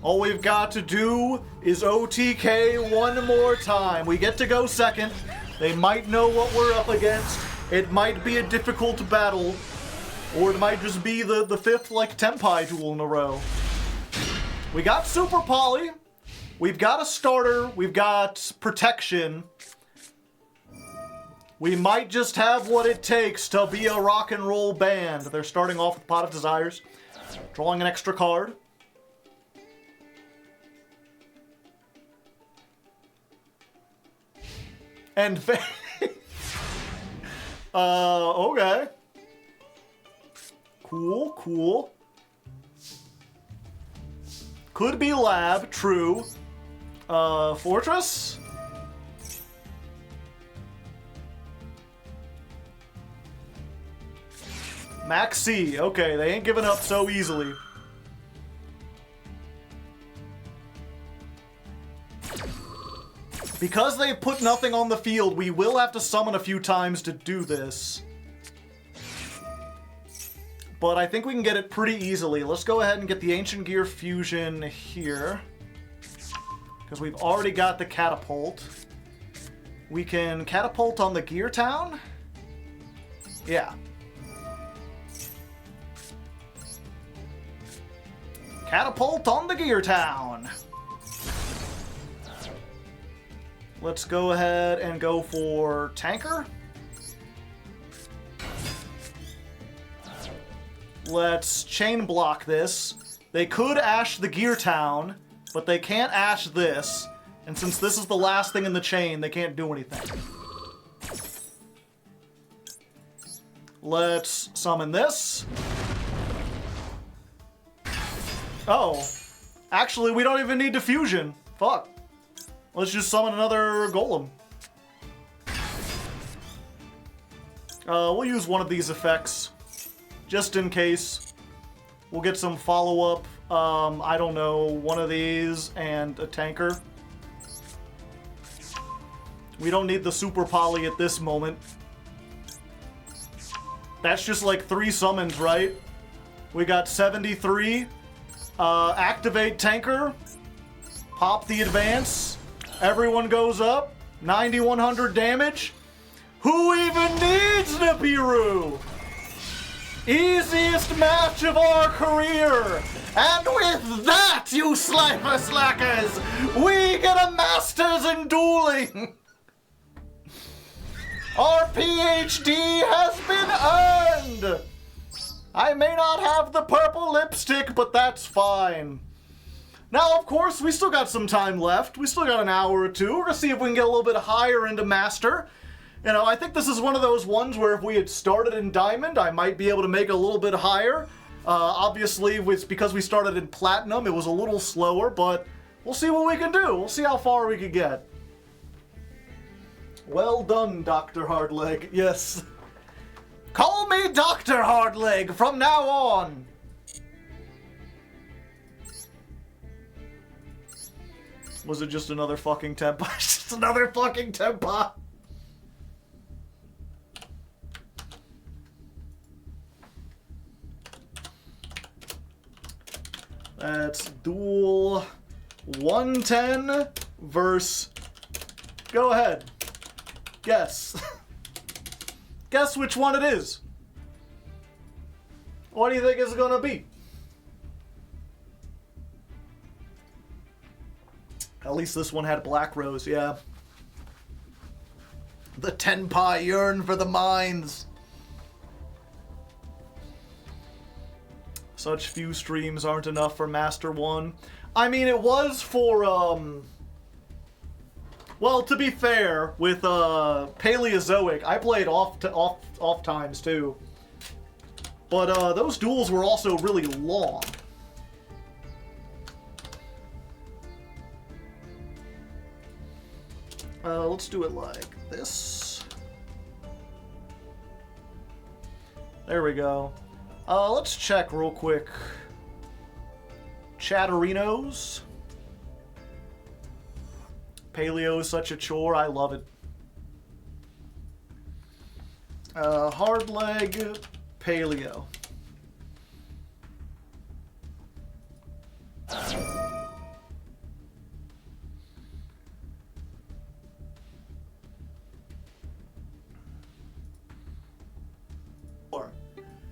All we've got to do is OTK one more time. We get to go second. They might know what we're up against. It might be a difficult battle. Or it might just be the fifth, like, Tenpai duel in a row. We got Super Poly. We've got a starter. We've got protection. We might just have what it takes to be a rock and roll band. They're starting off with Pot of Desires. Drawing an extra card. And okay. Cool, cool. Could be Lab, true. Fortress? Max C. Okay, they ain't giving up so easily. Because they put nothing on the field, we will have to summon a few times to do this. But I think we can get it pretty easily. Let's go ahead and get the Ancient Gear Fusion here. Because we've already got the Catapult. We can Catapult on the Gear Town? Yeah. Catapult on the Gear Town. Let's go ahead and go for Tanker. Let's chain block this. They could Ash the Gear Town, but they can't Ash this. And since this is the last thing in the chain, they can't do anything. Let's summon this. Oh. Actually, we don't even need diffusion. Fuck. Let's just summon another golem. We'll use one of these effects. Just in case. We'll get some follow-up. I don't know, one of these and a tanker. We don't need the super poly at this moment. That's just like 3 summons, right? We got 73. Activate tanker. Pop the advance. Everyone goes up. 9100 damage. Who even needs Nibiru? Easiest match of our career. And with that, you slimer slackers, we get a master's in dueling. Our PhD has been earned. I may not have the purple lipstick, but that's fine. Now, of course, we still got some time left. We still got an hour or two. We're gonna see if we can get a little bit higher into Master. You know, I think this is one of those ones where if we had started in Diamond, I might be able to make it a little bit higher. Obviously, it's because we started in Platinum, it was a little slower, but we'll see what we can do. We'll see how far we can get. Well done, Dr. Hardleg. Yes. Call me Dr. Hardleg from now on. Was it just another fucking Tenpai? Just another fucking Tenpai. That's duel 110 versus... Go ahead. Guess. Guess which one it is. What do you think it's gonna be? At least this one had Black Rose, yeah. The Tenpai yearn for the mines. Such few streams aren't enough for Master 1. I mean, it was for, well, to be fair, with Paleozoic, I played off times too. But those duels were also really long. Let's do it like this. There we go. Let's check real quick. Chatterinos. Paleo is such a chore. I love it. Hardleg, Paleo.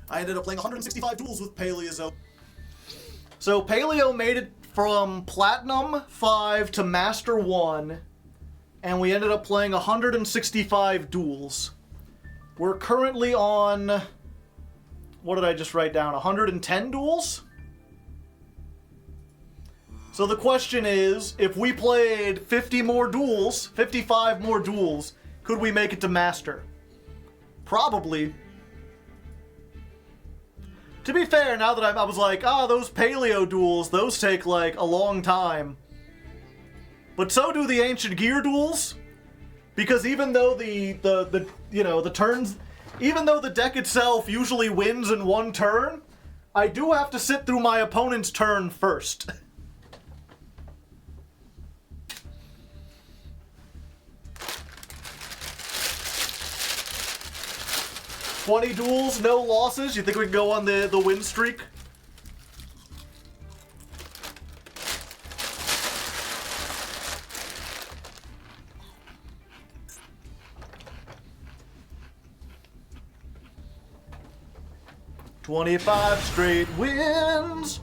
I ended up playing 165 duels with Paleo. So Paleo made it from Platinum 5 to Master 1, and we ended up playing 165 duels. We're currently on, what did I just write down, 110 duels? So the question is, if we played 50 more duels, 55 more duels, could we make it to Master? Probably. To be fair, now that I was like, those Paleo duels, those take like a long time. But so do the Ancient Gear duels, because even though the turns, even though the deck itself usually wins in one turn, I do have to sit through my opponent's turn first. $20 duels, no losses. You think we can go on the win streak? $25 straight wins.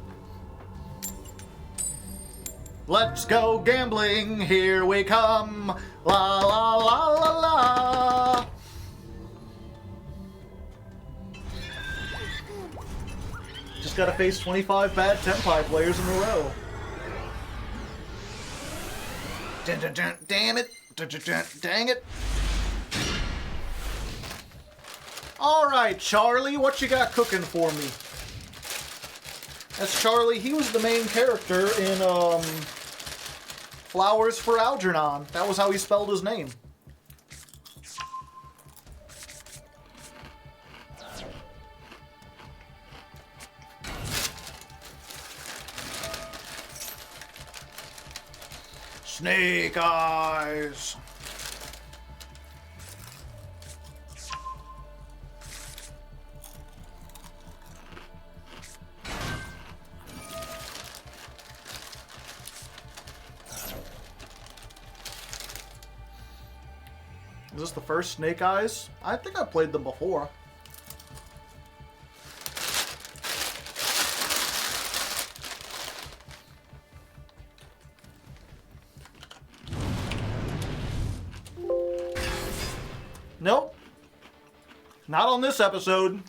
Let's go gambling, here we come. La la la la la. Just gotta face 25 bad Tenpai players in a row. Damn it. Dang it. Alright, Charlie, what you got cooking for me? That's Charlie. He was the main character in Flowers for Algernon. That was how he spelled his name. Snake Eyes. Is this the first Snake Eyes? I think I played them before. Nope. Not on this episode.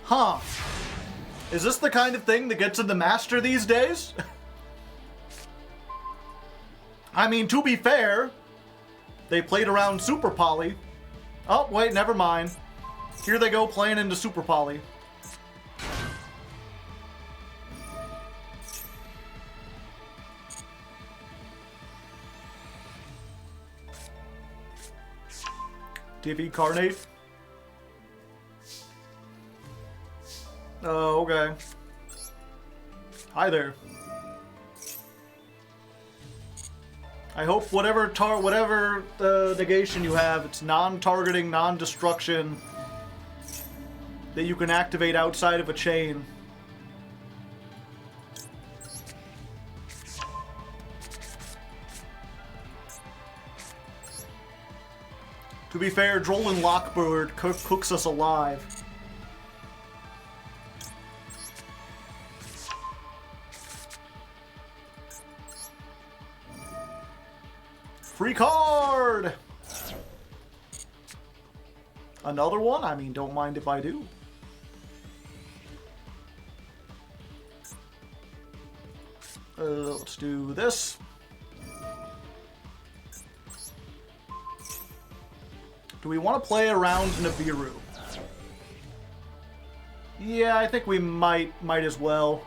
Huh. Is this the kind of thing that gets in the Master these days? I mean, to be fair, they played around Super Poly. Oh, wait, never mind. Here they go playing into Super Poly. TV Carnate. Oh, okay. Hi there. I hope whatever negation you have, it's non-targeting, non-destruction, that you can activate outside of a chain. To be fair, Drollin Lockbird cooks us alive. Free card! Another one? I mean, don't mind if I do. Let's do this. Do we want to play around Nibiru? Yeah, I think we might as well.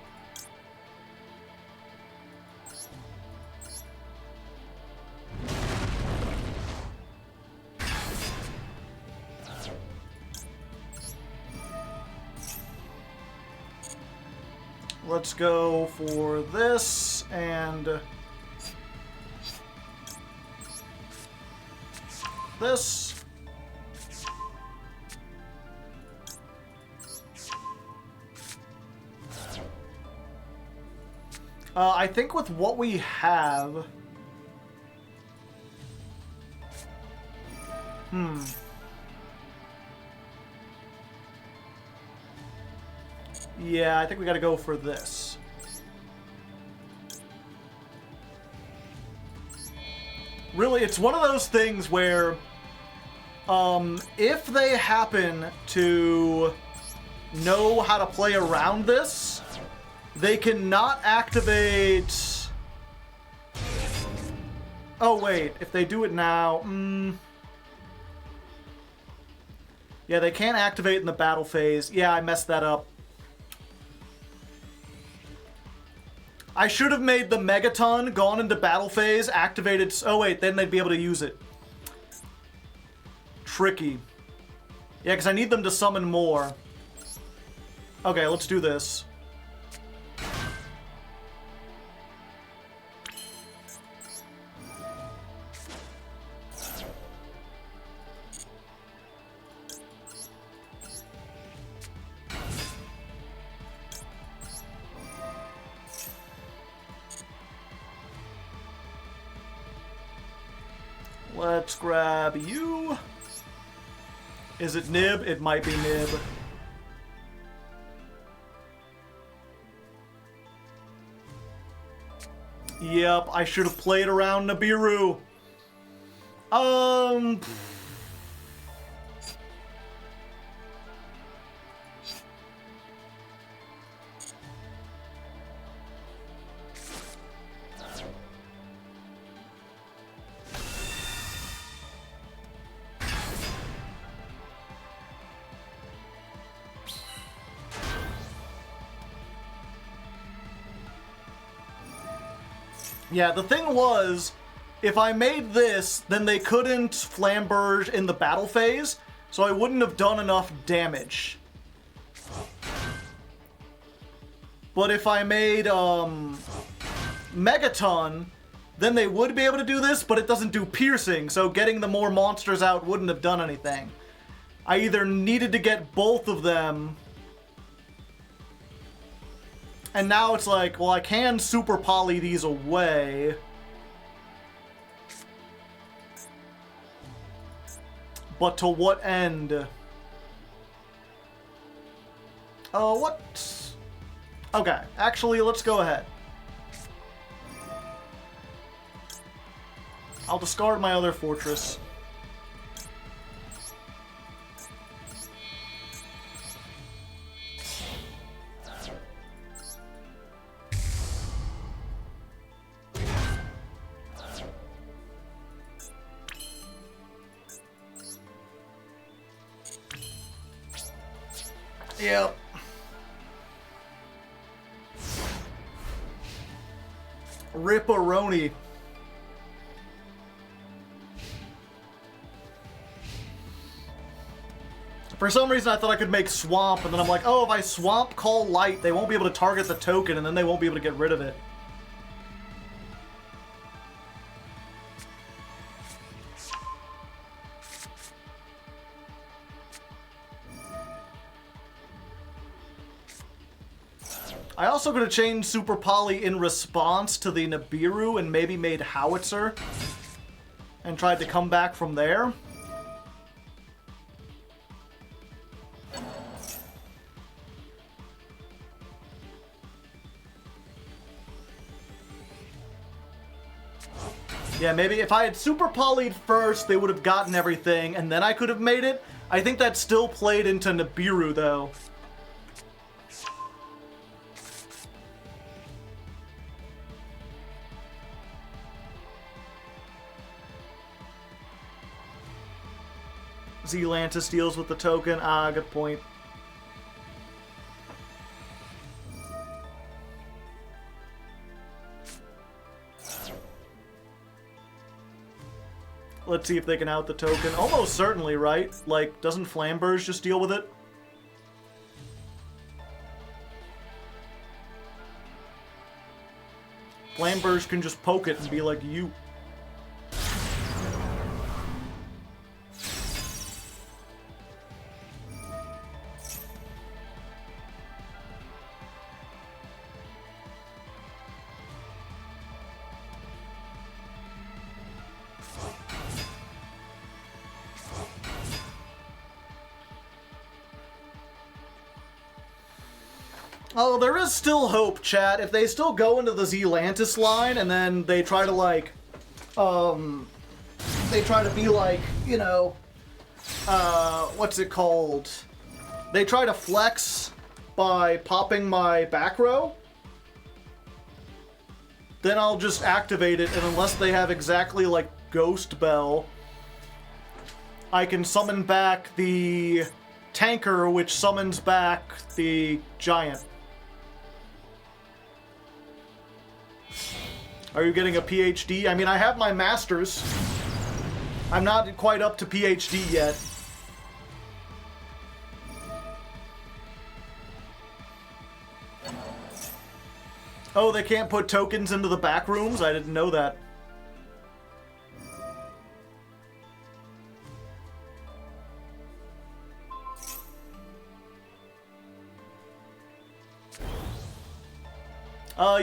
Let's go for this and this. I think with what we have... Yeah, I think we gotta go for this. Really, it's one of those things where... if they happen to know how to play around this... They cannot activate... Oh, wait. If they do it now... Yeah, they can't activate in the battle phase. Yeah, I messed that up. I should have made the Megaton, gone into battle phase, activated... Oh wait, then they'd be able to use it. Tricky. Yeah, because I need them to summon more. Okay, let's do this. Let's grab you. Is it Nib? It might be Nib. Yep, I should have played around Nibiru. Yeah, the thing was, if I made this, then they couldn't Flamberge in the battle phase, so I wouldn't have done enough damage. But if I made, Megaton, then they would be able to do this, but it doesn't do piercing, so getting the more monsters out wouldn't have done anything. I either needed to get both of them... And now it's like, well, I can super poly these away. But to what end? Oh, what? Okay, actually, let's go ahead. I'll discard my other fortress. Yep. Ripperoni. For some reason I thought I could make Swamp, and then I'm like, oh, if I Swamp Call Light, they won't be able to target the token, and then they won't be able to get rid of it. I also could have changed Super Poly in response to the Nibiru and maybe made Howitzer and tried to come back from there. Yeah, maybe if I had Super Poly'd first, they would have gotten everything, and then I could have made it. I think that still played into Nibiru, though. Zealantis deals with the token. Ah, good point. Let's see if they can out the token. Almost certainly, right? Like, doesn't Flamberge just deal with it? Flamberge can just poke it and be like, you. Oh, there is still hope, chat. If they still go into the Zealantis line and then they try to, like, they try to be like, you know, what's it called? They try to flex by popping my back row, then I'll just activate it, and unless they have exactly, like, Ghost Bell, I can summon back the tanker, which summons back the giant. Are you getting a PhD? I mean, I have my master's. I'm not quite up to PhD yet. Oh, they can't put tokens into the back rooms? I didn't know that.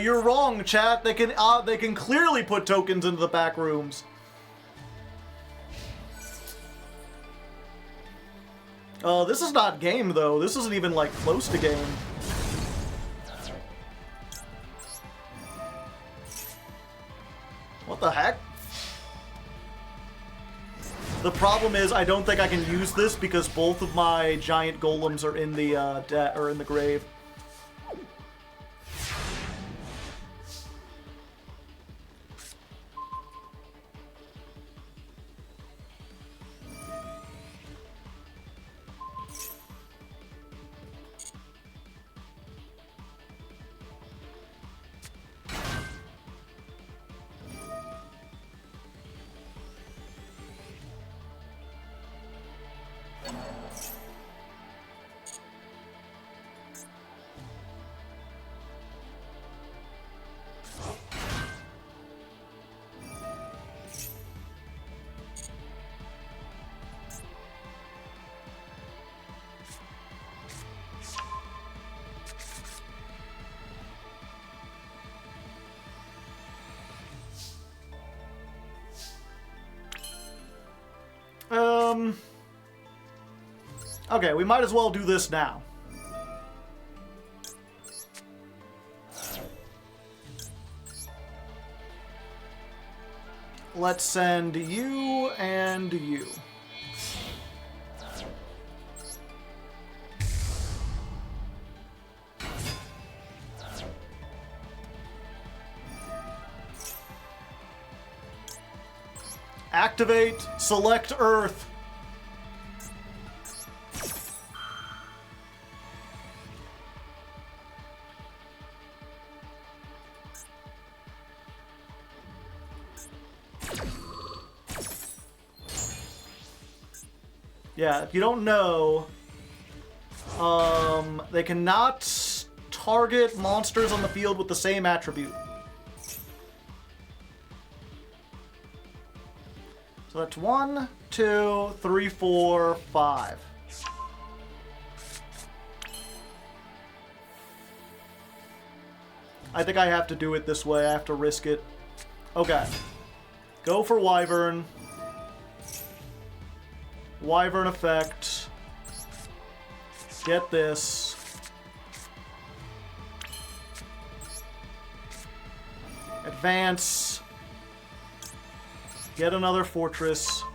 You're wrong, chat. They can clearly put tokens into the back rooms. This is not game, though. This isn't even, like, close to game. What the heck? The problem is I don't think I can use this because both of my giant golems are in the grave. Okay, we might as well do this now. Let's send you and you. Activate, select Earth. Yeah, if you don't know, they cannot target monsters on the field with the same attribute. So that's 1, 2, 3, 4, 5. I think I have to do it this way. I have to risk it. Okay. Go for Wyvern. Wyvern effect. Get this. Advance. Get another fortress.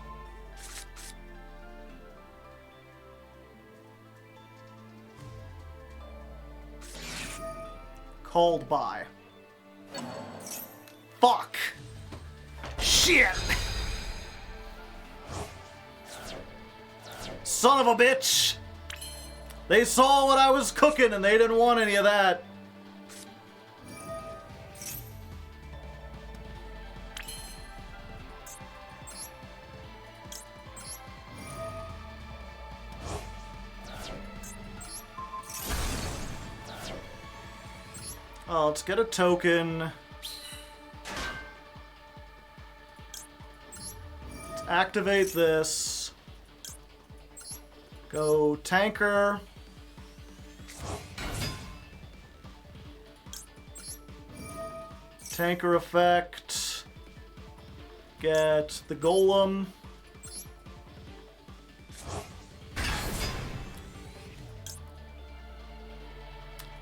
Called by. Fuck. Shit. Son of a bitch! They saw what I was cooking and they didn't want any of that. Oh, let's get a token. Let's activate this. Go tanker. Tanker effect. Get the golem.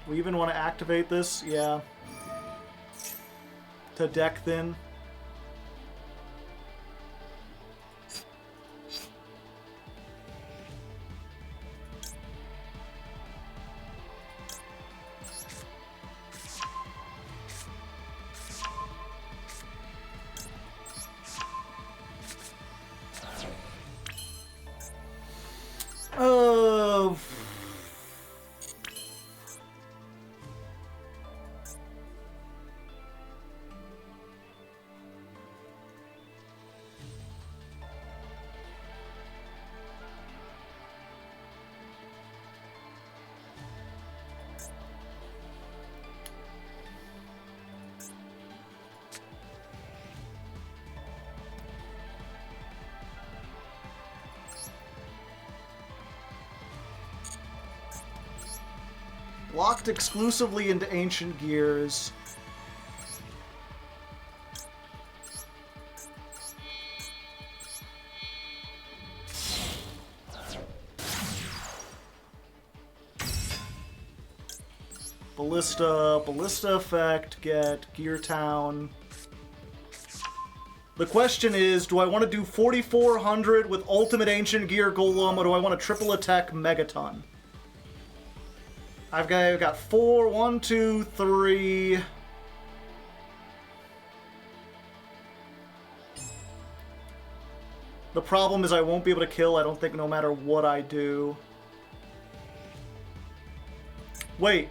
We even want to activate this? Yeah. To deck thin. locked exclusively into ancient gears. Ballista effect, get Gear Town. The question is, do I want to do 4,400 with Ultimate Ancient Gear Golem, or do I want to triple attack Megaton? I've got 4, 1, 2, 3. The problem is I won't be able to kill, I don't think, no matter what I do. Wait.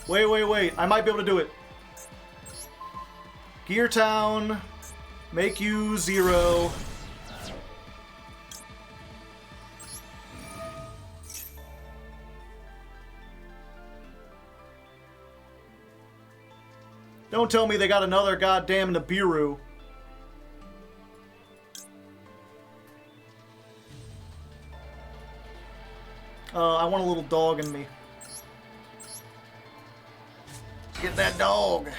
I might be able to do it. Gear Town. Make you 0. Don't tell me they got another goddamn Nibiru. I want a little dog in me. Get that dog.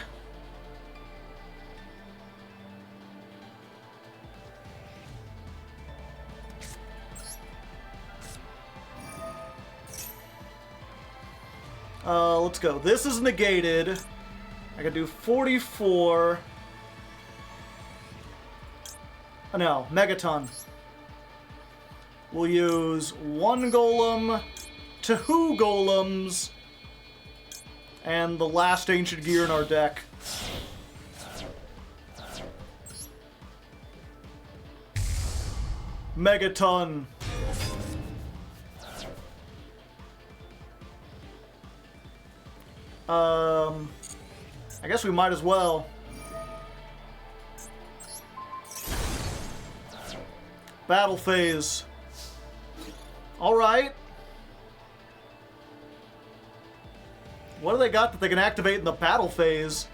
Let's go. This is negated. I can do 44. Oh, no, Megaton. We'll use 1 golem, 2 golems, and the last ancient gear in our deck. Megaton. I guess we might as well. Battle phase. Alright. What do they got that they can activate in the battle phase?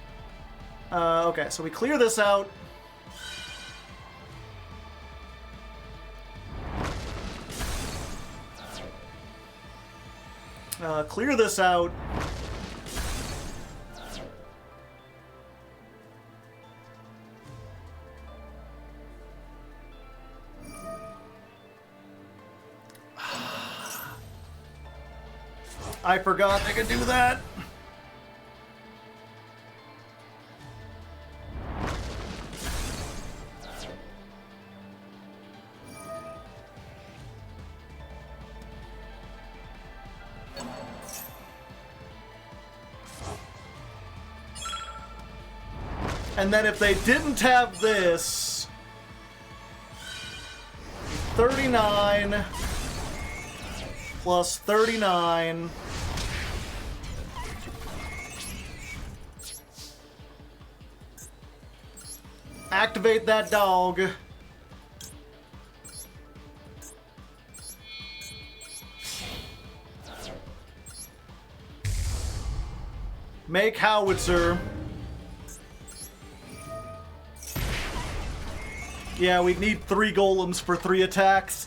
Okay, so we clear this out. Clear this out. I forgot they could do that. And then if they didn't have this, 39 plus 39. Activate that dog. Make howitzer. Yeah, we need 3 golems for 3 attacks.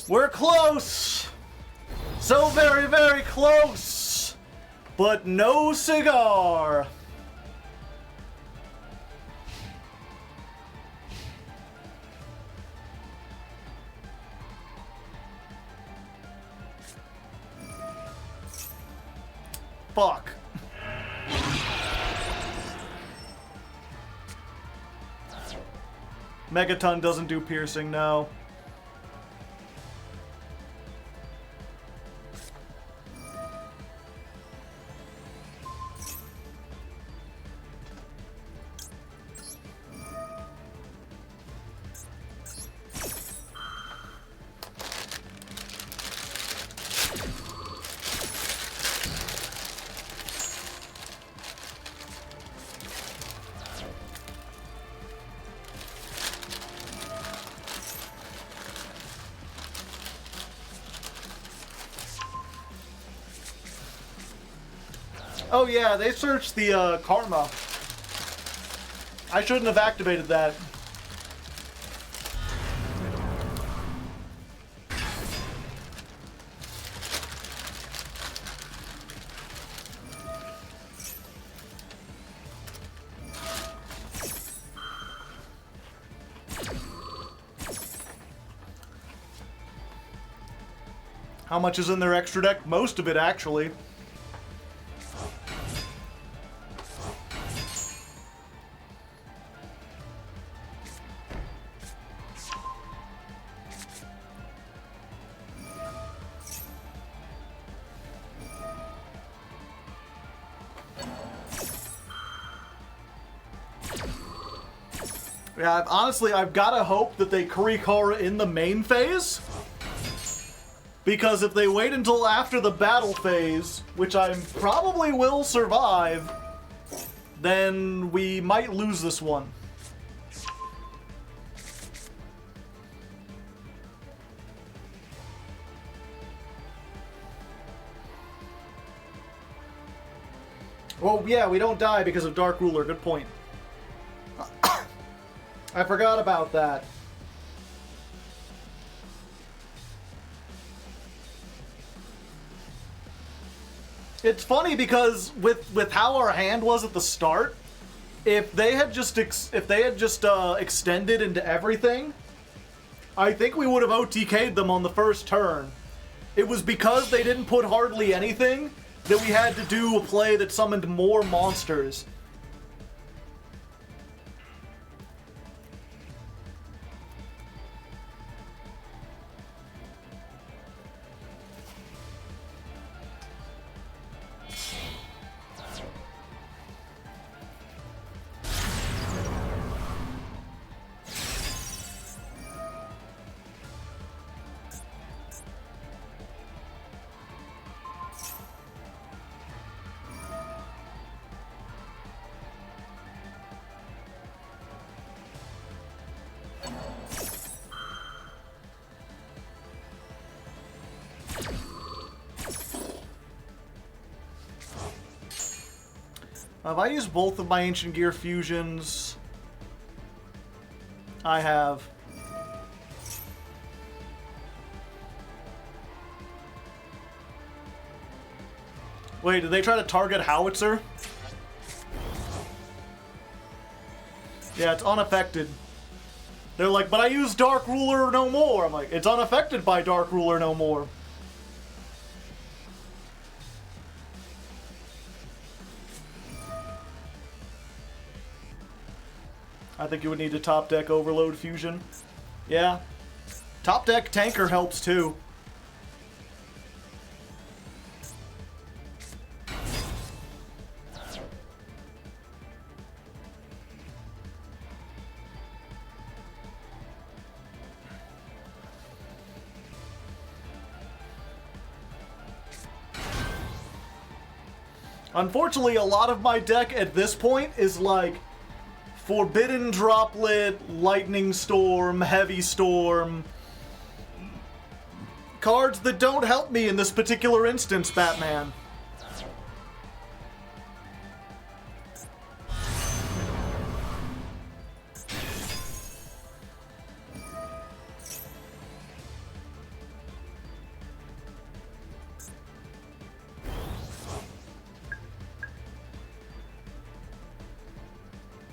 We're close! So very, very close! But no cigar! Fuck. Megaton doesn't do piercing, no. Oh yeah, they searched the karma. I shouldn't have activated that. How much is in their extra deck? Most of it, actually. Yeah, honestly, I've got to hope that they Kurikara in the main phase. Because if they wait until after the battle phase, which I probably will survive, then we might lose this one. Well, yeah, we don't die because of Dark Ruler. Good point. I forgot about that. It's funny because with how our hand was at the start, if they had just extended into everything, I think we would have OTK'd them on the first turn. It was because they didn't put hardly anything that we had to do a play that summoned more monsters. Have I used both of my Ancient Gear fusions? I have. Wait, did they try to target Howitzer? Yeah, it's unaffected. They're like, but I use Dark Ruler no more. I'm like, it's unaffected by Dark Ruler no more. I think you would need to top deck Overload Fusion. Yeah. Top deck Tanker helps too. Unfortunately, a lot of my deck at this point is like Forbidden Droplet, Lightning Storm, Heavy Storm. Cards that don't help me in this particular instance, Batman.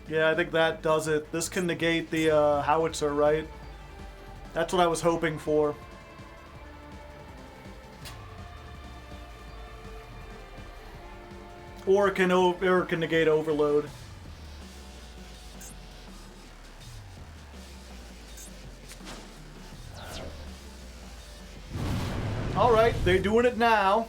Yeah, I think that does it. This can negate the Howitzer, right? That's what I was hoping for. Or it can negate Overload. Alright, they're doing it now.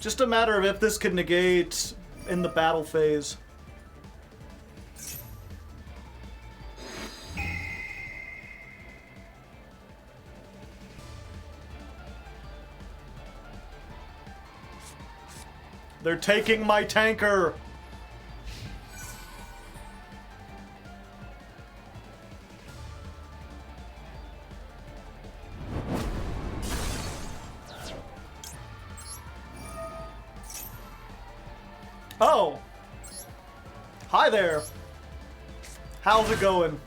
Just a matter of if this can negate in the battle phase. They're taking my tanker! Oh! Hi there! How's it going?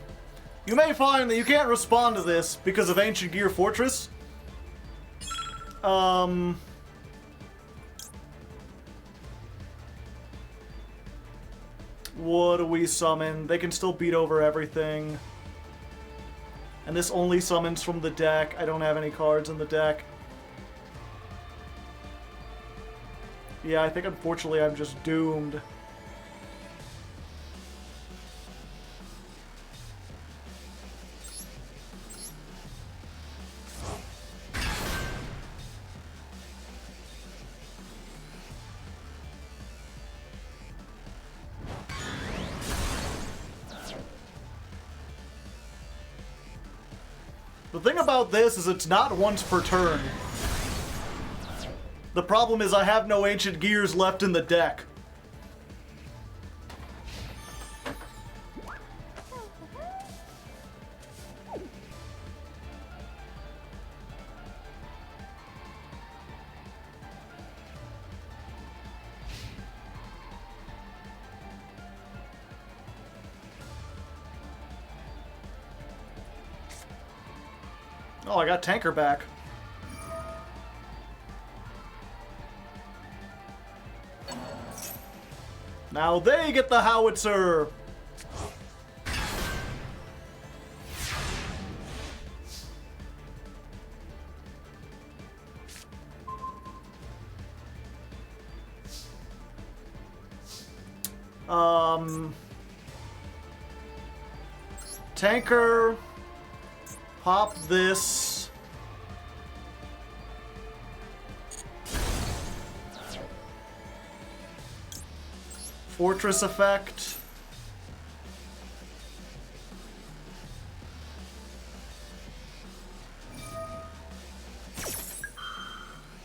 You may find that you can't respond to this because of Ancient Gear Fortress. What do we summon? They can still beat over everything. And this only summons from the deck. I don't have any cards in the deck. Yeah, I think unfortunately I'm just doomed. The thing about this is it's not once per turn. The problem is I have no Ancient Gears left in the deck. Oh, I got Tanker back. Now they get the howitzer! Tanker, pop this. Fortress effect.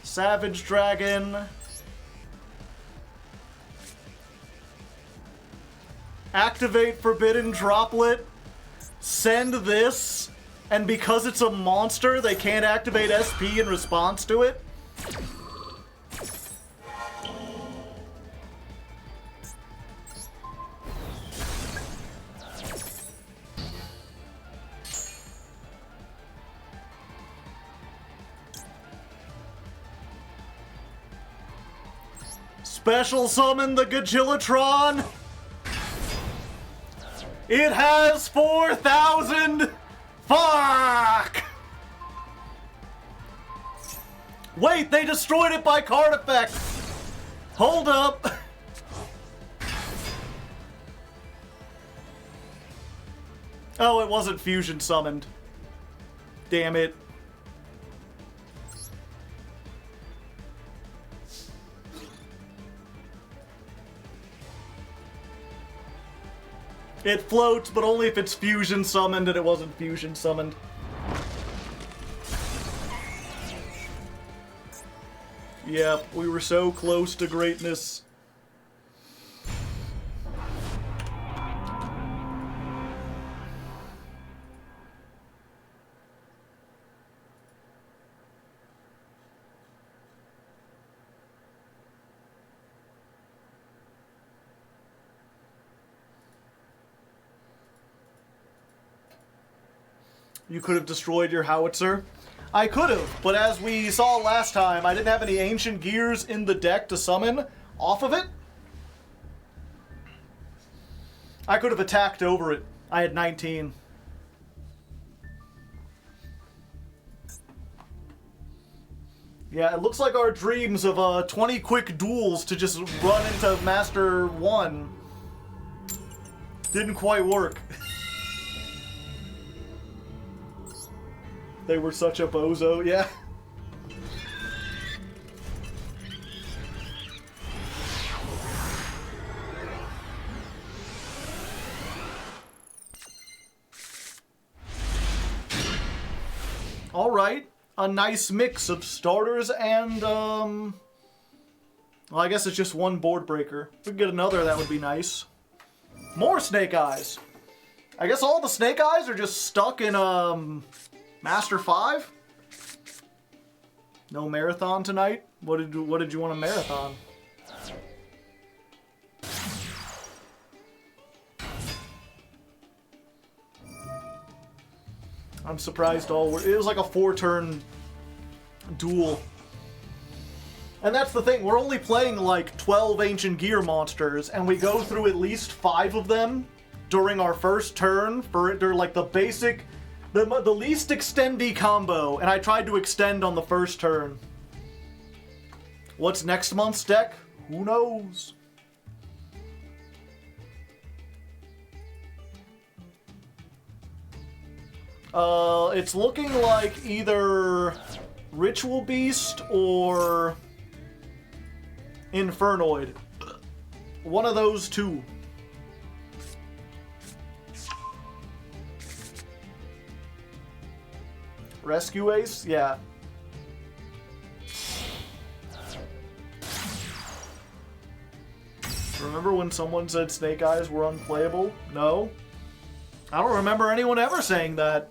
Savage Dragon. Activate Forbidden Droplet. Send this. And because it's a monster, they can't activate SP in response to it. Special summon the Gajilatron. It has 4,000. Fuck! Wait, they destroyed it by card effect. Hold up. Oh, it wasn't fusion summoned. Damn it. It floats, but only if it's fusion summoned, and it wasn't fusion summoned. Yep, we were so close to greatness. You could have destroyed your howitzer. I could have, but as we saw last time, I didn't have any Ancient Gears in the deck to summon off of it. I could have attacked over it. I had 19. Yeah, it looks like our dreams of 20 quick duels to just run into Master 1 didn't quite work. They were such a bozo, yeah. Alright, a nice mix of starters and, well, I guess it's just one board breaker. If we could get another, that would be nice. More Snake Eyes. I guess all the Snake Eyes are just stuck in, Master 5? No marathon tonight? What did you want to marathon? I'm surprised all were... It was like a 4-turn duel. And that's the thing, we're only playing like 12 Ancient Gear monsters, and we go through at least 5 of them during our first turn. They're like the basic, the least extendy combo, and I tried to extend on the first turn. What's next month's deck? Who knows? It's looking like either Ritual Beast or Infernoid. One of those two. Rescue Ace? Yeah. Remember when someone said Snake Eyes were unplayable? No. I don't remember anyone ever saying that.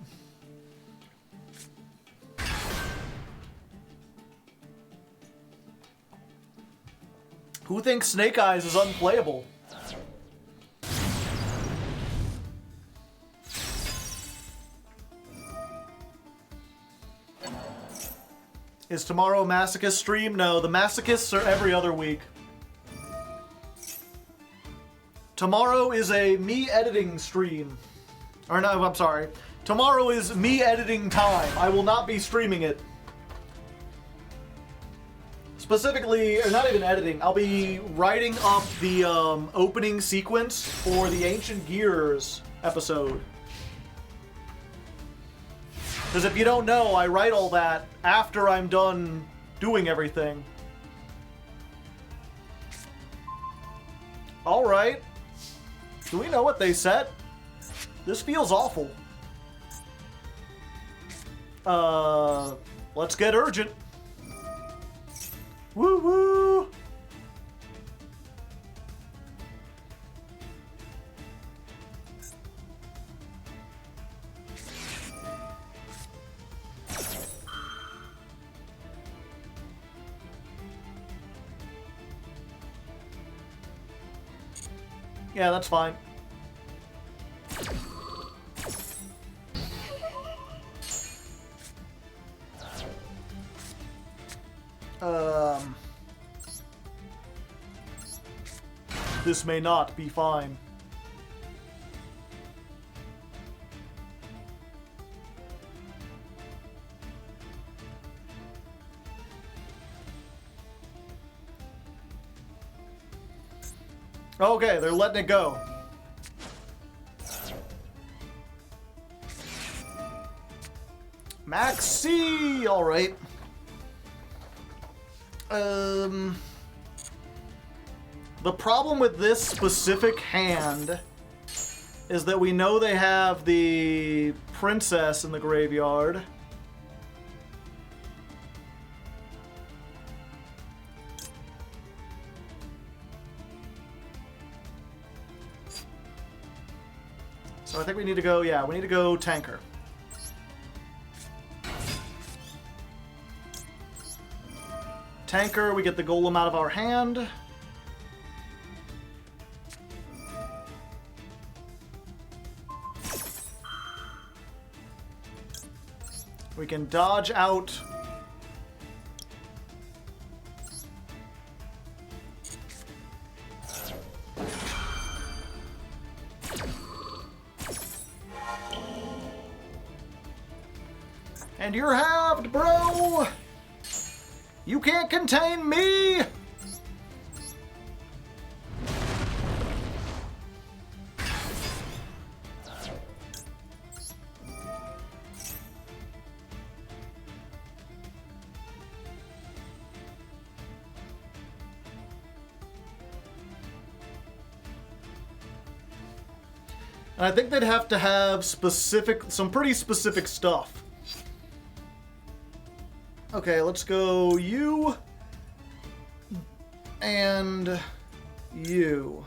Who thinks Snake Eyes is unplayable? Is tomorrow a Masochist stream? No, the Masochists are every other week. Tomorrow is a me editing stream. Or no, I'm sorry. Tomorrow is me editing time. I will not be streaming it. Specifically, or not even editing, I'll be writing up the opening sequence for the Ancient Gears episode. Because if you don't know, I write all that after I'm done doing everything. Alright. Do we know what they said? This feels awful. Let's get urgent. Woo woo! Yeah, that's fine. This may not be fine. Okay, they're letting it go. Max C! Alright. The problem with this specific hand is that we know they have the princess in the graveyard. So I think we need to go, yeah, we need to go tanker. Tanker, we get the golem out of our hand. We can dodge out. And you're halved, bro! You can't contain me! And I think they'd have to have some pretty specific stuff. Okay, let's go you and you.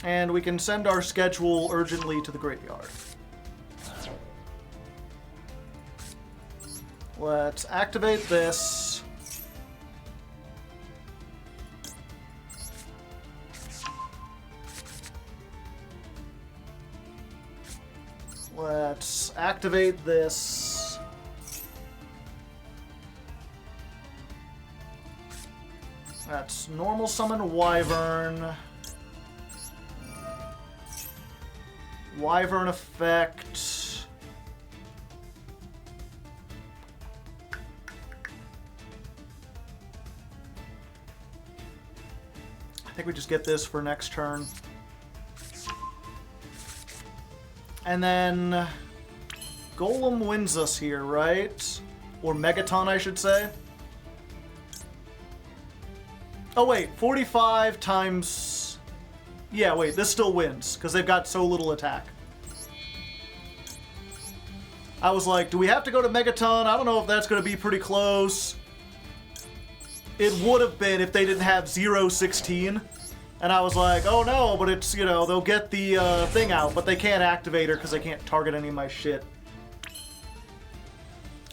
And we can send our schedule urgently to the graveyard. Let's activate this. Let's activate this. That's normal summon Wyvern. Wyvern effect. I think we just get this for next turn. And then Golem wins us here, right? Or Megaton, I should say. Oh wait, 45 times... Yeah, wait, this still wins, because they've got so little attack. I was like, do we have to go to Megaton? I don't know if that's going to be pretty close. It would have been if they didn't have 0-16. And I was like, oh no, but it's, you know, they'll get the thing out, but they can't activate her because they can't target any of my shit.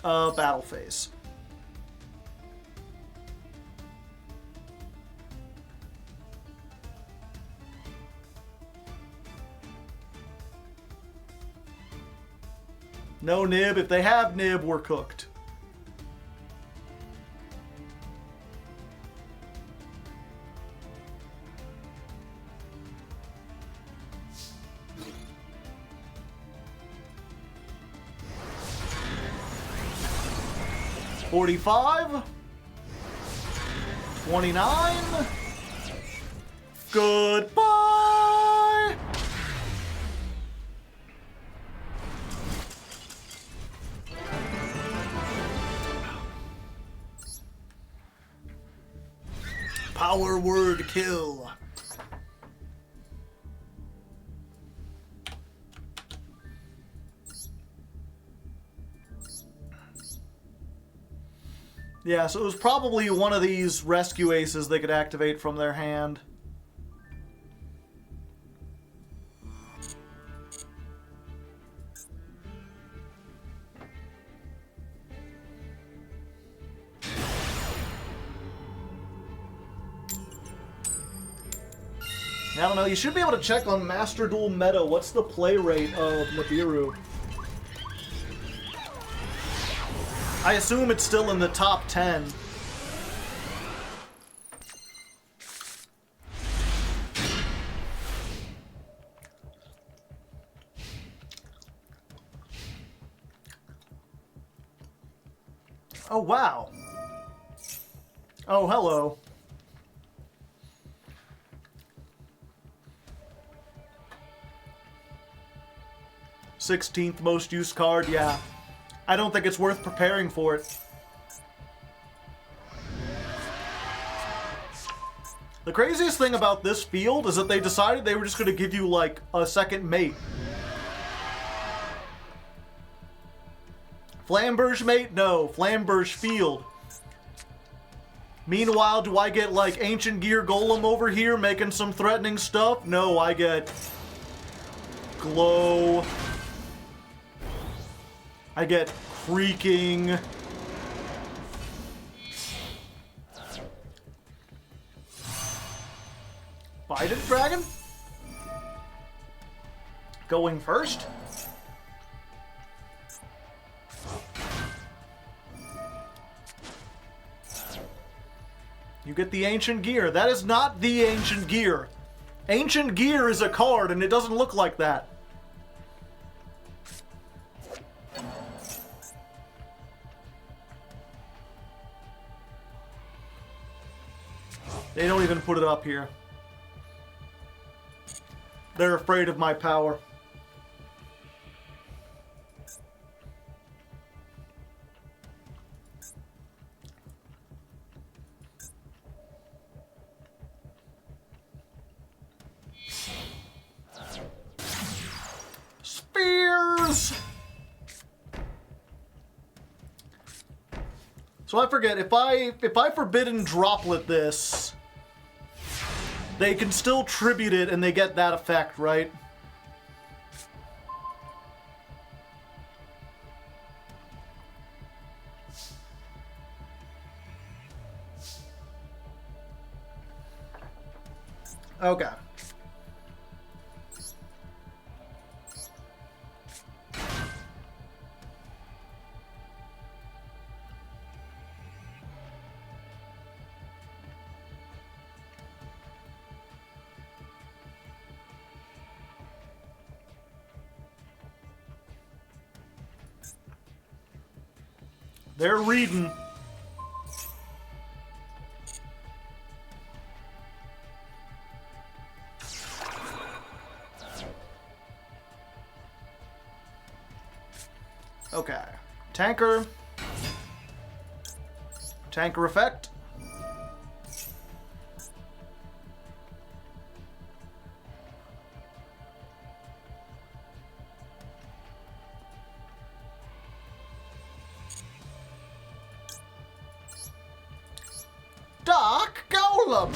Battle phase. No nib. If they have nib, we're cooked. $45. $29. Goodbye. Power word kill. Yeah, so it was probably one of these rescue aces they could activate from their hand. I don't know, you should be able to check on Master Duel meta. What's the play rate of Nibiru? I assume it's still in the top 10. Oh, wow. Oh, hello. 16th most used card, yeah. I don't think it's worth preparing for it. The craziest thing about this field is that they decided they were just going to give you, like, a second mate. Flamberge mate? No. Flamberge field. Meanwhile, do I get, like, Ancient Gear Golem over here making some threatening stuff? No, I get... Glow... I get creaking. Bident Dragon? Going first? You get the Ancient Gear. That is not the Ancient Gear. Ancient Gear is a card and it doesn't look like that. They don't even put it up here. They're afraid of my power. Spears! So I forget, if I Forbidden Droplet this, they can still tribute it and they get that effect, right? Okay. They're reading. Okay. Tanker. Tanker effect. Dark Golem.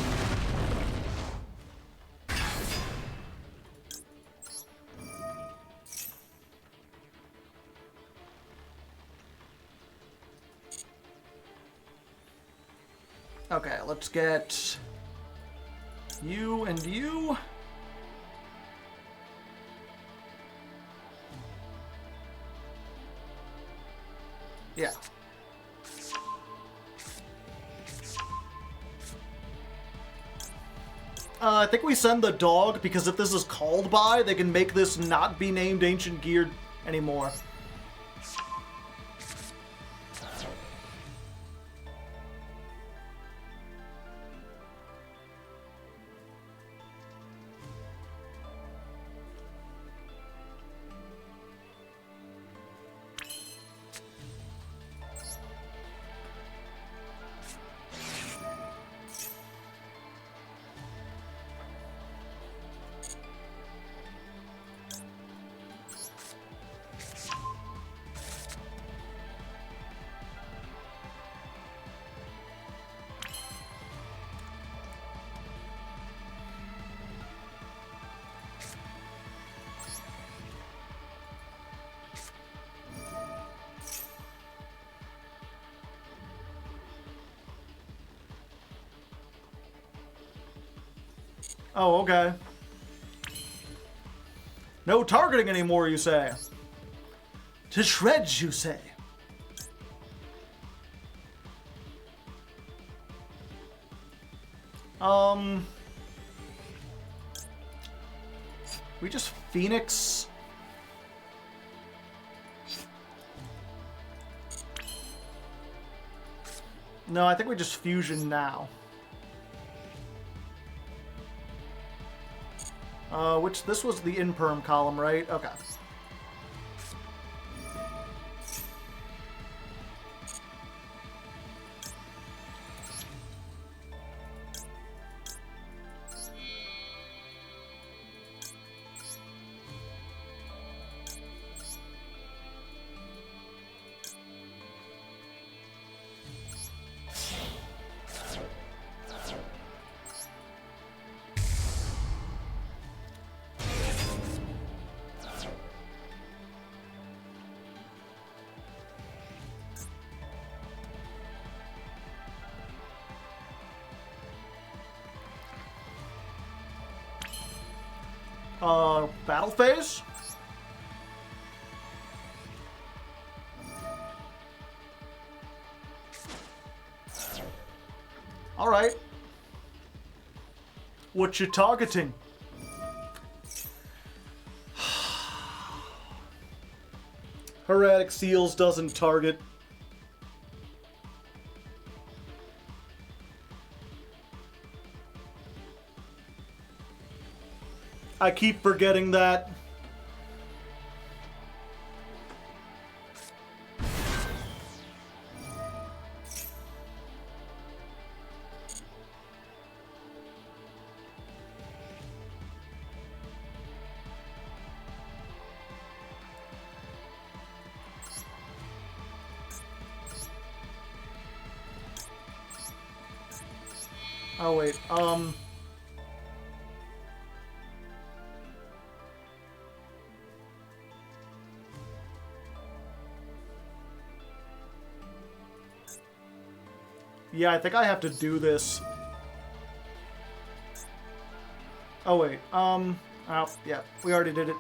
Okay, let's get you and you. Yeah. I think we send the dog, because if this is called by, they can make this not be named Ancient Gear anymore. Oh, okay. No targeting anymore, you say? To shreds, you say? We just Phoenix. No, I think we just fusion now. Which, this was the in-perm column, right? Okay. Battle phase? Alright. What you targeting? Heretic Seals doesn't target. I keep forgetting that. Oh wait, yeah, I think I have to do this. Oh wait, oh, yeah, we already did it.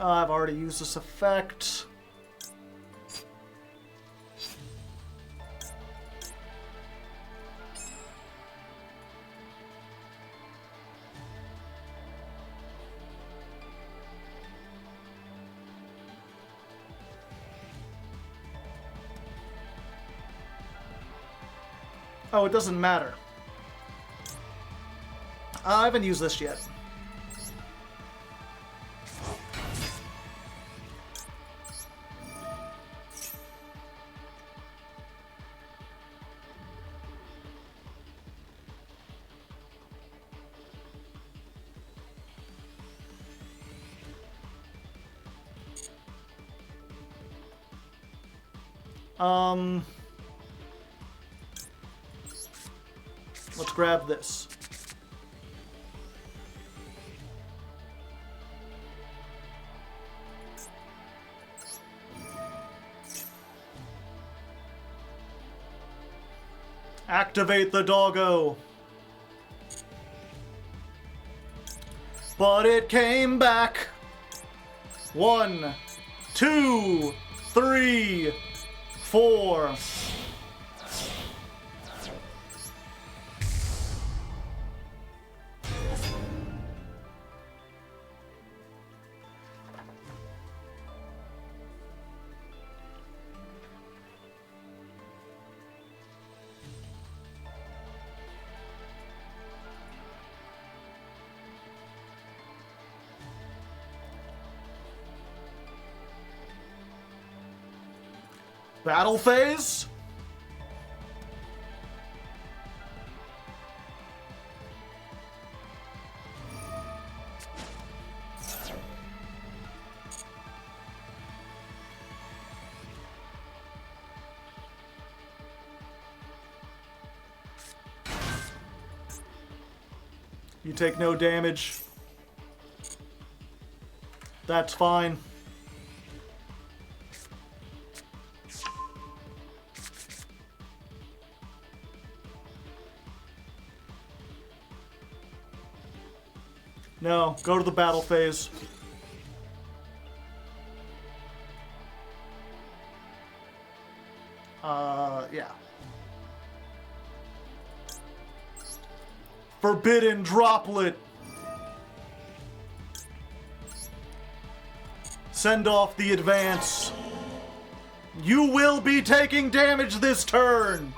I've already used this effect. Oh, it doesn't matter. I haven't used this yet. Let's grab this. Activate the doggo. But it came back. 1, 2, 3, 4. Battle phase? You take no damage. That's fine. No, go to the battle phase. Yeah. Forbidden droplet. Send off the advance. You will be taking damage this turn.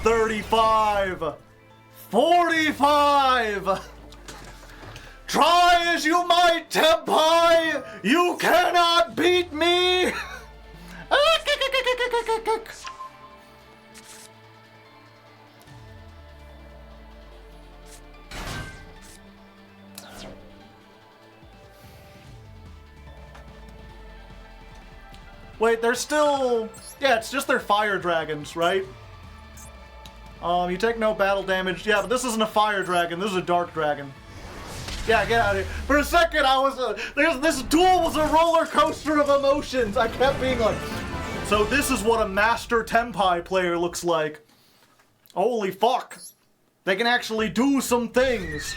$35, $45. Try as you might, Tenpai, you cannot beat me. Wait, they're still... Yeah, it's just their fire dragons, right? You take no battle damage. Yeah, but this isn't a fire dragon. This is a dark dragon. Yeah, get out of here. For a second, I was... this duel was a roller coaster of emotions. I kept being like... So this is what a master Tenpai player looks like. Holy fuck. They can actually do some things.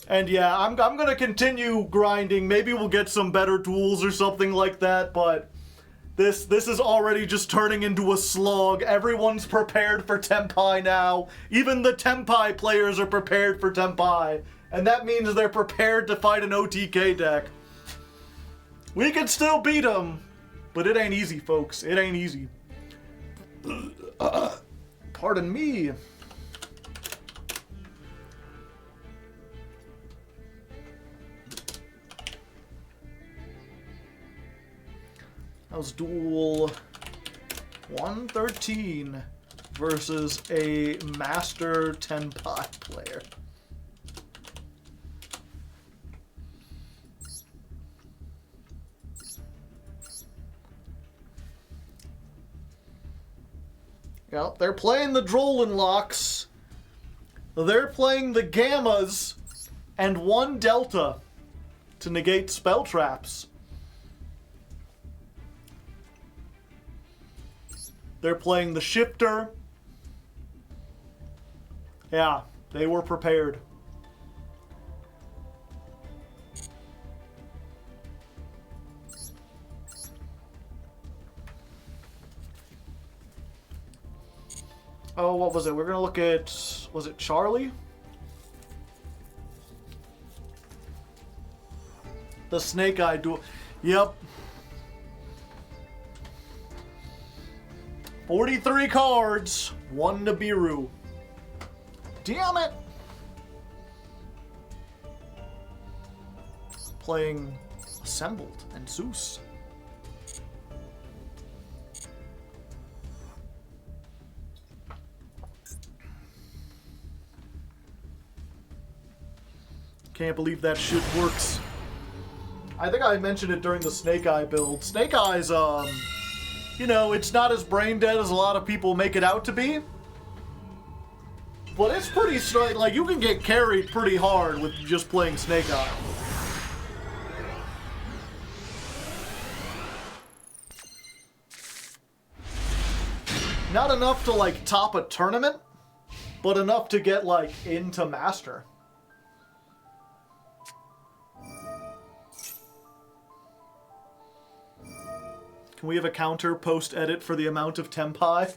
And yeah, I'm gonna continue grinding. Maybe we'll get some better duels or something like that, but... This is already just turning into a slog. Everyone's prepared for Tenpai now. Even the Tenpai players are prepared for Tenpai. And that means they're prepared to fight an OTK deck. We can still beat them. But it ain't easy, folks. It ain't easy. Pardon me. That was duel 113 versus a master Tenpai player. Yep, they're playing the Drollin locks. They're playing the Gammas and 1 Delta to negate spell traps. They're playing the shifter. Yeah, they were prepared. Oh, what was it? We're gonna look at... Was it Charlie? The Snake Eye duel. Yep. 43 cards. 1 Nibiru. Damn it! Playing Assembled and Zeus. Can't believe that shit works. I think I mentioned it during the Snake Eye build. Snake Eye's, you know, it's not as brain dead as a lot of people make it out to be. But it's pretty straight. Like, you can get carried pretty hard with just playing Snake Eye. Not enough to, like, top a tournament, but enough to get, like, into Master. Can we have a counter post-edit for the amount of Tenpai?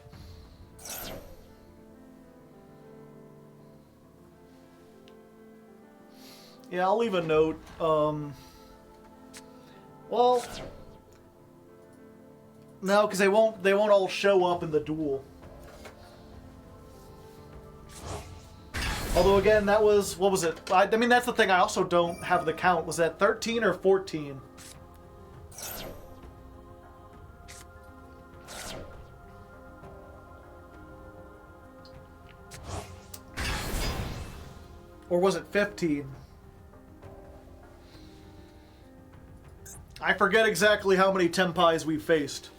Yeah, I'll leave a note. Well, no, because they won't all show up in the duel. Although again, that was, what was it? I mean, that's the thing. I also don't have the count. Was that 13 or 14? Or was it 15? I forget exactly how many Tenpais we faced.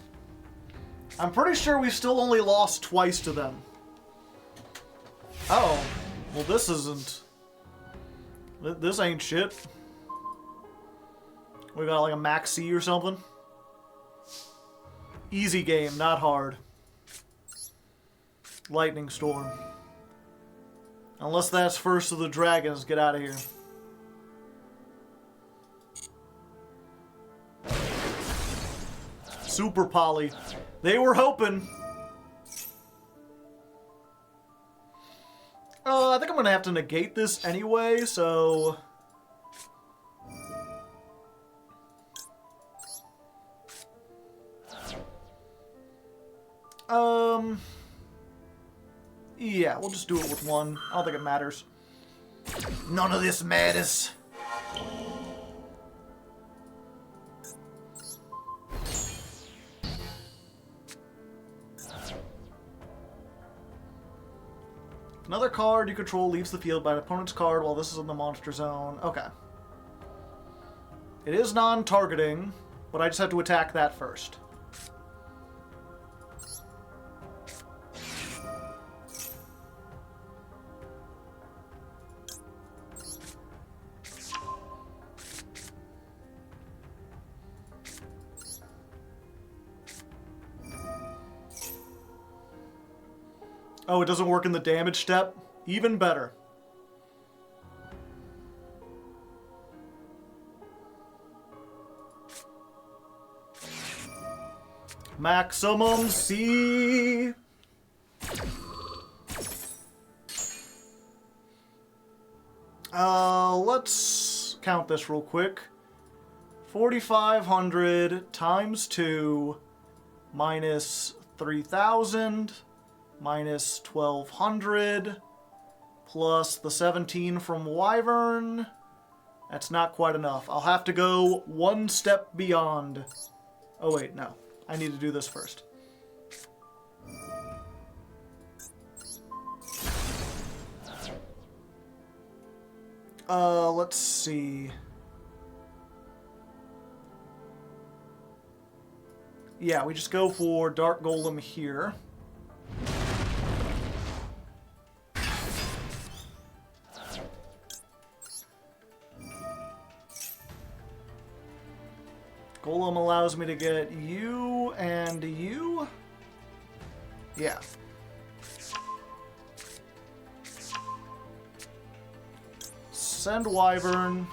I'm pretty sure we still only lost twice to them. Oh, well this isn't... This ain't shit. We got like a Max C or something. Easy game, not hard. Lightning Storm. Unless that's First of the Dragons, get out of here. Super Poly. They were hoping. I think I'm gonna have to negate this anyway, so... Yeah, we'll just do it with one. I don't think it matters. None of this matters. Another card you control leaves the field by an opponent's card while this is in the monster zone. Okay. It is non-targeting, but I just have to attack that first. Oh, it doesn't work in the damage step? Even better. Maximum C. Let's count this real quick. 4,500 times 2 minus 3,000 minus 1,200 plus the 17 from Wyvern. That's not quite enough. I'll have to go one step beyond. Oh wait, no. I need to do this first. Let's see. Yeah, we just go for Dark Golem here. Golem allows me to get you and you. Yeah. Send Wyvern.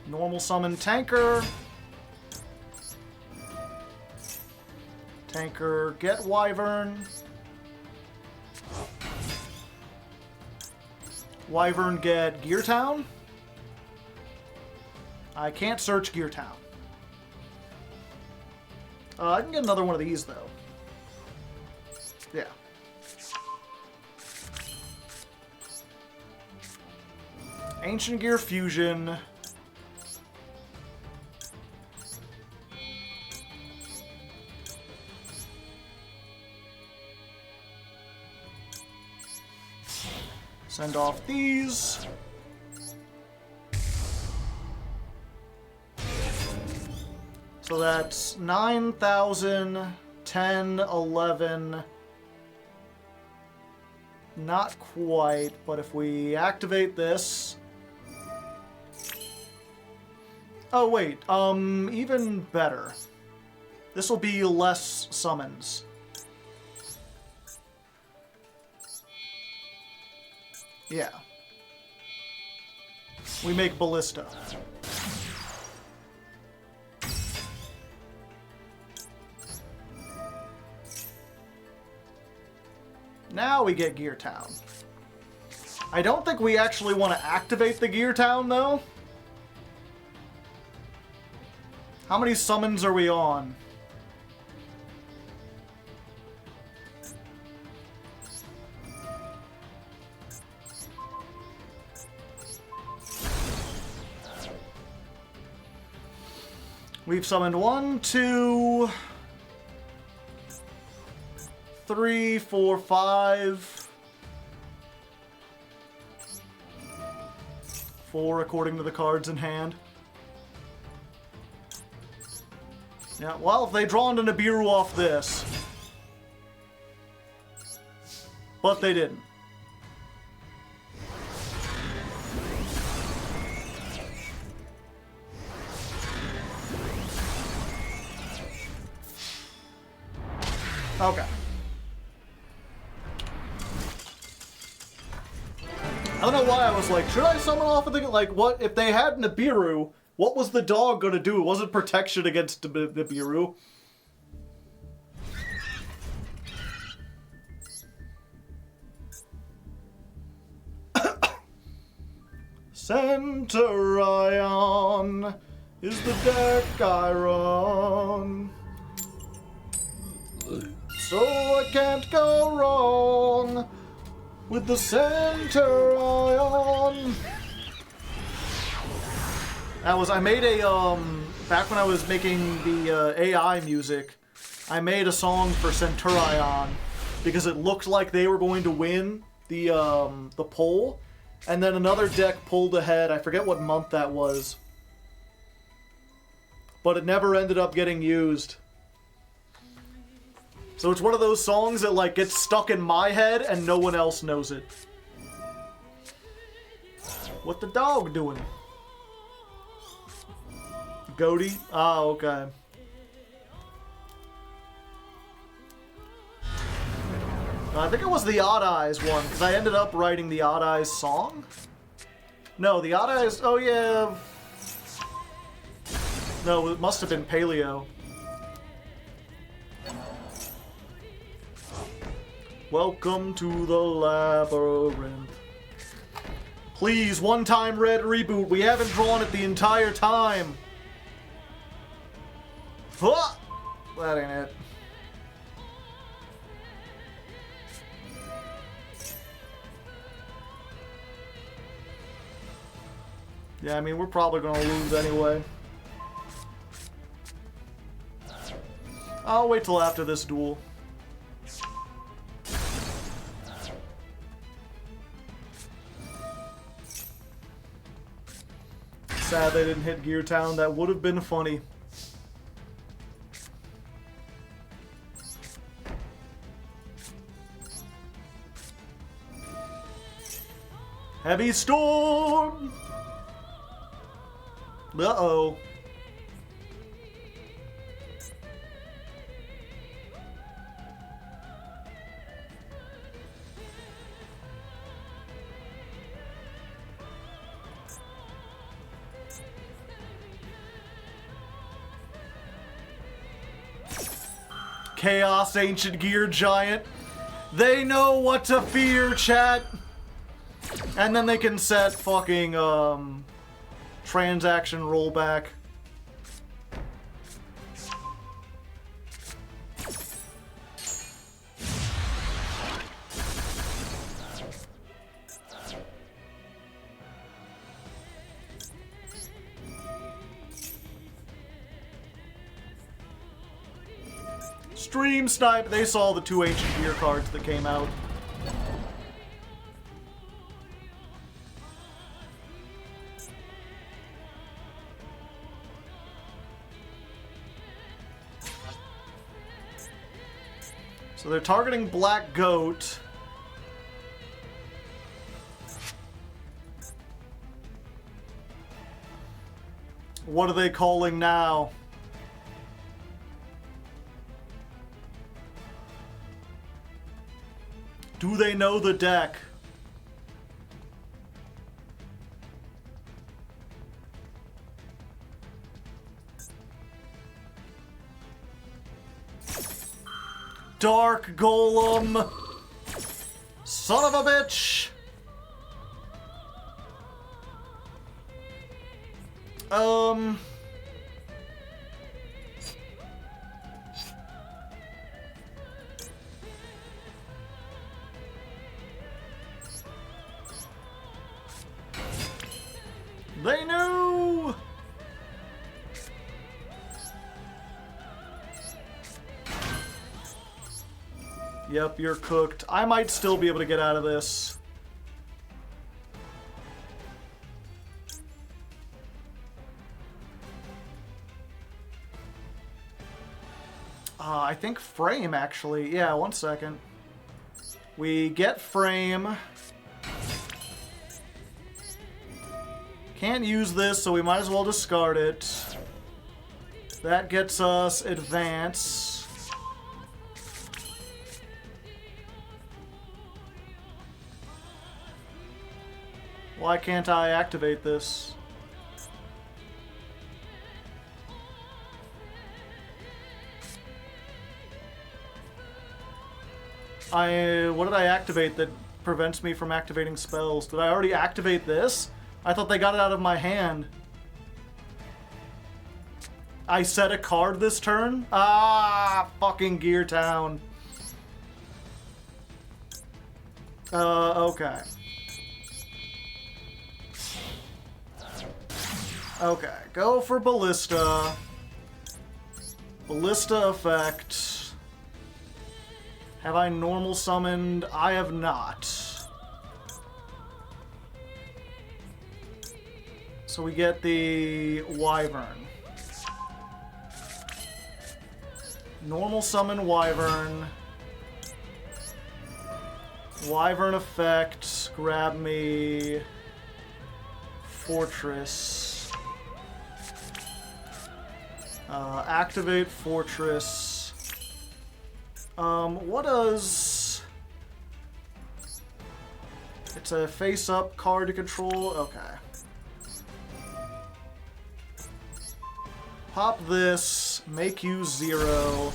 Normal summon Tanker. Tanker, get Wyvern. Wyvern, get Gear Town. I can't search Gear Town. I can get another one of these, though. Yeah. Ancient Gear Fusion. Send off these. So that's 9,000, 10, 11. Not quite, but if we activate this... Oh, wait, even better. This will be less summons. Yeah. We make Ballista. Now we get Gear Town. I don't think we actually want to activate the Gear Town, though. How many summons are we on? We've summoned 1, 2, 3, 4, 5. 4 according to the cards in hand. Yeah, well, if they draw into Nibiru off this. But they didn't. Okay. I don't know why I was like, should I summon off of the... Like, what? If they had Nibiru, what was the dog gonna do? It wasn't protection against Nibiru. Centurion is the deck I run. So I can't go wrong with the Centurion. I made a, back when I was making the AI music, I made a song for Centurion because it looked like they were going to win the poll, and then another deck pulled ahead. I forget what month that was, but it never ended up getting used. So it's one of those songs that, like, gets stuck in my head and no one else knows it. What the dog doing? Goaty? Ah, okay. I think it was the Odd Eyes one, because I ended up writing the Odd Eyes song. No, the Odd Eyes... Oh, yeah. No, it must have been Paleo. Welcome to the labyrinth. Please, one-time red reboot. We haven't drawn it the entire time. Huh! That ain't it. Yeah, I mean, we're probably gonna lose anyway. I'll wait till after this duel. Sad they didn't hit Gear Town. That would have been funny. Heavy storm! Uh-oh. Chaos Ancient Gear Giant. They know what to fear, chat. And then they can set fucking, transaction rollback. Stream Snipe, they saw the 2 Ancient Gear cards that came out. So they're targeting Black Goat. What are they calling now? Do they know the deck? Dark Golem. Son of a bitch. They knew! Yep, you're cooked. I might still be able to get out of this. I think frame, actually. Yeah, 1 second. We get frame. Can't use this, so we might as well discard it. That gets us advance. Why can't I activate this? What did I activate that prevents me from activating spells? Did I already activate this? I thought they got it out of my hand. I set a card this turn? Ah, fucking Gear Town. Okay. Okay, go for Ballista. Ballista effect. Have I normal summoned? I have not. So we get the Wyvern. Normal summon Wyvern. Wyvern effect. Grab me Fortress. Activate Fortress. What does... It's a face-up card to control? Okay. Pop this, make you 0.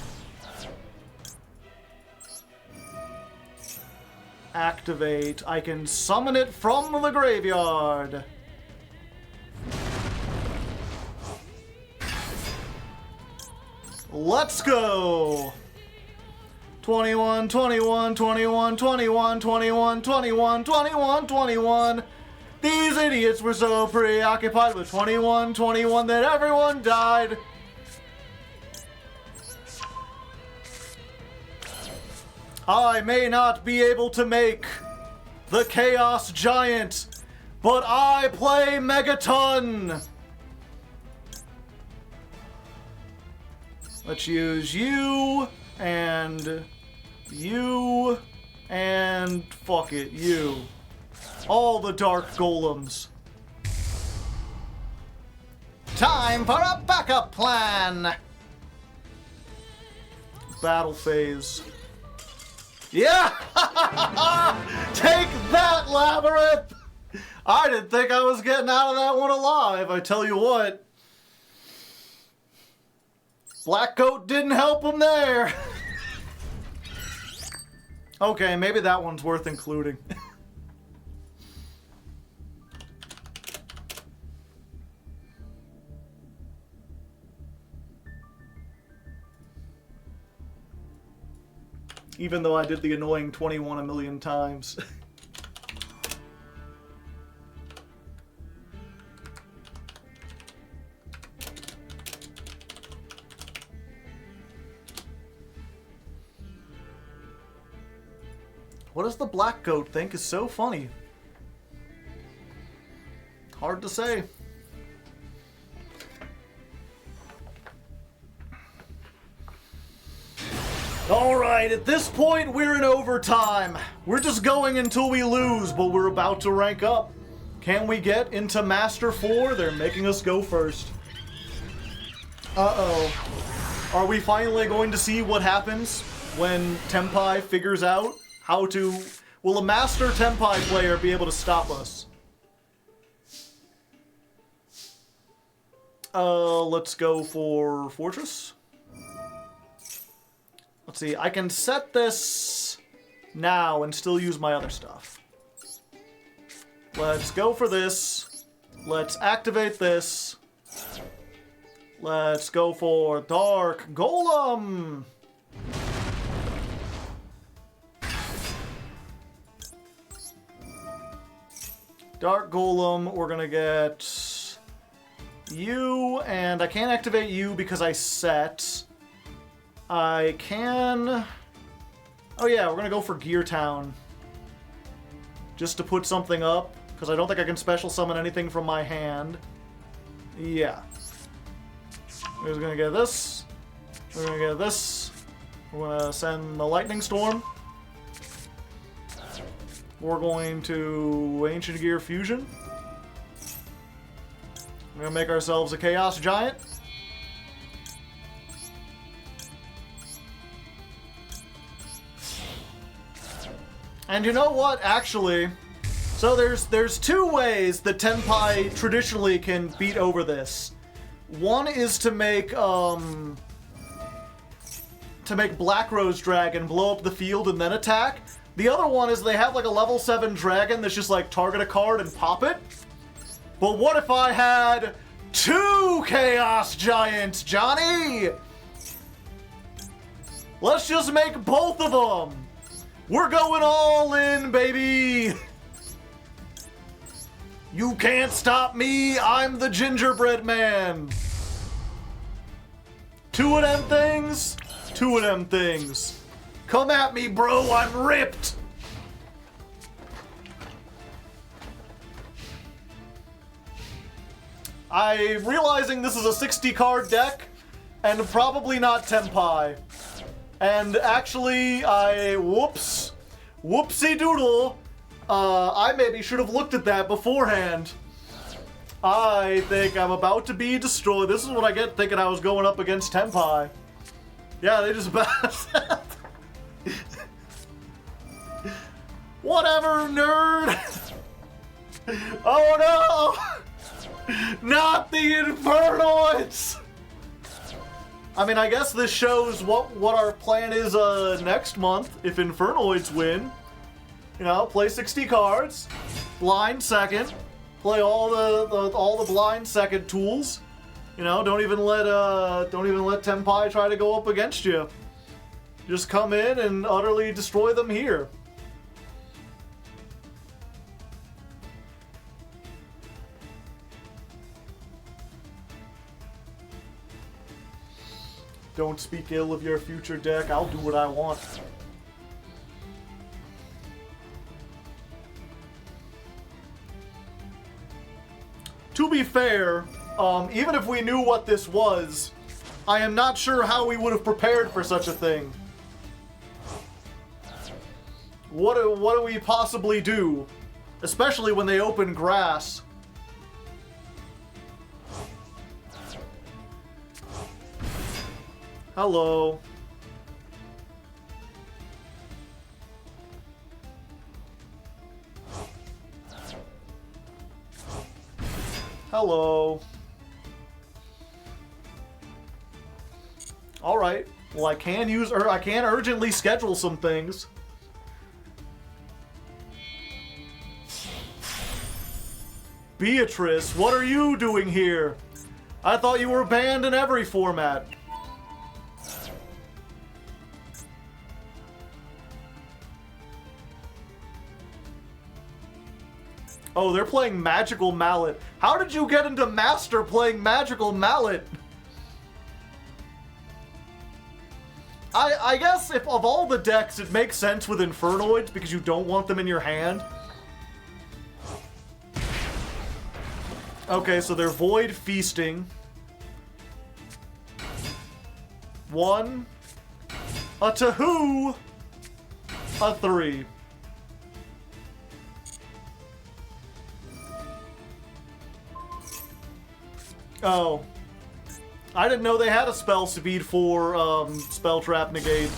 Activate. I can summon it from the graveyard. Let's go! 21, 21, 21, 21, 21, 21, 21, 21. These idiots were so preoccupied with 21, 21 that everyone died. I may not be able to make the Chaos Giant, but I play Megaton. Let's use you and fuck it, you. All the Dark Golems. Time for a backup plan! Battle phase. Yeah! Take that, Labyrinth! I didn't think I was getting out of that one alive, I tell you what. Black Goat didn't help him there. Okay, maybe that one's worth including. Even though I did the annoying 21 a million times. What does the black goat think is so funny? Hard to say. Alright, at this point we're in overtime. We're just going until we lose, but we're about to rank up. Can we get into Master 4? They're making us go first. Uh-oh. Are we finally going to see what happens when Tenpai figures out how to... Will a Master Tenpai player be able to stop us? Let's go for Fortress. Let's see, I can set this now and still use my other stuff. Let's go for this. Let's activate this. Let's go for Dark Golem. Dark Golem, we're gonna get you, and I can't activate you because I set. I can... Oh yeah, we're gonna go for Gear Town. Just to put something up, because I don't think I can special summon anything from my hand. Yeah. We're just gonna get this. We're gonna get this. We're gonna send the Lightning Storm. We're going to Ancient Gear Fusion. We're gonna make ourselves a Chaos Giant. And you know what, actually, so there's two ways that Tenpai traditionally can beat over this. One is to make Black Rose Dragon blow up the field and then attack. The other one is they have like a level 7 dragon that's just like target a card and pop it. But what if I had 2 Chaos Giants, Johnny? Let's just make both of them. We're going all in, baby! You can't stop me, I'm the gingerbread man! 2 of them things? 2 of them things. Come at me, bro, I'm ripped! I'm realizing this is a 60 card deck, and probably not Tenpai. And actually, whoopsie doodle, I maybe should have looked at that beforehand. I think I'm about to be destroyed. This is what I get thinking I was going up against Tenpai. Yeah, they just bounced. Whatever, nerd. Oh no! Not the Infernoids! I mean, I guess this shows what our plan is next month if Infernoids win. You know, play 60 cards, blind second, play all the blind second tools. You know, don't even let Tenpai try to go up against you. Just come in and utterly destroy them here. Don't speak ill of your future deck. I'll do what I want. To be fair, even if we knew what this was, I am not sure how we would have prepared for such a thing. What do we possibly do? Especially when they open grass. Hello. Hello. Alright. Well, I can urgently schedule some things. Beatrice, what are you doing here? I thought you were banned in every format. Oh, they're playing Magical Mallet. How did you get into Master playing Magical Mallet? I guess if of all the decks, it makes sense with Infernoids because you don't want them in your hand. Okay, so they're Void Feasting. 1. A 2. A 3. Oh. I didn't know they had a spell speed for Spell Trap Negate.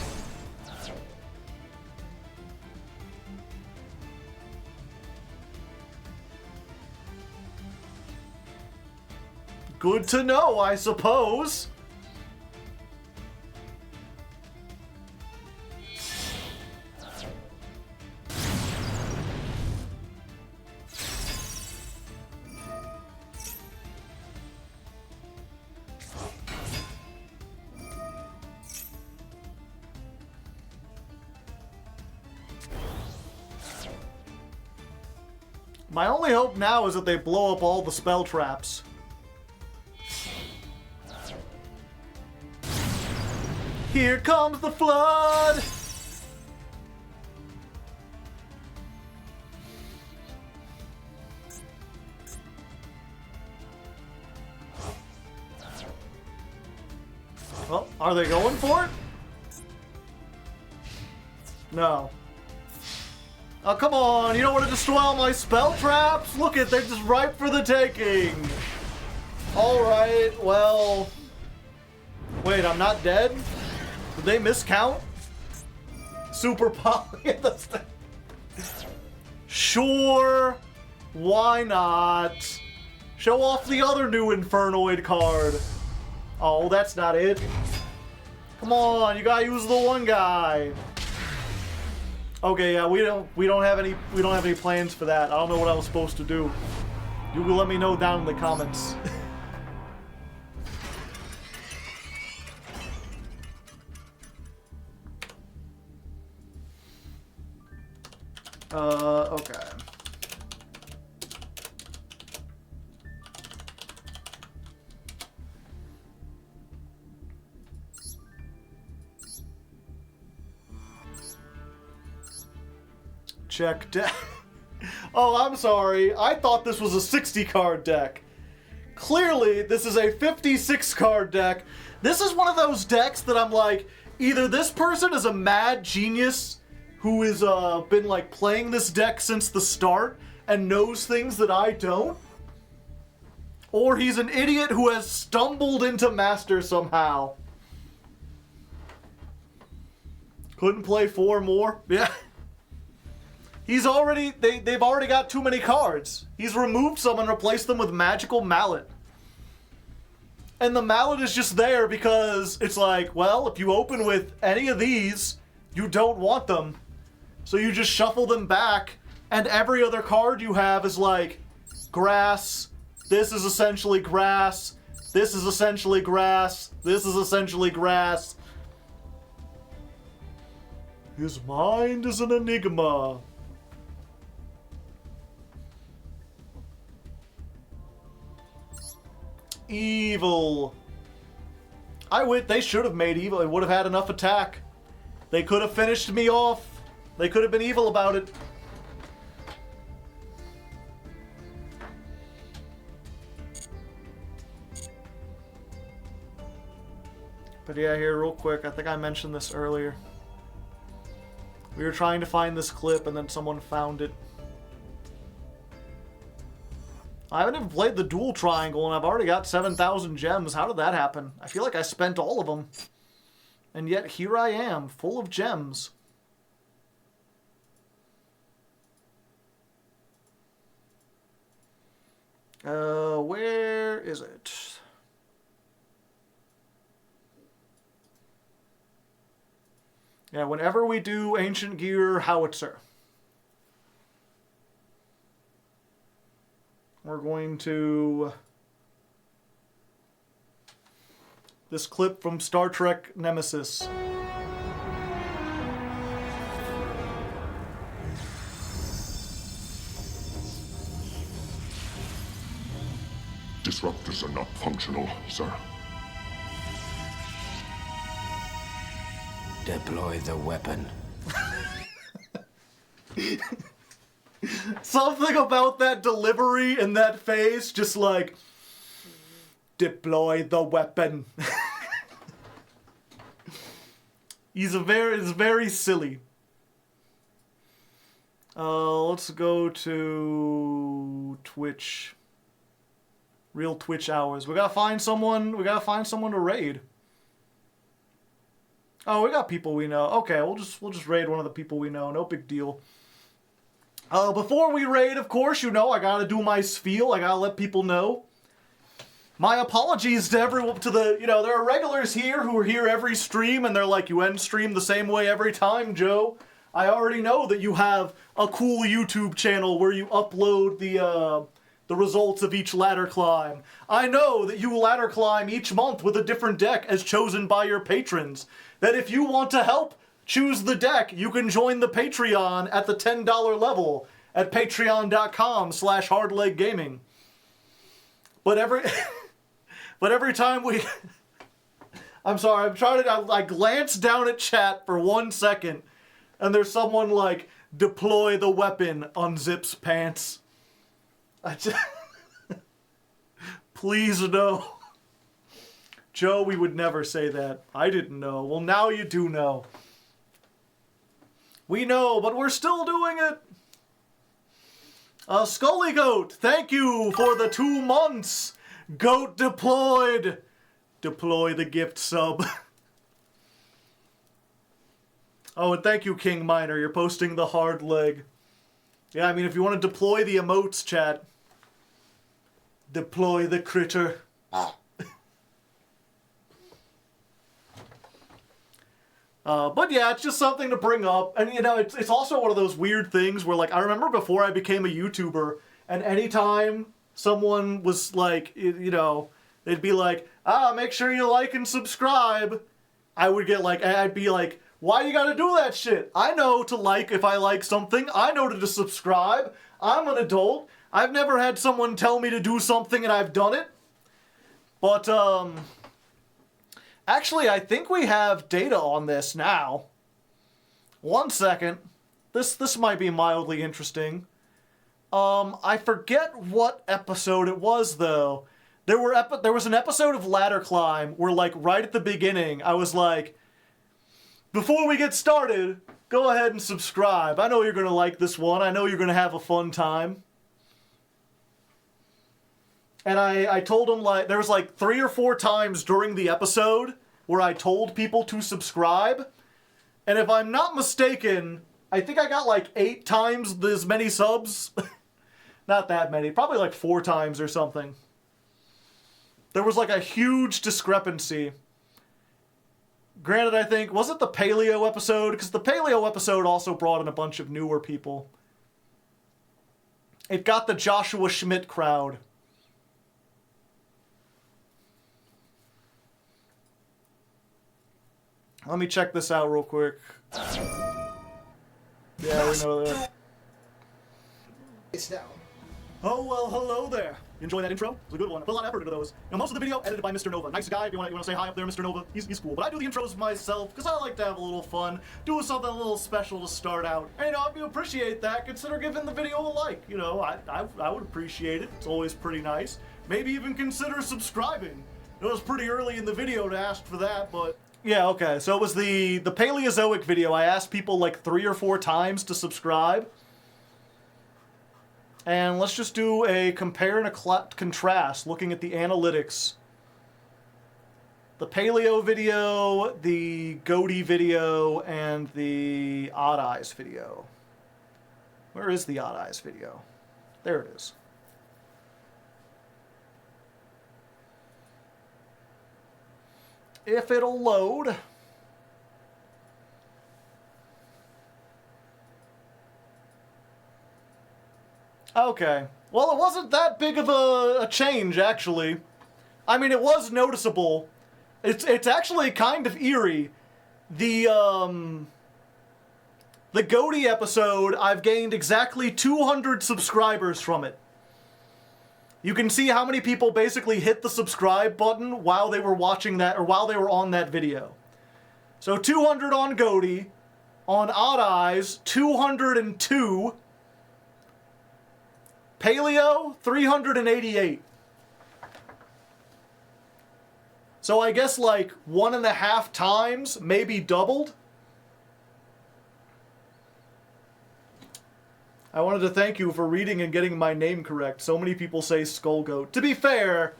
Good to know, I suppose. My only hope now is that they blow up all the spell traps. Here comes the flood! Well, are they going for it? No. Oh, come on, you don't want to destroy all my spell traps? Look at, they're just ripe for the taking. Alright, well... Wait, I'm not dead? Did they miscount? Super poly at the Sure, why not? Show off the other new Infernoid card. Oh, that's not it. Come on, you gotta use the one guy. Okay, yeah, we don't have any plans for that. I don't know what I was supposed to do. You can let me know down in the comments. Okay. Check deck. Oh, I'm sorry. I thought this was a 60 card deck. Clearly, this is a 56 card deck. This is one of those decks that I'm like, either this person is a mad genius who has been like playing this deck since the start and knows things that I don't, or he's an idiot who has stumbled into Master somehow. Couldn't play 4 more? Yeah. He's already, they've already got too many cards. He's removed some and replaced them with Magical Mallet. And the Mallet is just there because it's like, well, if you open with any of these, you don't want them. So you just shuffle them back, and every other card you have is like, grass, this is essentially grass, this is essentially grass, this is essentially grass. His mind is an enigma. Evil. They should have made evil. It would have had enough attack. They could have finished me off. They could have been evil about it. But yeah, here real quick, I think I mentioned this earlier. We were trying to find this clip and then someone found it. I haven't even played the dual triangle and I've already got 7,000 gems. How did that happen? I feel like I spent all of them. And yet here I am, full of gems. Where is it? Yeah, whenever we do Ancient Gear Howitzer, we're going to... This clip from Star Trek Nemesis. Disruptors are not functional, sir. Deploy the weapon. Something about that delivery and that face, just like, deploy the weapon. It's very silly. Let's go to Twitch. Real Twitch hours. We gotta find someone to raid. Oh, we got people we know. Okay, we'll just raid one of the people we know. No big deal. Before we raid, of course, you know, I gotta do my spiel. I gotta let people know. My apologies to everyone, there are regulars here who are here every stream, and they're like, you end stream the same way every time, Joe. I already know that you have a cool YouTube channel where you upload the results of each ladder climb. I know that you ladder climb each month with a different deck as chosen by your patrons. That if you want to help choose the deck, you can join the Patreon at the $10 level at patreon.com/hardleggaming. But every time we... I'm sorry, I glance down at chat for 1 second, and there's someone like, deploy the weapon, unzips pants. Please no. Joe, we would never say that. I didn't know. Well, now you do know. We know, but we're still doing it. Scully Goat, thank you for the 2 months. Goat deployed. Deploy the gift sub. Oh, and thank you, King Miner. You're posting the hard leg. Yeah, I mean, if you want to deploy the emotes, chat. Deploy the critter. But yeah, it's just something to bring up. And, you know, it's also one of those weird things where, like, I remember before I became a YouTuber, and anytime someone was like, you know, they'd be like, make sure you like and subscribe. I'd be like, why you gotta do that shit? I know to like if I like something. I know to subscribe. I'm an adult. I've never had someone tell me to do something and I've done it. But, actually, I think we have data on this now. 1 second. This might be mildly interesting. I forget what episode it was, though. There was an episode of Ladder Climb where, like, right at the beginning, I was like, before we get started, go ahead and subscribe. I know you're gonna like this one. I know you're gonna have a fun time. And I told him, like, there was like 3 or 4 times during the episode where I told people to subscribe. And if I'm not mistaken, I think I got like 8 times as many subs. Not that many, probably like 4 times or something. There was like a huge discrepancy. Granted, I think, was it the Paleo episode? Because the Paleo episode also brought in a bunch of newer people. It got the Joshua Schmidt crowd. Let me check this out real quick. Yeah, we know that. It's down. Oh, well, hello there. You enjoy that intro? It was a good one. I put a lot of effort into those. Now, most of the video edited by Mr. Nova. Nice guy. If you want to say hi up there, Mr. Nova, he's cool. But I do the intros myself because I like to have a little fun, do something a little special to start out. And, you know, if you appreciate that, consider giving the video a like. You know, I would appreciate it. It's always pretty nice. Maybe even consider subscribing. It was pretty early in the video to ask for that, but... Yeah, okay, so it was the Paleozoic video. I asked people like 3 or 4 times to subscribe. And let's just do a compare and a contrast, looking at the analytics. The Paleo video, the Goaty video, and the Odd Eyes video. Where is the Odd Eyes video? There it is. If it'll load. Okay. Well, it wasn't that big of a change, actually. I mean, it was noticeable. It's actually kind of eerie. The Goaty episode, I've gained exactly 200 subscribers from it. You can see how many people basically hit the subscribe button while they were watching that, or while they were on that video. So 200 on Goaty, on Odd Eyes, 202, Paleo, 388. So I guess like 1.5 times, maybe doubled. I wanted to thank you for reading and getting my name correct. So many people say Skullgoat. To be fair,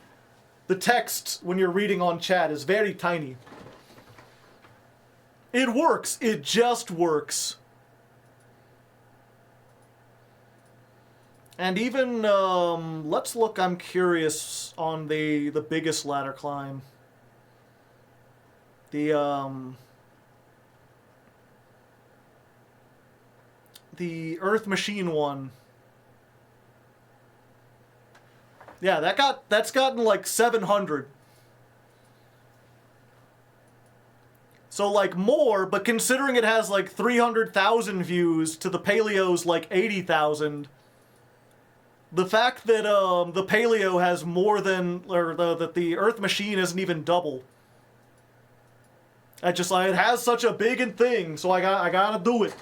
the text when you're reading on chat is very tiny. It works. It just works. And even, let's look, I'm curious, on the biggest ladder climb. The Earth Machine one. Yeah, that's gotten like 700. So like more, but considering it has like 300,000 views to the Paleo's like 80,000, the fact that the Paleo has more than, or that the Earth Machine isn't even double. It has such a big thing, so I gotta do it.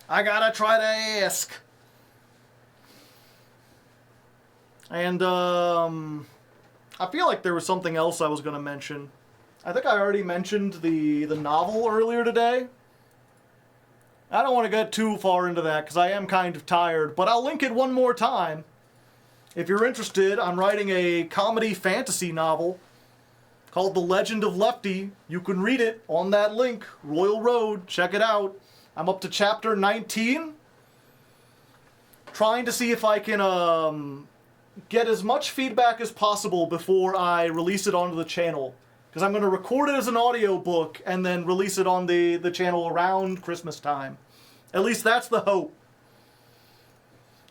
I gotta try to ask. And, I feel like there was something else I was gonna mention. I think I already mentioned the novel earlier today. I don't want to get too far into that, because I am kind of tired, but I'll link it one more time. If you're interested, I'm writing a comedy fantasy novel called The Legend of Lefty. You can read it on that link, Royal Road. Check it out. I'm up to chapter 19. Trying to see if I can get as much feedback as possible before I release it onto the channel. Because I'm going to record it as an audiobook and then release it on the channel around Christmas time. At least that's the hope.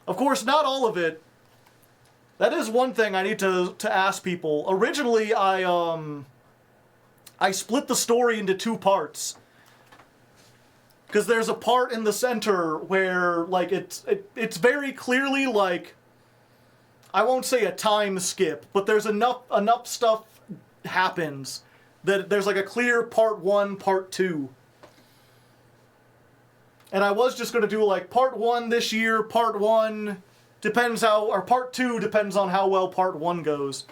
Of course, not all of it. That is one thing I need to ask people. Originally, I split the story into 2 parts. Because there's a part in the center where, like, it's very clearly, like, I won't say a time skip, but there's enough stuff happens that there's like a clear part 1, part 2. And I was just going to do like part 1 this year, part 1 depends how, or part 2 depends on how well part 1 goes.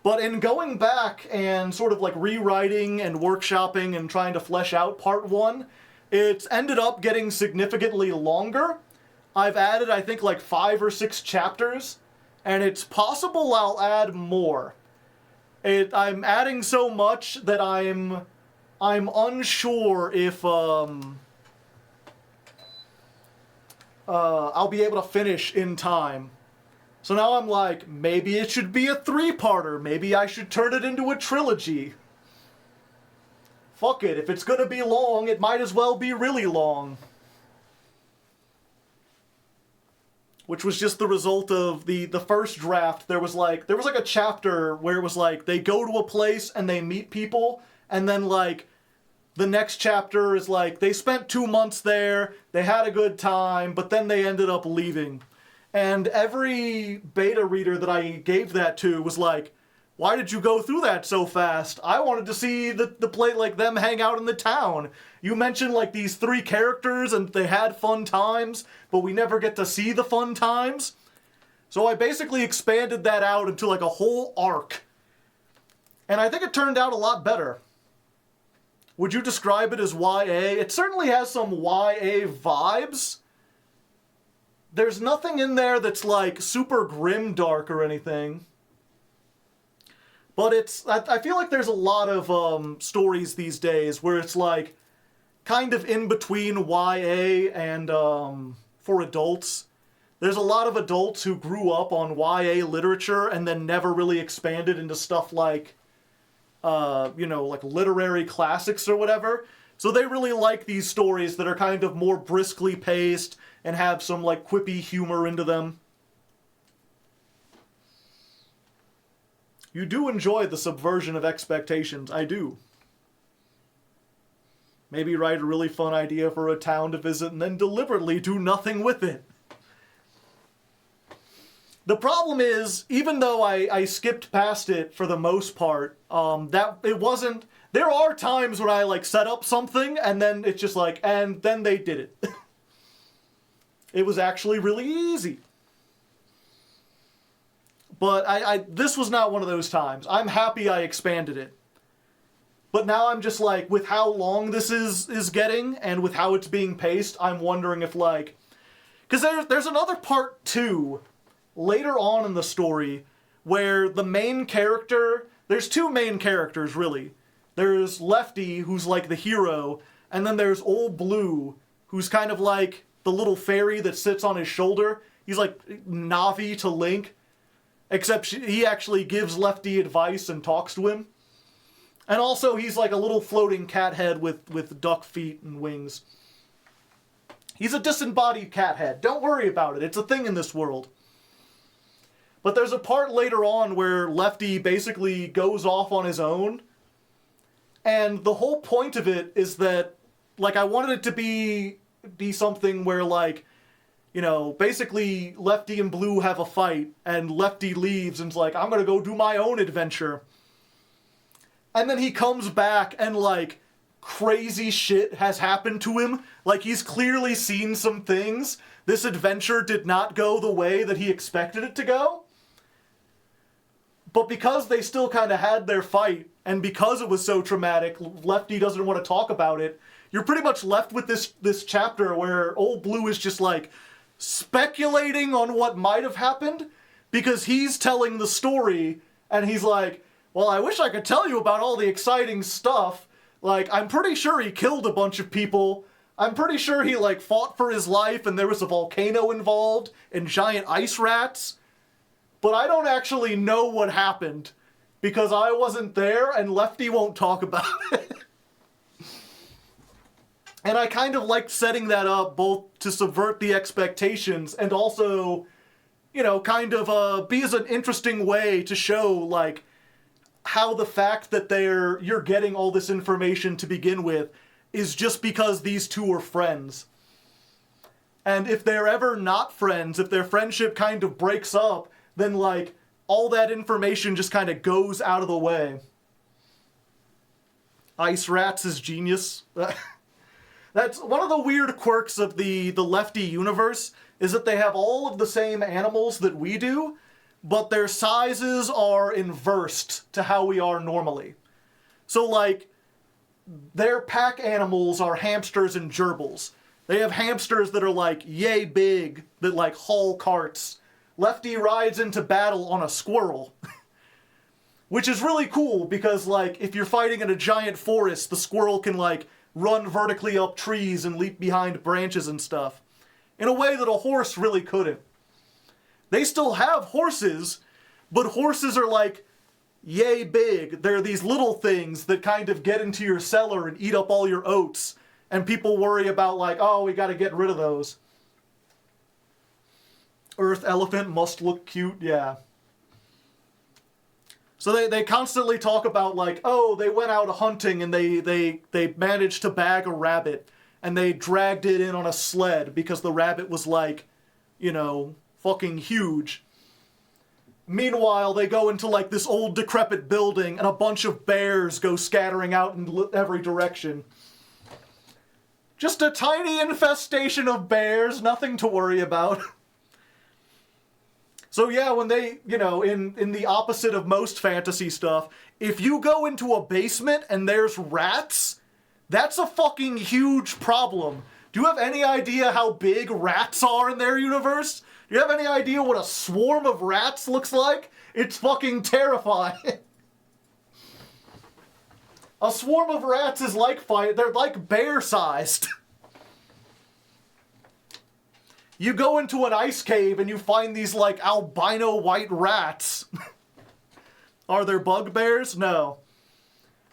But in going back and sort of like rewriting and workshopping and trying to flesh out part 1, it's ended up getting significantly longer. I've added, I think, like 5 or 6 chapters, and it's possible I'll add more. I'm adding so much that I'm unsure if I'll be able to finish in time. So now I'm like, maybe it should be a 3-parter. Maybe I should turn it into a trilogy. Fuck it, if it's gonna be long, it might as well be really long. Which was just the result of the first draft. There was like a chapter where it was like they go to a place and they meet people, and then like the next chapter is like they spent 2 months there, they had a good time, but then they ended up leaving. And every beta reader that I gave that to was like, why did you go through that so fast? I wanted to see the play, like them hang out in the town. You mentioned like these 3 characters and they had fun times, but we never get to see the fun times. So I basically expanded that out into like a whole arc. And I think it turned out a lot better. Would you describe it as YA? It certainly has some YA vibes. There's nothing in there that's like super grimdark or anything. But I feel like there's a lot of stories these days where it's like kind of in between YA and for adults. There's a lot of adults who grew up on YA literature and then never really expanded into stuff like, like literary classics or whatever. So they really like these stories that are kind of more briskly paced and have some, like, quippy humor into them. You do enjoy the subversion of expectations. I do. Maybe write a really fun idea for a town to visit and then deliberately do nothing with it. The problem is, even though I skipped past it for the most part, that it wasn't... There are times when I, like, set up something, and then it's just like, and then they did it. It was actually really easy. But this was not one of those times. I'm happy I expanded it. But now I'm just like, with how long this is getting, and with how it's being paced, I'm wondering if, like... Because there's another part 2, later on in the story, where the main character... There's 2 main characters, really. There's Lefty, who's like the hero, and then there's Old Blue, who's kind of like the little fairy that sits on his shoulder. He's like Navi to Link, except he actually gives Lefty advice and talks to him. And also he's like a little floating cat head with duck feet and wings. He's a disembodied cat head. Don't worry about it. It's a thing in this world. But there's a part later on where Lefty basically goes off on his own. And the whole point of it is that, like, I wanted it to be something where, like, you know, basically Lefty and Blue have a fight, and Lefty leaves and's like, I'm gonna go do my own adventure. And then he comes back and, like, crazy shit has happened to him. Like, he's clearly seen some things. This adventure did not go the way that he expected it to go. But because they still kind of had their fight, and because it was so traumatic, Lefty doesn't want to talk about it, you're pretty much left with this chapter where Old Blue is just, like, speculating on what might have happened, because he's telling the story, and he's like, well, I wish I could tell you about all the exciting stuff. Like, I'm pretty sure he killed a bunch of people. I'm pretty sure he, like, fought for his life, and there was a volcano involved, and giant ice rats. But I don't actually know what happened, because I wasn't there, and Lefty won't talk about it. And I kind of liked setting that up, both to subvert the expectations, and also, you know, kind of be as an interesting way to show, like, how the fact that you're getting all this information to begin with is just because these two are friends. And if they're ever not friends, if their friendship kind of breaks up, then, like, all that information just kind of goes out of the way. Ice Rats is genius. That's one of the weird quirks of the Lefty universe, is that they have all of the same animals that we do, but their sizes are inversed to how we are normally. So, like, their pack animals are hamsters and gerbils. They have hamsters that are, like, yay big, that, like, haul carts. Lefty rides into battle on a squirrel. Which is really cool, because, like, if you're fighting in a giant forest, the squirrel can, like, run vertically up trees and leap behind branches and stuff. In a way that a horse really couldn't. They still have horses, but horses are, like, yay big. They're these little things that kind of get into your cellar and eat up all your oats. And people worry about, like, oh, we gotta get rid of those. Earth elephant must look cute, yeah. So they constantly talk about, like, oh, they went out hunting and they managed to bag a rabbit. And they dragged it in on a sled because the rabbit was, like, you know, fucking huge. Meanwhile, they go into, like, this old decrepit building and a bunch of bears go scattering out in every direction. Just a tiny infestation of bears, nothing to worry about. So yeah, when they, you know, in the opposite of most fantasy stuff, if you go into a basement and there's rats, that's a fucking huge problem. Do you have any idea how big rats are in their universe? Do you have any idea what a swarm of rats looks like? It's fucking terrifying. A swarm of rats is like they're like bear-sized. You go into an ice cave and you find these, like, albino white rats. Are there bugbears? No.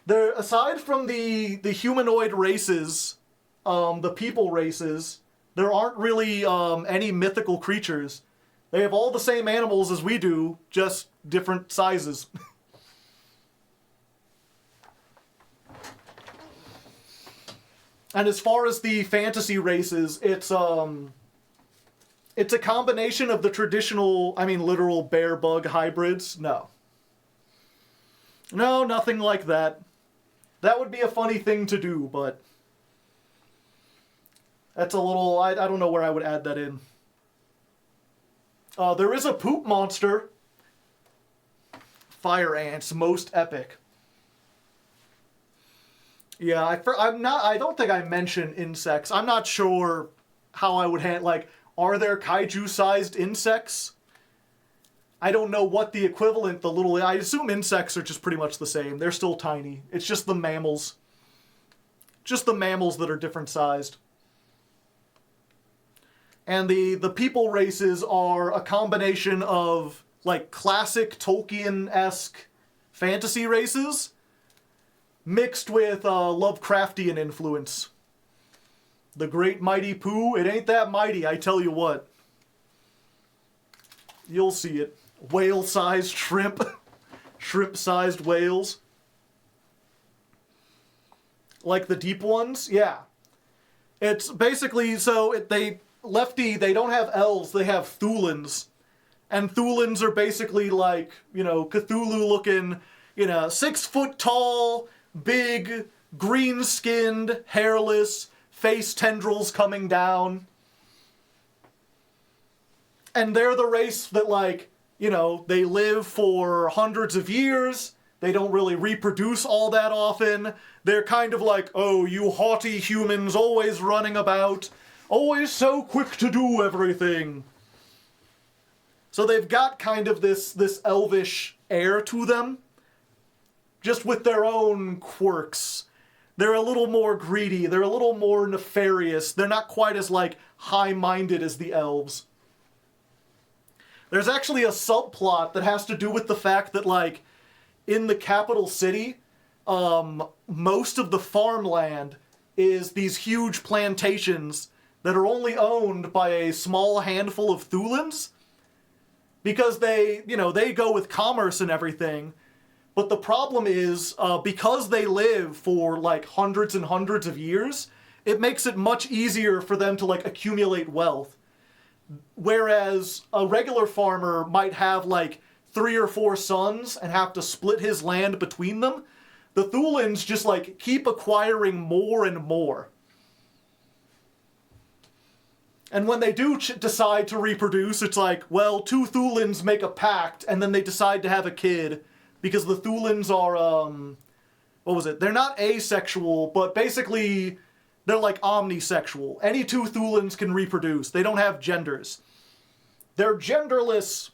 They're, aside from the humanoid races, the people races, There aren't really any mythical creatures. They have all the same animals as we do, just different sizes. And as far as the fantasy races, it's a combination of the traditional, literal bear-bug hybrids. No, nothing like that. That would be a funny thing to do, but that's a little, I don't know where I would add that in. There is a poop monster. Fire ants, most epic. Yeah, I don't think I mentioned insects. I'm not sure how I would are there kaiju-sized insects? I don't know what the equivalent, I assume insects are just pretty much the same. They're still tiny. It's just the mammals. Just the mammals that are different sized. And the people races are a combination of, classic Tolkien-esque fantasy races mixed with Lovecraftian influence. The great mighty Pooh, it ain't that mighty, I tell you what. You'll see it. Whale-sized shrimp. Shrimp-sized whales. Like the deep ones? Yeah. It's basically, they don't have elves, they have Thulins. And Thulins are basically Cthulhu-looking, 6 foot tall, big, green-skinned, hairless, face tendrils coming down. And they're the race that, they live for hundreds of years. They don't really reproduce all that often. They're kind of oh, you haughty humans always running about, always so quick to do everything. So they've got kind of this elvish air to them, just with their own quirks. They're a little more greedy, they're a little more nefarious, they're not quite as, high-minded as the elves. There's actually a subplot that has to do with the fact that, in the capital city, most of the farmland is these huge plantations that are only owned by a small handful of Thulins, because they go with commerce and everything. But the problem is, because they live for, hundreds and hundreds of years, it makes it much easier for them to, accumulate wealth. Whereas a regular farmer might have, 3 or 4 sons and have to split his land between them, the Thulins just, keep acquiring more and more. And when they do decide to reproduce, it's 2 Thulins make a pact, and then they decide to have a kid, because the Thulins are, they're not asexual, but basically they're omnisexual. Any 2 Thulins can reproduce. They don't have genders. They're genderless.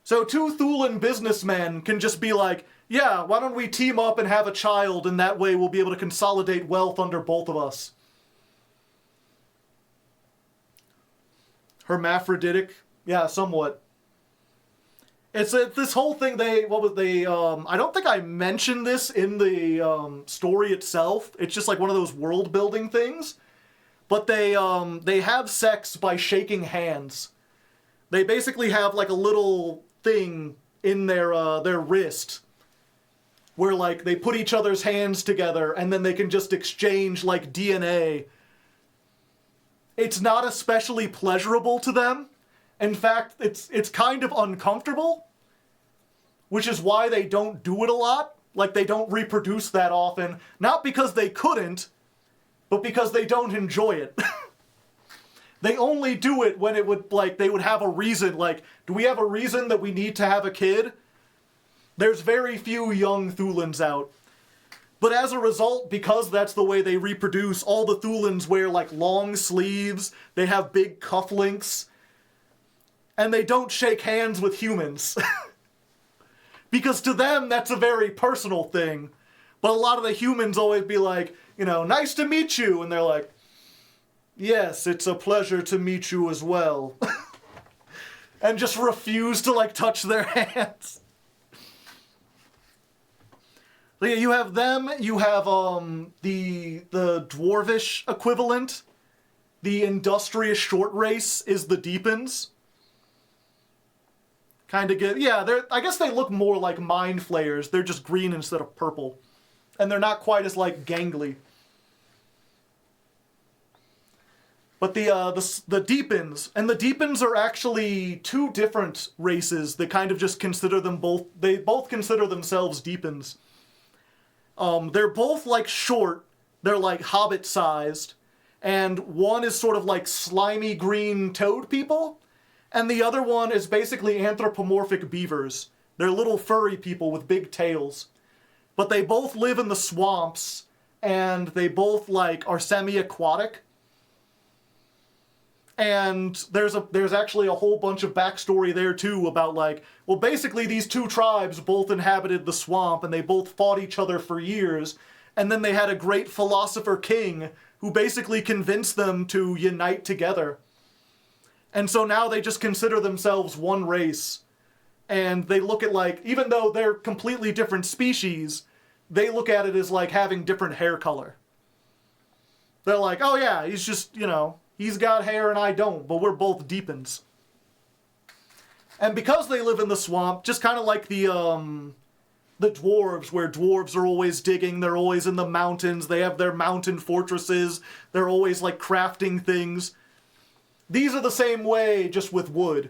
So 2 Thulin businessmen can just be yeah, why don't we team up and have a child, and that way we'll be able to consolidate wealth under both of us. Hermaphroditic? Yeah, somewhat. It's this whole thing I don't think I mentioned this in the story itself. It's just one of those world building things. But they have sex by shaking hands. They basically have a little thing in their wrist where they put each other's hands together and then they can just exchange DNA. It's not especially pleasurable to them. In fact, it's kind of uncomfortable, which is why they don't do it a lot. They don't reproduce that often. Not because they couldn't, but because they don't enjoy it. They only do it when it would, they would have a reason. Do we have a reason that we need to have a kid? There's very few young Thulins out. But as a result, because that's the way they reproduce, all the Thulins wear, long sleeves, they have big cufflinks, and they don't shake hands with humans. Because to them, that's a very personal thing. But a lot of the humans always be nice to meet you, and they're yes, it's a pleasure to meet you as well. And just refuse to, touch their hands. So yeah, you have them, you have the dwarvish equivalent, the industrious short race is the deepens. Kind of get, yeah, I guess they look more like mind flayers. They're just green instead of purple. And they're not quite as, like, gangly. But the deepens, and the deepens are actually two different races that kind of just consider them both, they both consider themselves deepens. They're both, like, short. They're, like, hobbit-sized. And one is sort of like slimy green toad people. And the other one is basically anthropomorphic beavers. They're little furry people with big tails. But they both live in the swamps, and they both, like, are semi-aquatic. And there's actually a whole bunch of backstory there, too, about, like, well, basically these two tribes both inhabited the swamp, and they both fought each other for years, and then they had a great philosopher king who basically convinced them to unite together. And so now they just consider themselves one race. And they look at, like, even though they're completely different species, they look at it as, like, having different hair color. They're like, oh yeah, he's just, you know, he's got hair and I don't, but we're both deepens. And because they live in the swamp, just kind of like the dwarves, where dwarves are always digging, they're always in the mountains, they have their mountain fortresses, they're always, like, crafting things. These are the same way, just with wood.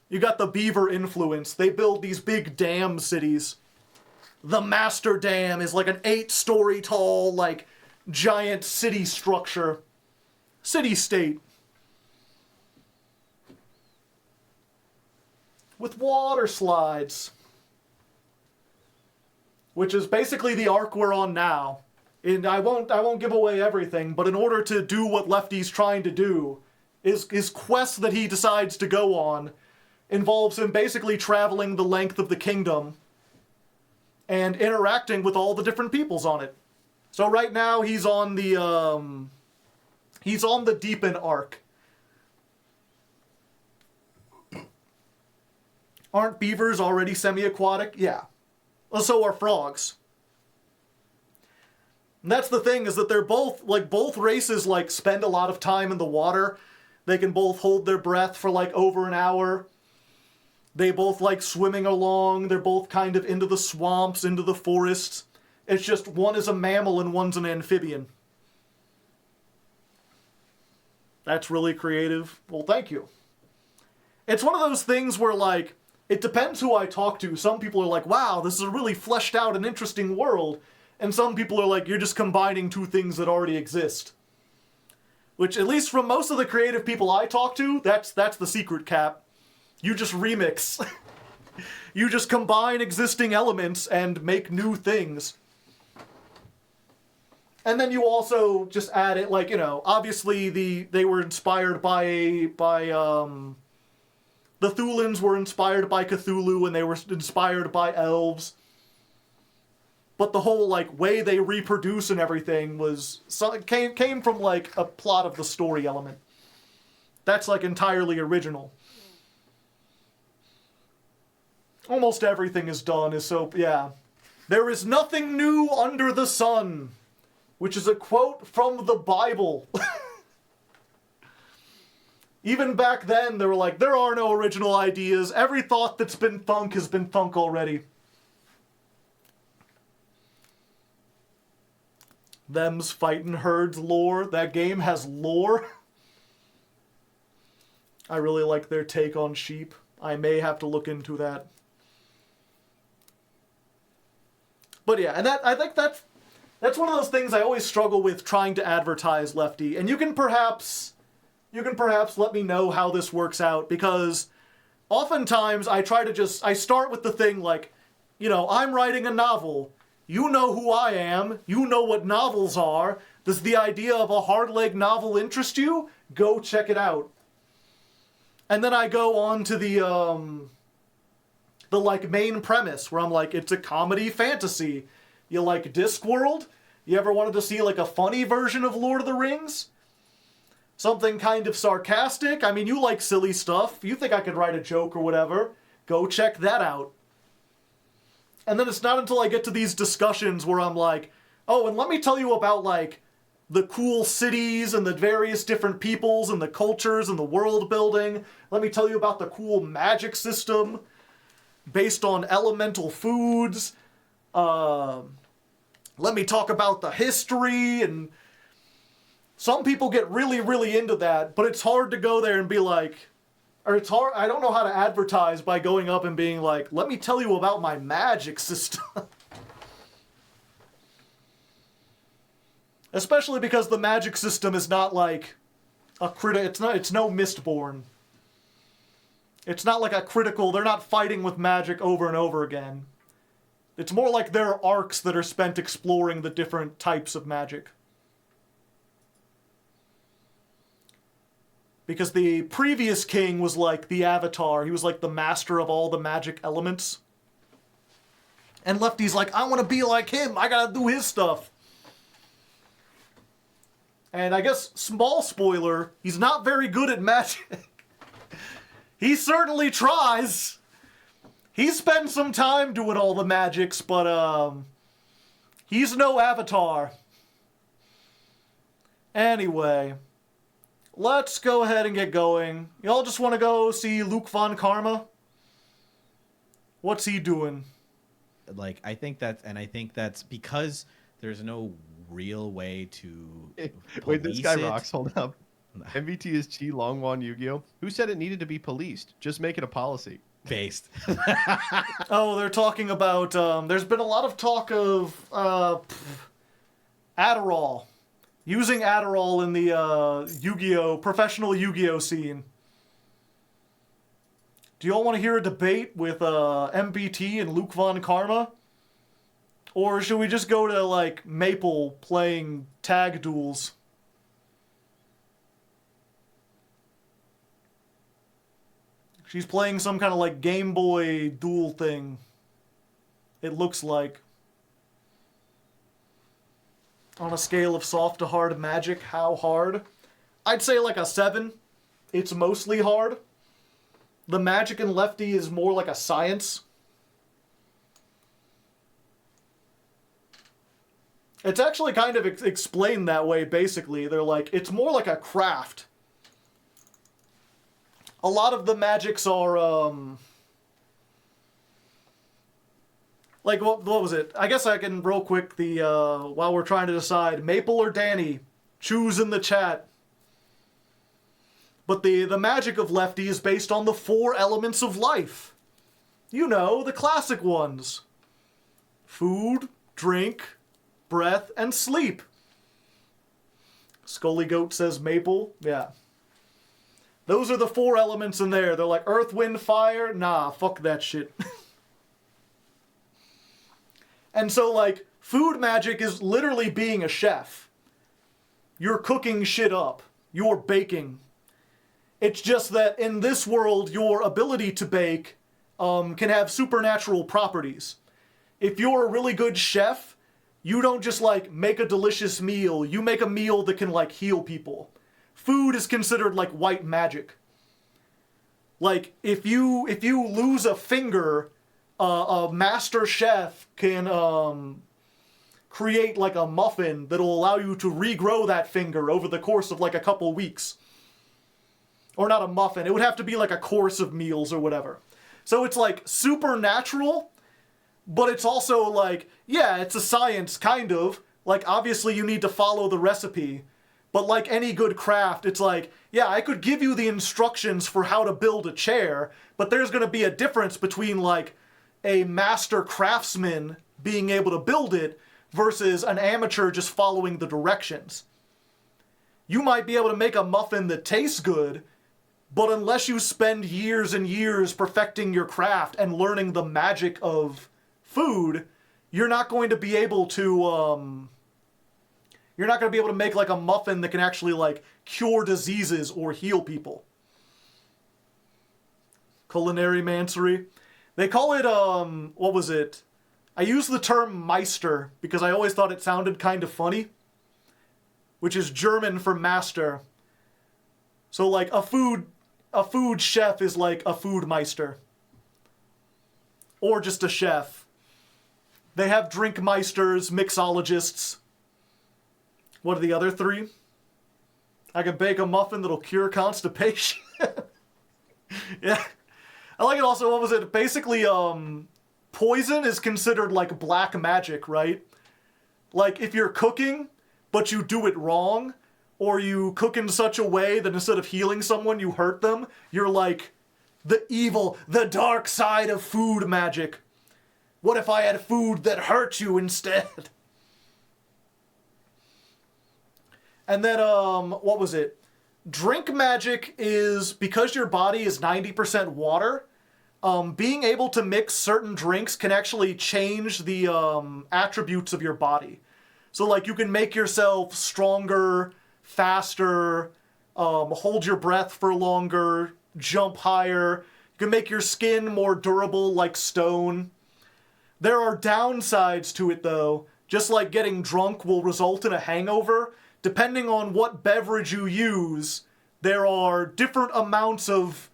You got the beaver influence. They build these big dam cities. The Master Dam is like an 8-story tall, like, giant city structure. City-state. With water slides. Which is basically the arc we're on now. And I won't give away everything, but in order to do what Lefty's trying to do, his quest that he decides to go on involves him basically traveling the length of the kingdom and interacting with all the different peoples on it. So right now he's on the Deepen arc. Aren't beavers already semi-aquatic? Yeah. Well, so are frogs. And that's the thing, is that they're both, like, both races, like, spend a lot of time in the water. They can both hold their breath for, like, over an hour. They both like swimming along. They're both kind of into the swamps, into the forests. It's just one is a mammal and one's an amphibian. That's really creative. Well, thank you. It's one of those things where, like, it depends who I talk to. Some people are like, wow, this is a really fleshed out and interesting world. And some people are like, you're just combining two things that already exist. Which, at least from most of the creative people I talk to, that's the secret, Cap. You just remix. You just combine existing elements and make new things. And then you also just add it, like, you know, obviously they were inspired by the Thulins were inspired by Cthulhu, and they were inspired by elves. But the whole, like, way they reproduce and everything came from, like, a plot of the story element. That's, like, entirely original. Almost everything is done is so, yeah. There is nothing new under the sun, which is a quote from the Bible. Even back then, they were like, there are no original ideas. Every thought that's been thunk has been thunk already. Them's Fightin' Herds lore. That game has lore. I really like their take on sheep. I may have to look into that. But yeah, and I think that's one of those things I always struggle with trying to advertise, Lefty. And you can perhaps let me know how this works out, because oftentimes I start with the thing like, you know, I'm writing a novel. You know who I am. You know what novels are. Does the idea of a Hardleg novel interest you? Go check it out. And then I go on to the like main premise, where I'm like, it's a comedy fantasy. You like Discworld? You ever wanted to see like a funny version of Lord of the Rings? Something kind of sarcastic? I mean, you like silly stuff. You think I could write a joke or whatever. Go check that out. And then it's not until I get to these discussions where I'm like, oh, and let me tell you about, like, the cool cities and the various different peoples and the cultures and the world building. Let me tell you about the cool magic system based on elemental foods. Let me talk about the history. And some people get really, really into that, but it's hard to go there and be like, or it's hard, I don't know how to advertise by going up and being like, let me tell you about my magic system. Especially because the magic system is not like a it's no Mistborn. It's not like a critical, they're not fighting with magic over and over again. It's more like there are arcs that are spent exploring the different types of magic. Because the previous king was like the Avatar. He was like the master of all the magic elements. And Lefty's like, I want to be like him. I gotta do his stuff. And I guess, small spoiler, he's not very good at magic. He certainly tries. He spends some time doing all the magics, but he's no Avatar. Anyway, let's go ahead and get going. Y'all just want to go see Luke von Karma? What's he doing? Like, I think that's because there's no real way to Wait, this guy it. rocks. Hold up. MVT is Chi Longwan Yu-Gi-Oh! Who said it needed to be policed? Just make it a policy. Based. Oh, they're talking about, there's been a lot of talk of, Adderall. Using Adderall in the, Yu-Gi-Oh! Professional Yu-Gi-Oh! Scene. Do y'all want to hear a debate with, MBT and Luke von Karma? Or should we just go to, like, Maple playing tag duels? She's playing some kind of, like, Game Boy duel thing. It looks like. On a scale of soft to hard magic, how hard? I'd say like a 7. It's mostly hard. The magic in Lefty is more like a science. It's actually kind of explained that way, basically. They're like, it's more like a craft. A lot of the magics are, like, what was it? I guess I can, real quick, while we're trying to decide, Maple or Danny, choose in the chat. But the magic of Lefty is based on the 4 elements of life. You know, the classic ones. Food, drink, breath, and sleep. Scully Goat says Maple. Yeah. Those are the 4 elements in there. They're like earth, wind, fire. Nah, fuck that shit. And so, like, food magic is literally being a chef. You're cooking shit up. You're baking. It's just that in this world, your ability to bake can have supernatural properties. If you're a really good chef, you don't just, like, make a delicious meal. You make a meal that can, like, heal people. Food is considered, like, white magic. Like, if you lose a finger, a master chef can create, like, a muffin that'll allow you to regrow that finger over the course of, like, a couple weeks. Or not a muffin. It would have to be, like, a course of meals or whatever. So it's, like, supernatural, but it's also, like, yeah, it's a science, kind of. Like, obviously you need to follow the recipe. But like any good craft, it's like, yeah, I could give you the instructions for how to build a chair, but there's going to be a difference between, like, a master craftsman being able to build it versus an amateur just following the directions. You might be able to make a muffin that tastes good, but unless you spend years and years perfecting your craft and learning the magic of food, you're not going to be able to, you're not going to be able to make, like, a muffin that can actually, like, cure diseases or heal people. Culinary mancery. They call it, what was it? I use the term Meister because I always thought it sounded kind of funny, which is German for master. So, like, a food chef is like a food meister. Or just a chef. They have drink meisters, mixologists. What are the other three? I can bake a muffin that'll cure constipation. Yeah. I like it also, what was it? Basically, poison is considered like black magic, right? Like, if you're cooking, but you do it wrong, or you cook in such a way that instead of healing someone, you hurt them, you're like, the evil, the dark side of food magic. What if I had food that hurt you instead? And then, what was it? Drink magic is, because your body is 90% water, being able to mix certain drinks can actually change the attributes of your body. So, like, you can make yourself stronger, faster, hold your breath for longer, jump higher. You can make your skin more durable like stone. There are downsides to it, though. Just like getting drunk will result in a hangover, depending on what beverage you use, there are different amounts of...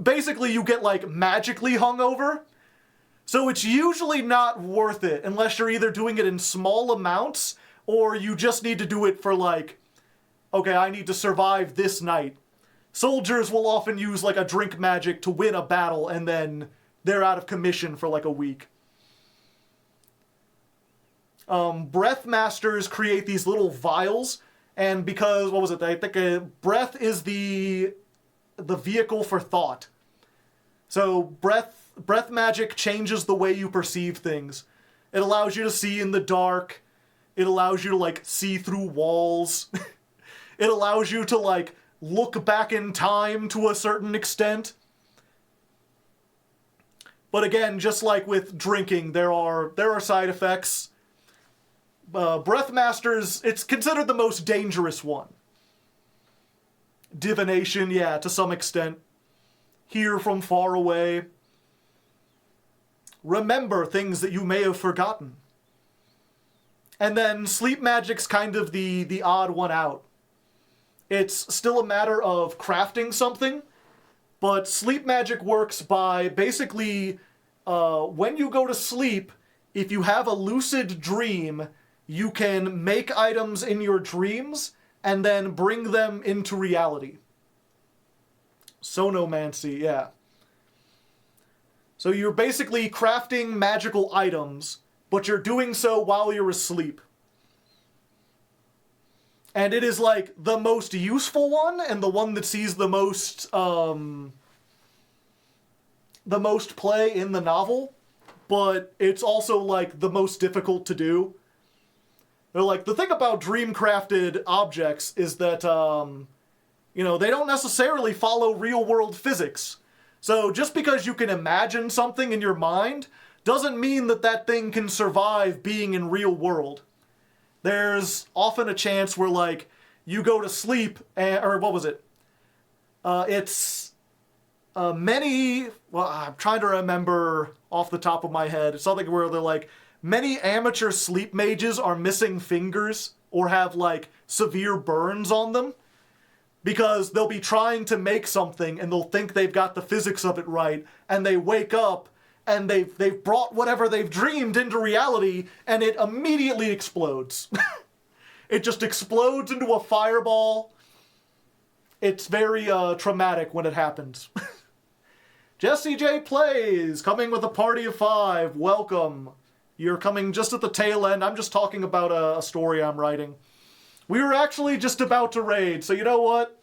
Basically, you get, like, magically hungover. So it's usually not worth it unless you're either doing it in small amounts or you just need to do it for, like, okay, I need to survive this night. Soldiers will often use, like, a drink magic to win a battle and then they're out of commission for, like, a week. Breath masters create these little vials, and because, what was it, I think breath is the vehicle for thought. So breath magic changes the way you perceive things. It allows you to see in the dark. It allows you to, like, see through walls. It allows you to, like, look back in time to a certain extent. But again, just like with drinking, there are side effects. Breath Masters, it's considered the most dangerous one. Divination, yeah, to some extent. Hear from far away. Remember things that you may have forgotten. And then sleep magic's kind of the odd one out. It's still a matter of crafting something, but sleep magic works by basically, when you go to sleep, if you have a lucid dream, you can make items in your dreams and then bring them into reality. Sonomancy, yeah. So you're basically crafting magical items, but you're doing so while you're asleep. And it is, like, the most useful one, and the one that sees the most play in the novel, but it's also, like, the most difficult to do. They're like, the thing about dream-crafted objects is that, you know, they don't necessarily follow real-world physics. So just because you can imagine something in your mind doesn't mean that that thing can survive being in real world. There's often a chance where, like, you go to sleep, or what was it? It's many, well, I'm trying to remember off the top of my head. It's something where they're like, many amateur sleep mages are missing fingers or have, like, severe burns on them because they'll be trying to make something and they'll think they've got the physics of it right, and they wake up and they've brought whatever they've dreamed into reality, and it immediately explodes. It just explodes into a fireball. It's very traumatic when it happens. Jesse J Plays, coming with a party of 5. Welcome. You're coming just at the tail end. I'm just talking about a story I'm writing. We were actually just about to raid, so you know what?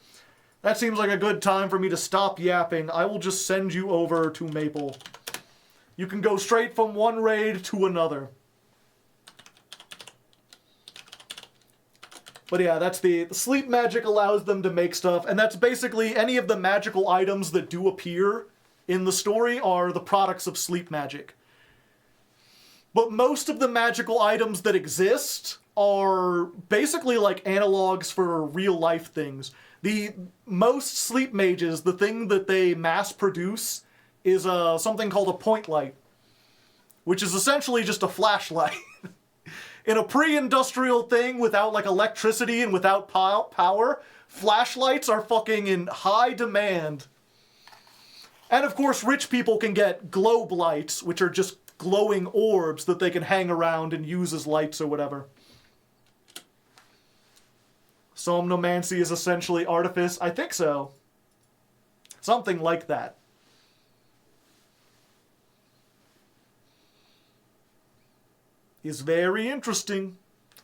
That seems like a good time for me to stop yapping. I will just send you over to Maple. You can go straight from one raid to another. But yeah, that's the sleep magic allows them to make stuff, and that's basically any of the magical items that do appear in the story are the products of sleep magic. But most of the magical items that exist are basically like analogs for real life things. The most sleep mages, the thing that they mass produce is something called a point light, which is essentially just a flashlight. In a pre-industrial thing without, like, electricity and without power, flashlights are fucking in high demand. And of course, rich people can get globe lights, which are just glowing orbs that they can hang around and use as lights or whatever. Somnomancy is essentially artifice. I think so. Something like that. Is very interesting.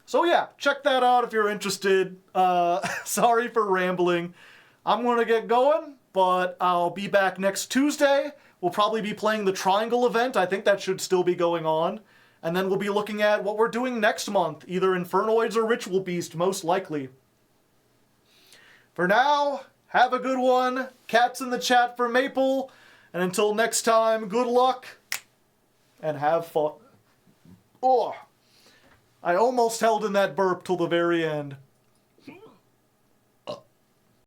So yeah, check that out if you're interested. Sorry for rambling. I'm going to get going, but I'll be back next Tuesday. We'll probably be playing the Triangle event. I think that should still be going on. And then we'll be looking at what we're doing next month, either Infernoids or Ritual Beast, most likely. For now, have a good one. Cats in the chat for Maple. And until next time, good luck and have fun. Oh, I almost held in that burp till the very end.